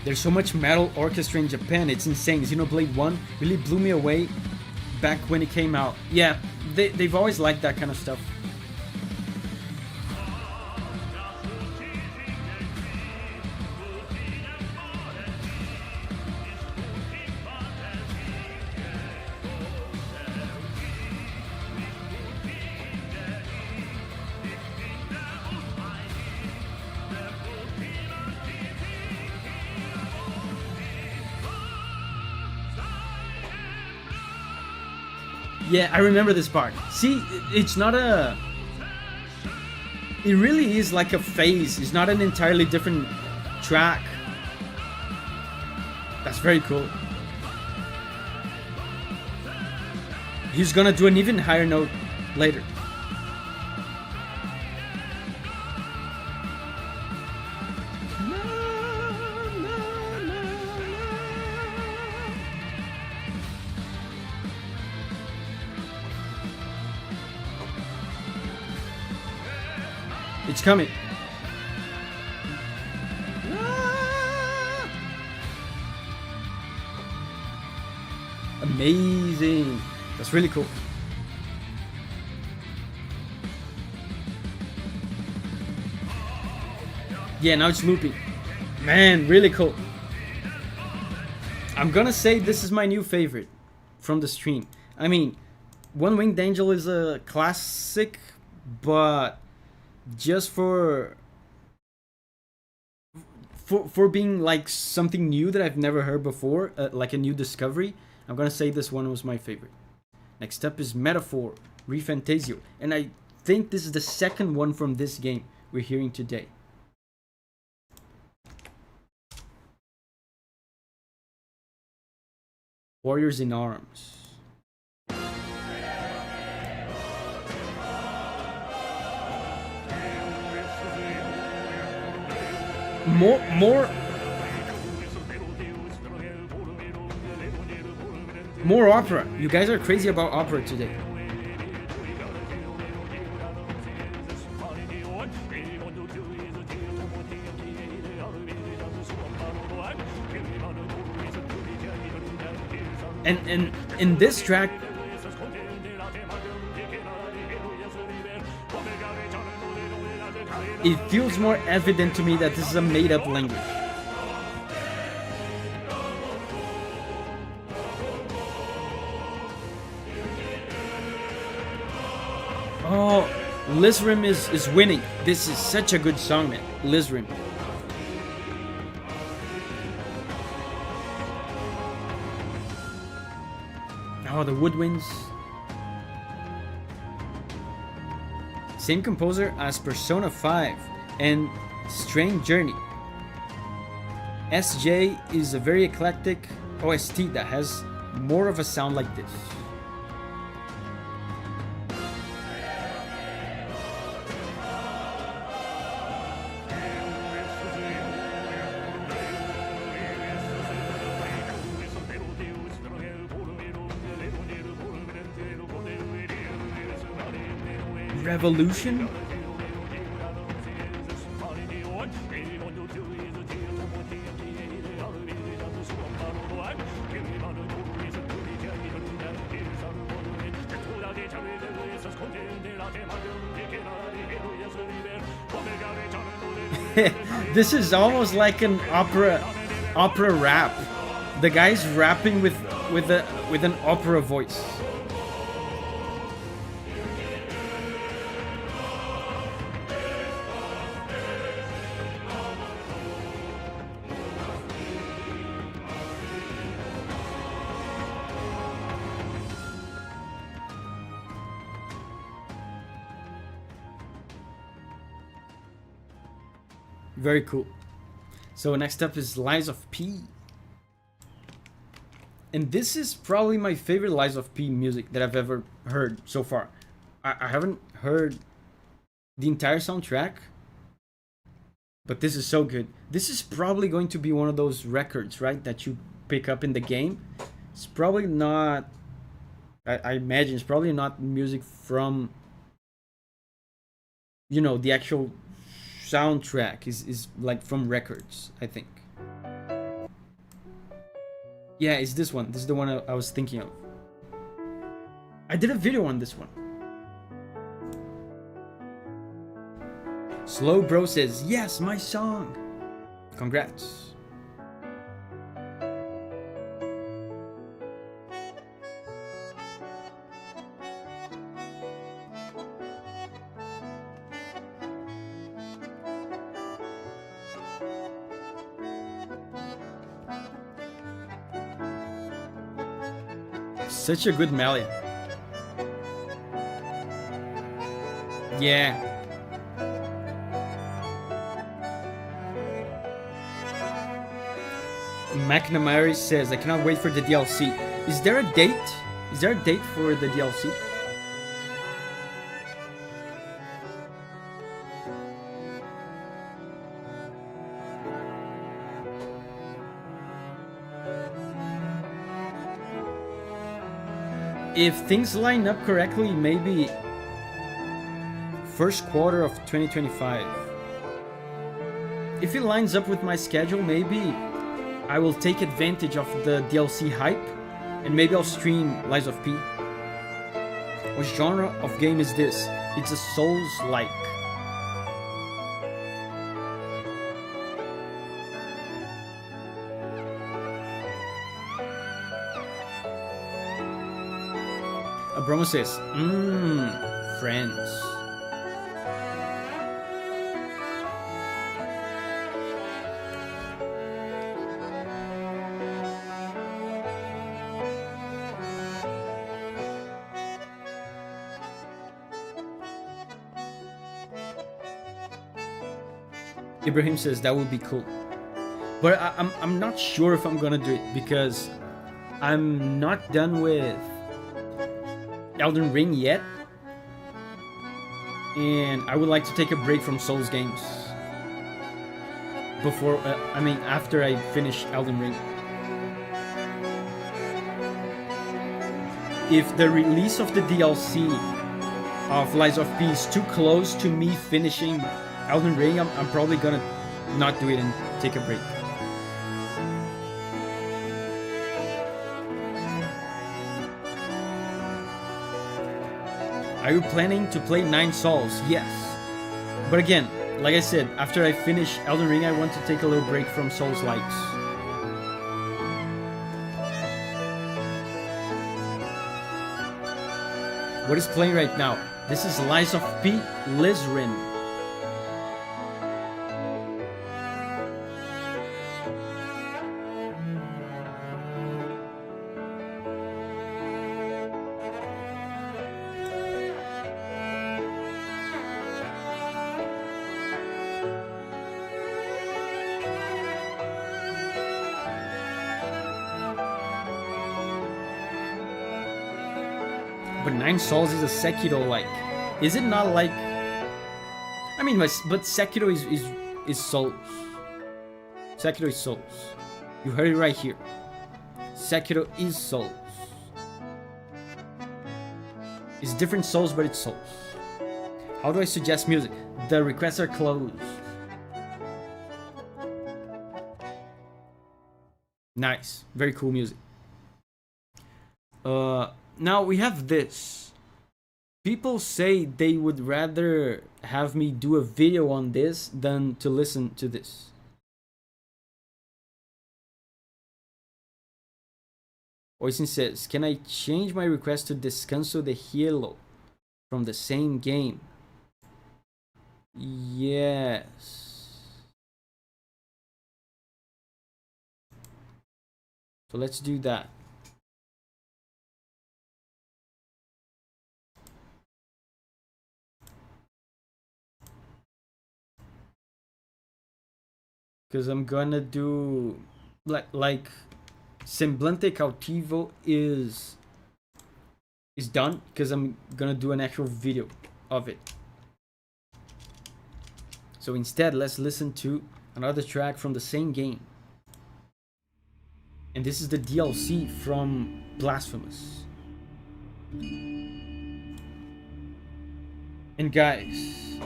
There's so much metal orchestra in Japan, it's insane. Xenoblade 1 really blew me away back when it came out. Yeah, they've always liked that kind of stuff. Yeah, I remember this part. See, it's not a... It really is like a phase. It's not an entirely different track. That's very cool. He's gonna do an even higher note later. It's coming. Amazing. That's really cool. Yeah, now it's looping. Man, really cool. I'm gonna say this is my new favorite from the stream. I mean, One Winged Angel is a classic, but just for being like something new that I've never heard before, like a new discovery, I'm gonna say this one was my favorite. Next up is Metaphor Refantasio, and I think this is the second one from this game we're hearing today. Warriors in Arms. More opera. You guys are crazy about opera today. And in this track, it feels more evident to me that this is a made-up language. Oh, Elysium is winning. This is such a good song, man. Elysium. Oh, the woodwinds. Same composer as Persona 5 and Strange Journey. SJ is a very eclectic OST that has more of a sound like this. Revolution? This is almost like an opera rap. The guy's rapping with an opera voice. Very cool. So next up is Lies of P. And this is probably my favorite Lies of P music that I've ever heard so far. I haven't heard the entire soundtrack, but this is so good. This is probably going to be one of those records, right, that you pick up in the game. It's probably not... I imagine it's probably not music from, you know, the actual soundtrack is like from records, I think. Yeah, it's this one. This is the one I was thinking of. I did a video on this one. Slow Bro says, yes, my song. Congrats. Such a good melody. Yeah. McNamara says, I cannot wait for the DLC. Is there a date? Is there a date for the DLC? If things line up correctly, maybe first quarter of 2025. If it lines up with my schedule, maybe I will take advantage of the DLC hype and maybe I'll stream Lies of P. What genre of game is this? It's a Souls-like. Bromo says, friends. Ibrahim says that would be cool, but I'm not sure if I'm gonna do it because I'm not done with Elden Ring yet, and I would like to take a break from Souls games before, after I finish Elden Ring. If the release of the DLC of Lies of P is too close to me finishing Elden Ring, I'm probably gonna not do it and take a break. Are you planning to play 9 Souls? Yes. But again, like I said, after I finish Elden Ring, I want to take a little break from Souls likes. What is playing right now? This is Lies of P. Lizrin. But 9 Souls is a Sekiro-like. Is it not like... I mean, but Sekiro is Souls. Sekiro is Souls. You heard it right here. Sekiro is Souls. It's different Souls, but it's Souls. How do I suggest music? The requests are closed. Nice. Very cool music. Now we have this. People say they would rather have me do a video on this than to listen to this. Oisin says, can I change my request to Descanso de Hielo from the same game? Yes. So let's do that. Because I'm gonna do like Semblante Cautivo is done, because I'm gonna do an actual video of it. So instead, let's listen to another track from the same game. And this is the DLC from Blasphemous. And guys,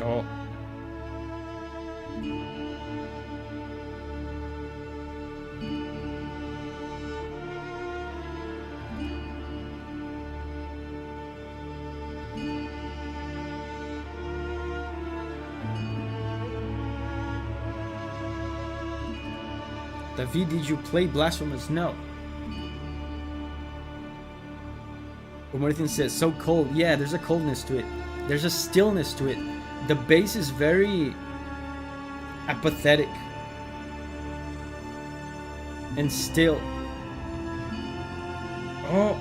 oh, David, did you play Blasphemous? No. Unearthing says, so cold. Yeah, there's a coldness to it. There's a stillness to it. The bass is very apathetic and still. Oh,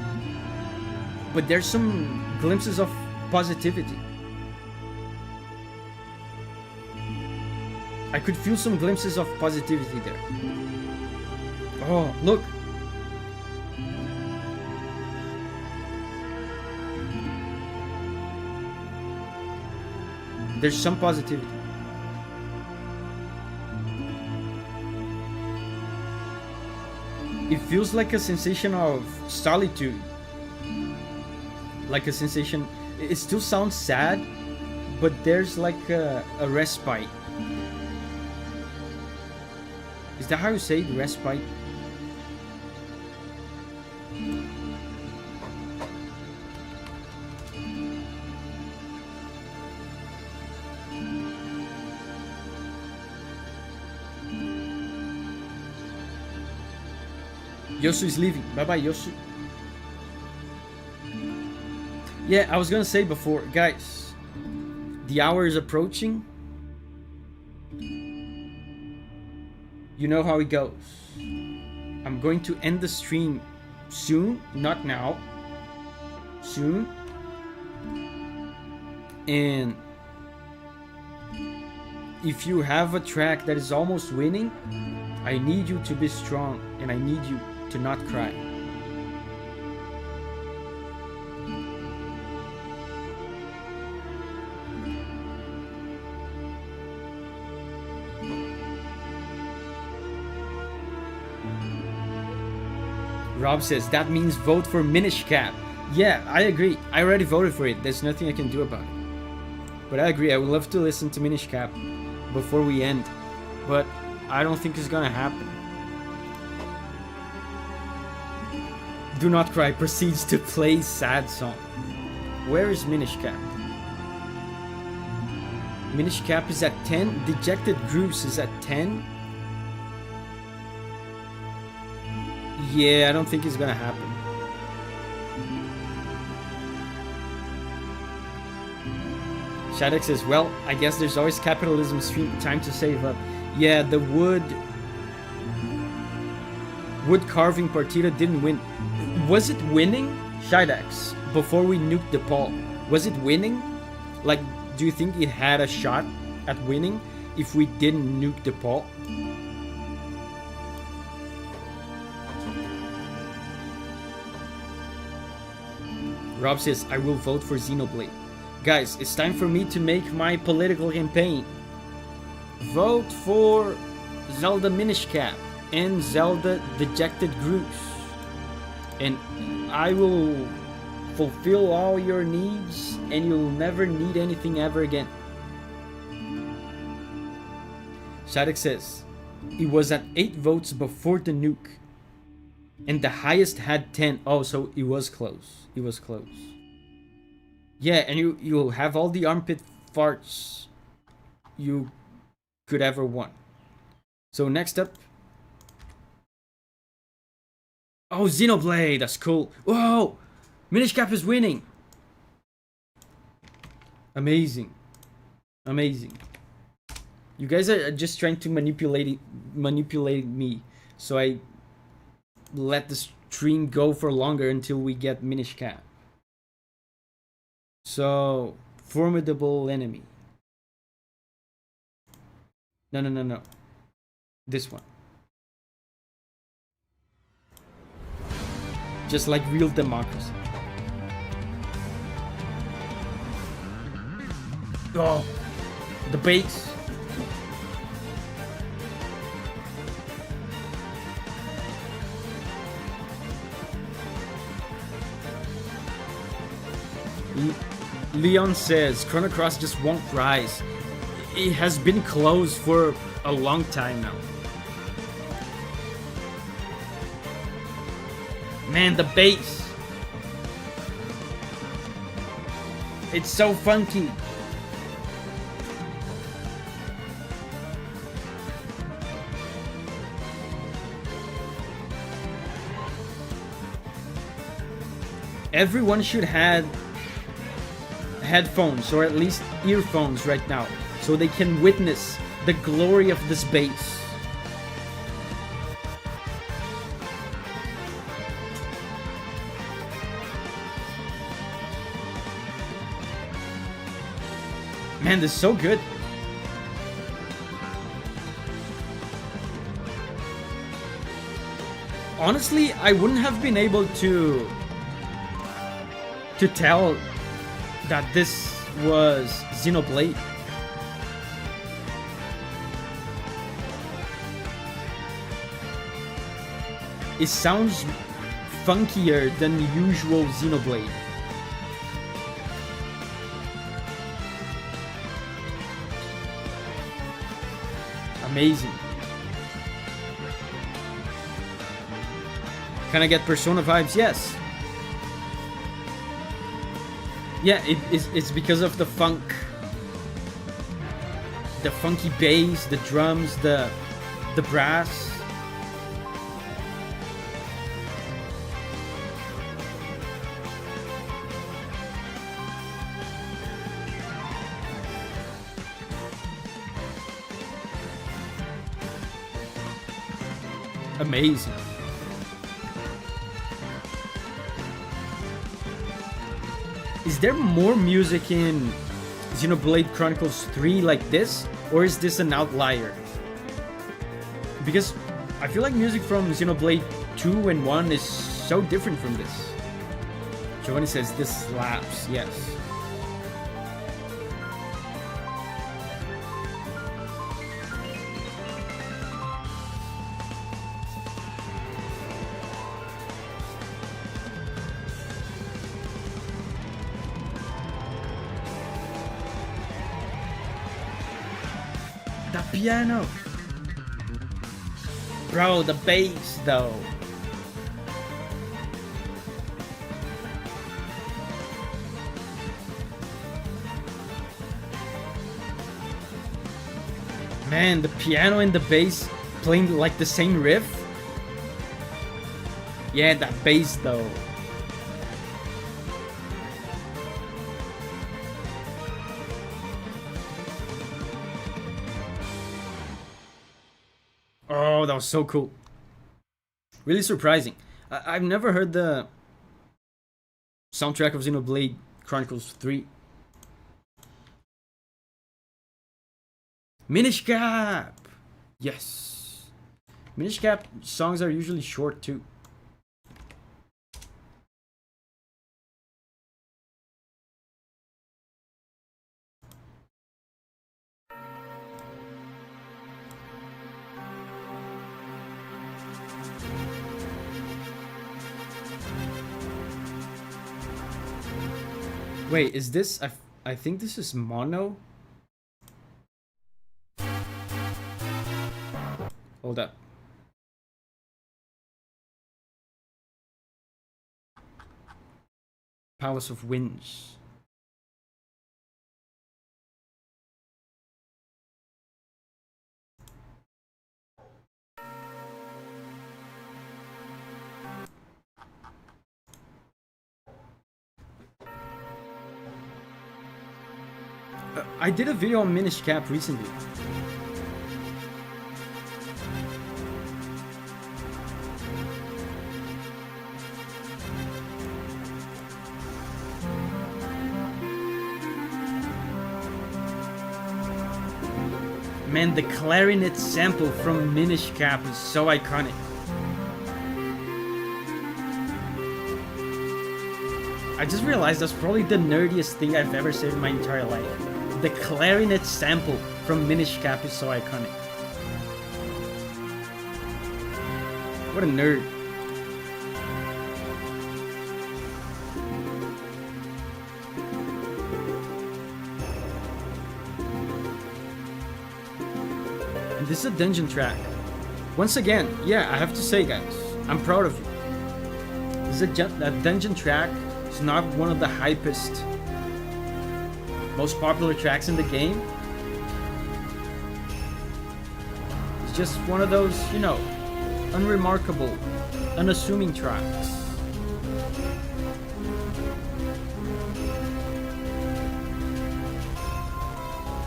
but there's some glimpses of positivity. I could feel some glimpses of positivity there. Oh, look. There's some positivity. It feels like a sensation of solitude. Like a sensation, it still sounds sad, but there's like a respite. Is that how you say it? Respite? Yosu is leaving. Bye bye, Yosu. Yeah, I was gonna say before, guys, the hour is approaching. You know how it goes. I'm going to end the stream soon, not now. Soon. And if you have a track that is almost winning, I need you to be strong and I need you to not cry. Rob says, that means vote for Minish Cap. Yeah, I agree. I already voted for it. There's nothing I can do about it. But I agree, I would love to listen to Minish Cap before we end. But I don't think it's gonna happen. Do Not Cry proceeds to play sad song. Where is Minish Cap? Minish Cap is at 10. Dejected Grooves is at 10. Yeah, I don't think it's gonna happen. Shadek says, well, I guess there's always capitalism stream time to save up. Yeah, the wood carving partida didn't win. Was it winning, Shidex, before we nuked the Paul? Was it winning? Like, do you think it had a shot at winning if we didn't nuke the Paul? Rob says, I will vote for Xenoblade. Guys, it's time for me to make my political campaign. Vote for Zelda Minish Cap and Zelda Dejected Grooves. And I will fulfill all your needs, and you'll never need anything ever again. Sadek says, it was at 8 votes before the nuke. And the highest had 10. Oh, so it was close. It was close. Yeah, and you'll have all the armpit farts you could ever want. So next up. Oh, Xenoblade. That's cool. Whoa! Minish Cap is winning. Amazing. Amazing. You guys are just trying to manipulate me. So I let the stream go for longer until we get Minish Cap. So, formidable enemy. No. This one. Just like real democracy. Oh, the bass. Leon says Chrono Cross just won't rise. It has been closed for a long time now. Man, the bass. It's so funky. Everyone should have headphones or at least earphones right now so they can witness the glory of this bass. Man, this is so good. Honestly, I wouldn't have been able to tell that this was Xenoblade. It sounds funkier than the usual Xenoblade. Amazing. Can I get Persona vibes? Yes. Yeah, it's because of the funk. The funky bass, the drums, the brass. Amazing. Is there more music in Xenoblade Chronicles 3 like this? Or is this an outlier? Because I feel like music from Xenoblade 2 and 1 is so different from this. Giovanni says this slaps, yes. Piano. Bro, the bass though. Man, the piano and the bass playing like the same riff. Yeah, that bass though. Oh, that was so cool. Really surprising. I've never heard the soundtrack of Xenoblade Chronicles 3. Minish Cap! Yes. Minish Cap songs are usually short too. Wait, is this... I think this is mono? Hold up. Palace of Winds. I did a video on Minish Cap recently. Man, the clarinet sample from Minish Cap is so iconic. I just realized that's probably the nerdiest thing I've ever said in my entire life. The clarinet sample from Minish Cap is so iconic. What a nerd. And this is a dungeon track. Once again, yeah, I have to say, guys, I'm proud of you. This is a dungeon track. It's not one of the hypest, most popular tracks in the game. It's just one of those, you know, unremarkable, unassuming tracks.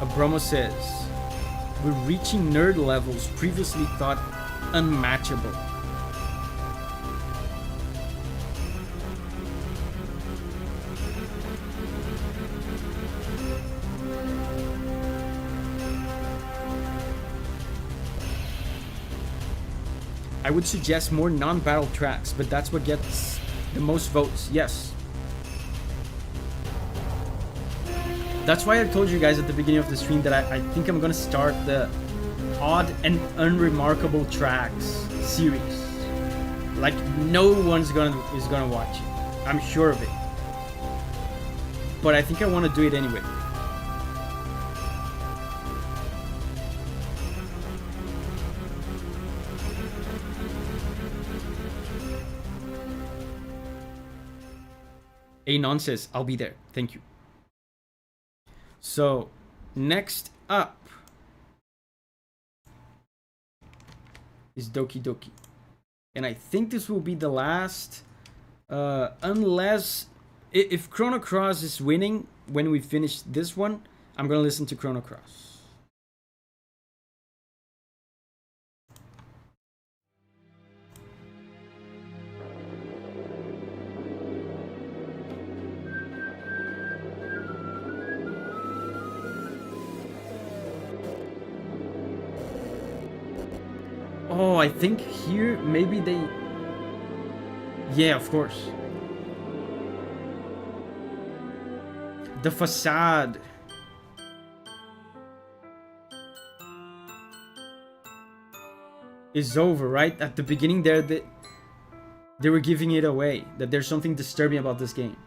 Abromo says, we're reaching nerd levels previously thought unmatchable. I would suggest more non-battle tracks, but that's what gets the most votes, yes. That's why I told you guys at the beginning of the stream that I think I'm gonna start the odd and unremarkable tracks series. Like no one's gonna watch it. I'm sure of it. But I think I want to do it anyway. Anon says, I'll be there. Thank you. So, next up is Doki Doki. And I think this will be the last, unless... If Chrono Cross is winning when we finish this one, I'm gonna listen to Chrono Cross. Oh, I think here, maybe they... Yeah, of course. The facade. Is over, right? At the beginning there, they were giving it away. That there's something disturbing about this game.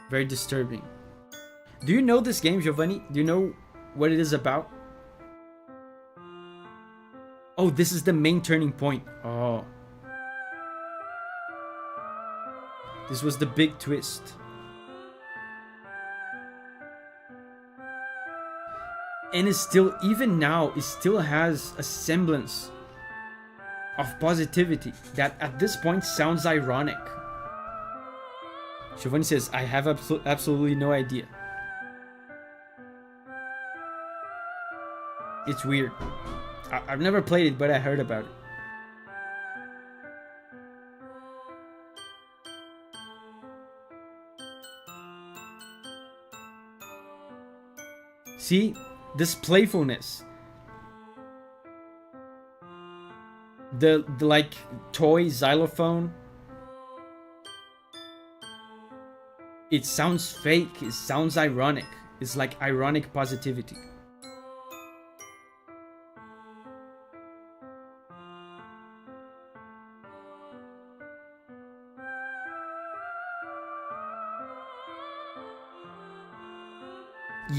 Very disturbing. Do you know this game, Giovanni? Do you know what it is about? Oh, this is the main turning point. Oh. This was the big twist. And it's still, even now, it still has a semblance of positivity that at this point sounds ironic. Giovanni says, I have absolutely no idea. It's weird. I've never played it, but I heard about it. See? This playfulness. The like toy xylophone. It sounds fake, it sounds ironic. It's like ironic positivity.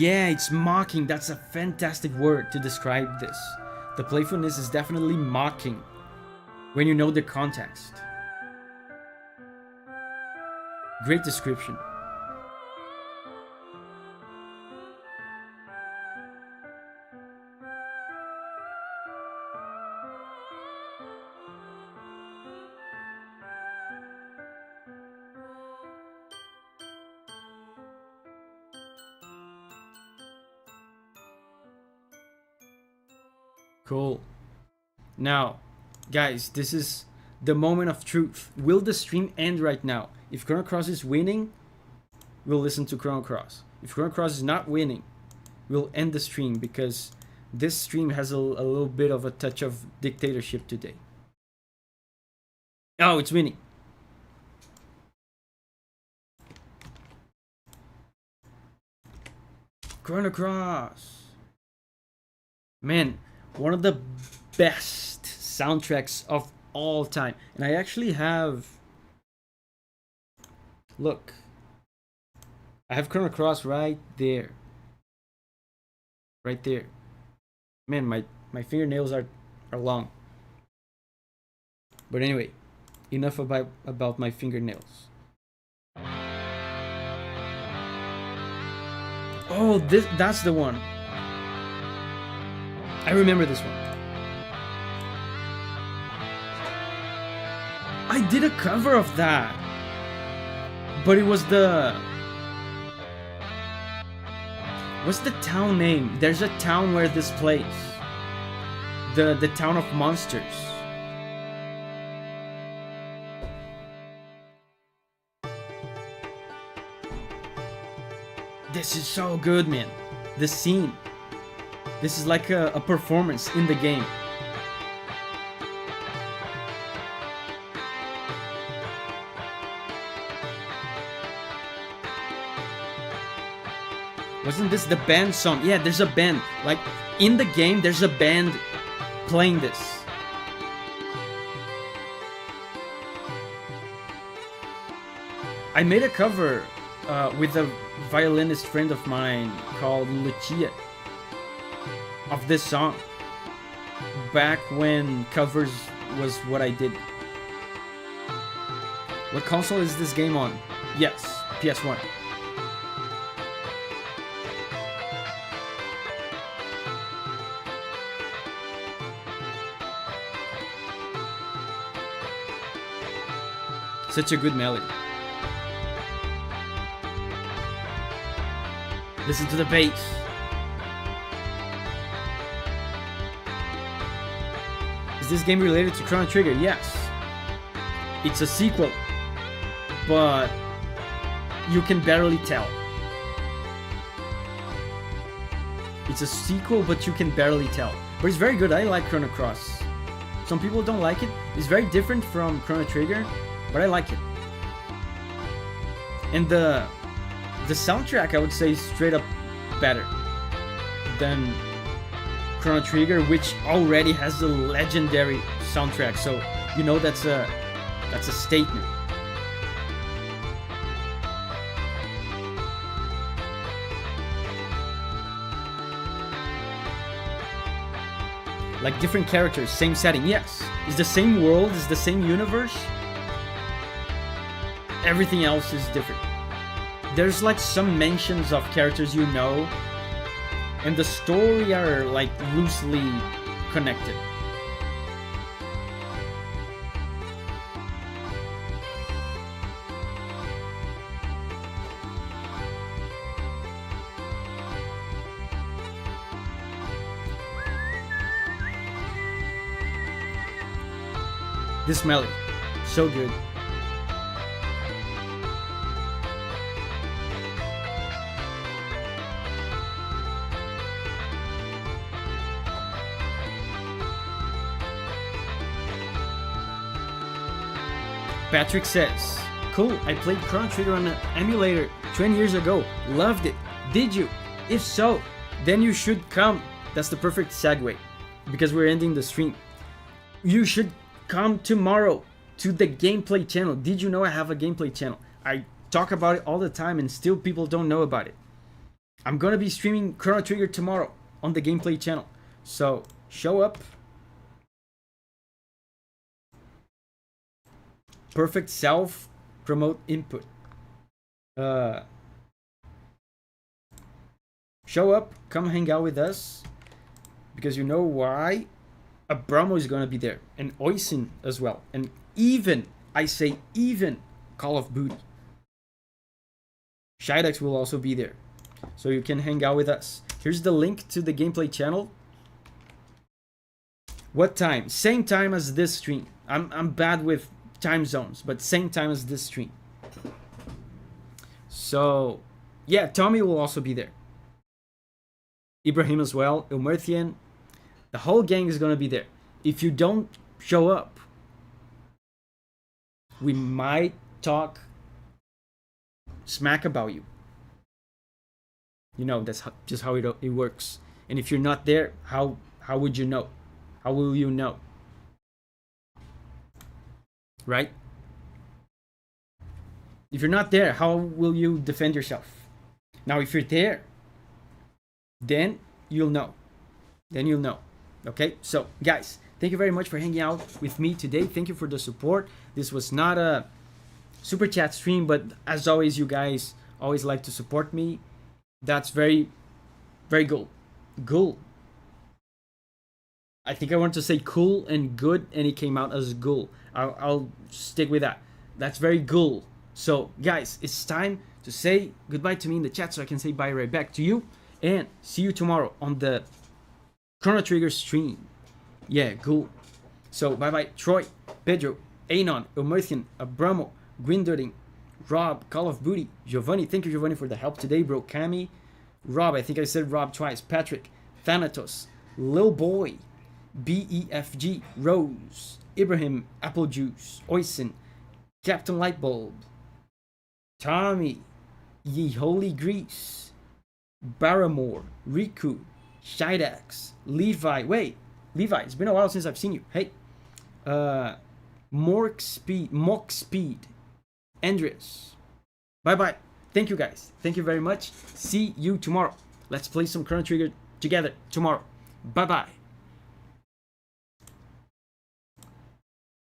Yeah, it's mocking. That's a fantastic word to describe this. The playfulness is definitely mocking when you know the context. Great description. Cool. Now, guys, this is the moment of truth. Will the stream end right now? If Chrono Cross is winning, we'll listen to Chrono Cross. If Chrono Cross is not winning, we'll end the stream, because this stream has a little bit of a touch of dictatorship today. Oh, it's winning. Chrono Cross. Man, one of the best soundtracks of all time. And I actually have... Look. I have Chrono Cross right there. Right there. Man, my fingernails are long. But anyway, enough about my fingernails. Oh, that's the one. I remember this one. I did a cover of that. But it was the... What's the town name? There's a town where this plays. The town of monsters. This is so good, man. The scene. This is like a performance in the game. Wasn't this the band song? Yeah, there's a band. Like, in the game, there's a band playing this. I made a cover with a violinist friend of mine called Lucia of this song. Back when covers was what I did. What console is this game on? Yes, PS1. Such a good melody. Listen to the bass. Is this game related to Chrono Trigger? Yes. It's a sequel, but you can barely tell. It's a sequel, but you can barely tell. But it's very good. I like Chrono Cross. Some people don't like it. It's very different from Chrono Trigger, but I like it. And the soundtrack, I would say, is straight up better than Chrono Trigger, which already has a legendary soundtrack. So you know that's a statement. Like different characters, same setting. Yes, it's the same world, it's the same universe. Everything else is different. There's like some mentions of characters you know, and the story are like loosely connected. This melody, so good. Patrick says, cool, I played Chrono Trigger on an emulator 20 years ago. Loved it. Did you? If so, then you should come. That's the perfect segue, because we're ending the stream. You should come tomorrow to the gameplay channel. Did you know I have a gameplay channel? I talk about it all the time and still people don't know about it. I'm gonna be streaming Chrono Trigger tomorrow on the gameplay channel. So show up. Perfect self promote input. Show up, come hang out with us, because you know why. Abramo is gonna be there, and Oisin as well, and even, I say even, Call of Booty. Shidex will also be there, so you can hang out with us. Here's the link to the gameplay channel. What time? Same time as this stream. I'm bad with time zones, but same time as this stream. So yeah, Tommy will also be there. Ibrahim as well, Unearthing. The whole gang is gonna be there. If you don't show up, we might talk smack about you. You know, that's just how it works. And if you're not there, how would you know? How will you know? Right? If you're not there, how will you defend yourself? Now, if you're there, then you'll know. Then you'll know. Okay? So, guys, thank you very much for hanging out with me today. Thank you for the support. This was not a super chat stream, but as always, you guys always like to support me. That's very, very cool. Cool. I think I want to say cool and good, and it came out as ghoul. I'll stick with that. That's very cool. So, guys, it's time to say goodbye to me in the chat so I can say bye right back to you. And see you tomorrow on the Chrono Trigger stream. Yeah, cool. So, bye-bye. Troy, Pedro, Anon, Unearthing, Abramo, Grindoring, Rob, Call of Booty, Giovanni. Thank you, Giovanni, for the help today, bro. Cami, Rob, I think I said Rob twice. Patrick, Thanatos, Lil Boy, BEFG, Rose, Ibrahim, Apple Juice, Oisin, Captain Lightbulb, Tommy, Ye Holy Grease, Barrymore, Riku, Shidax, Levi. Wait, Levi, it's been a while since I've seen you. Hey, Mock Speed, Andreas. Bye bye. Thank you guys. Thank you very much. See you tomorrow. Let's play some Chrono Trigger together tomorrow. Bye bye.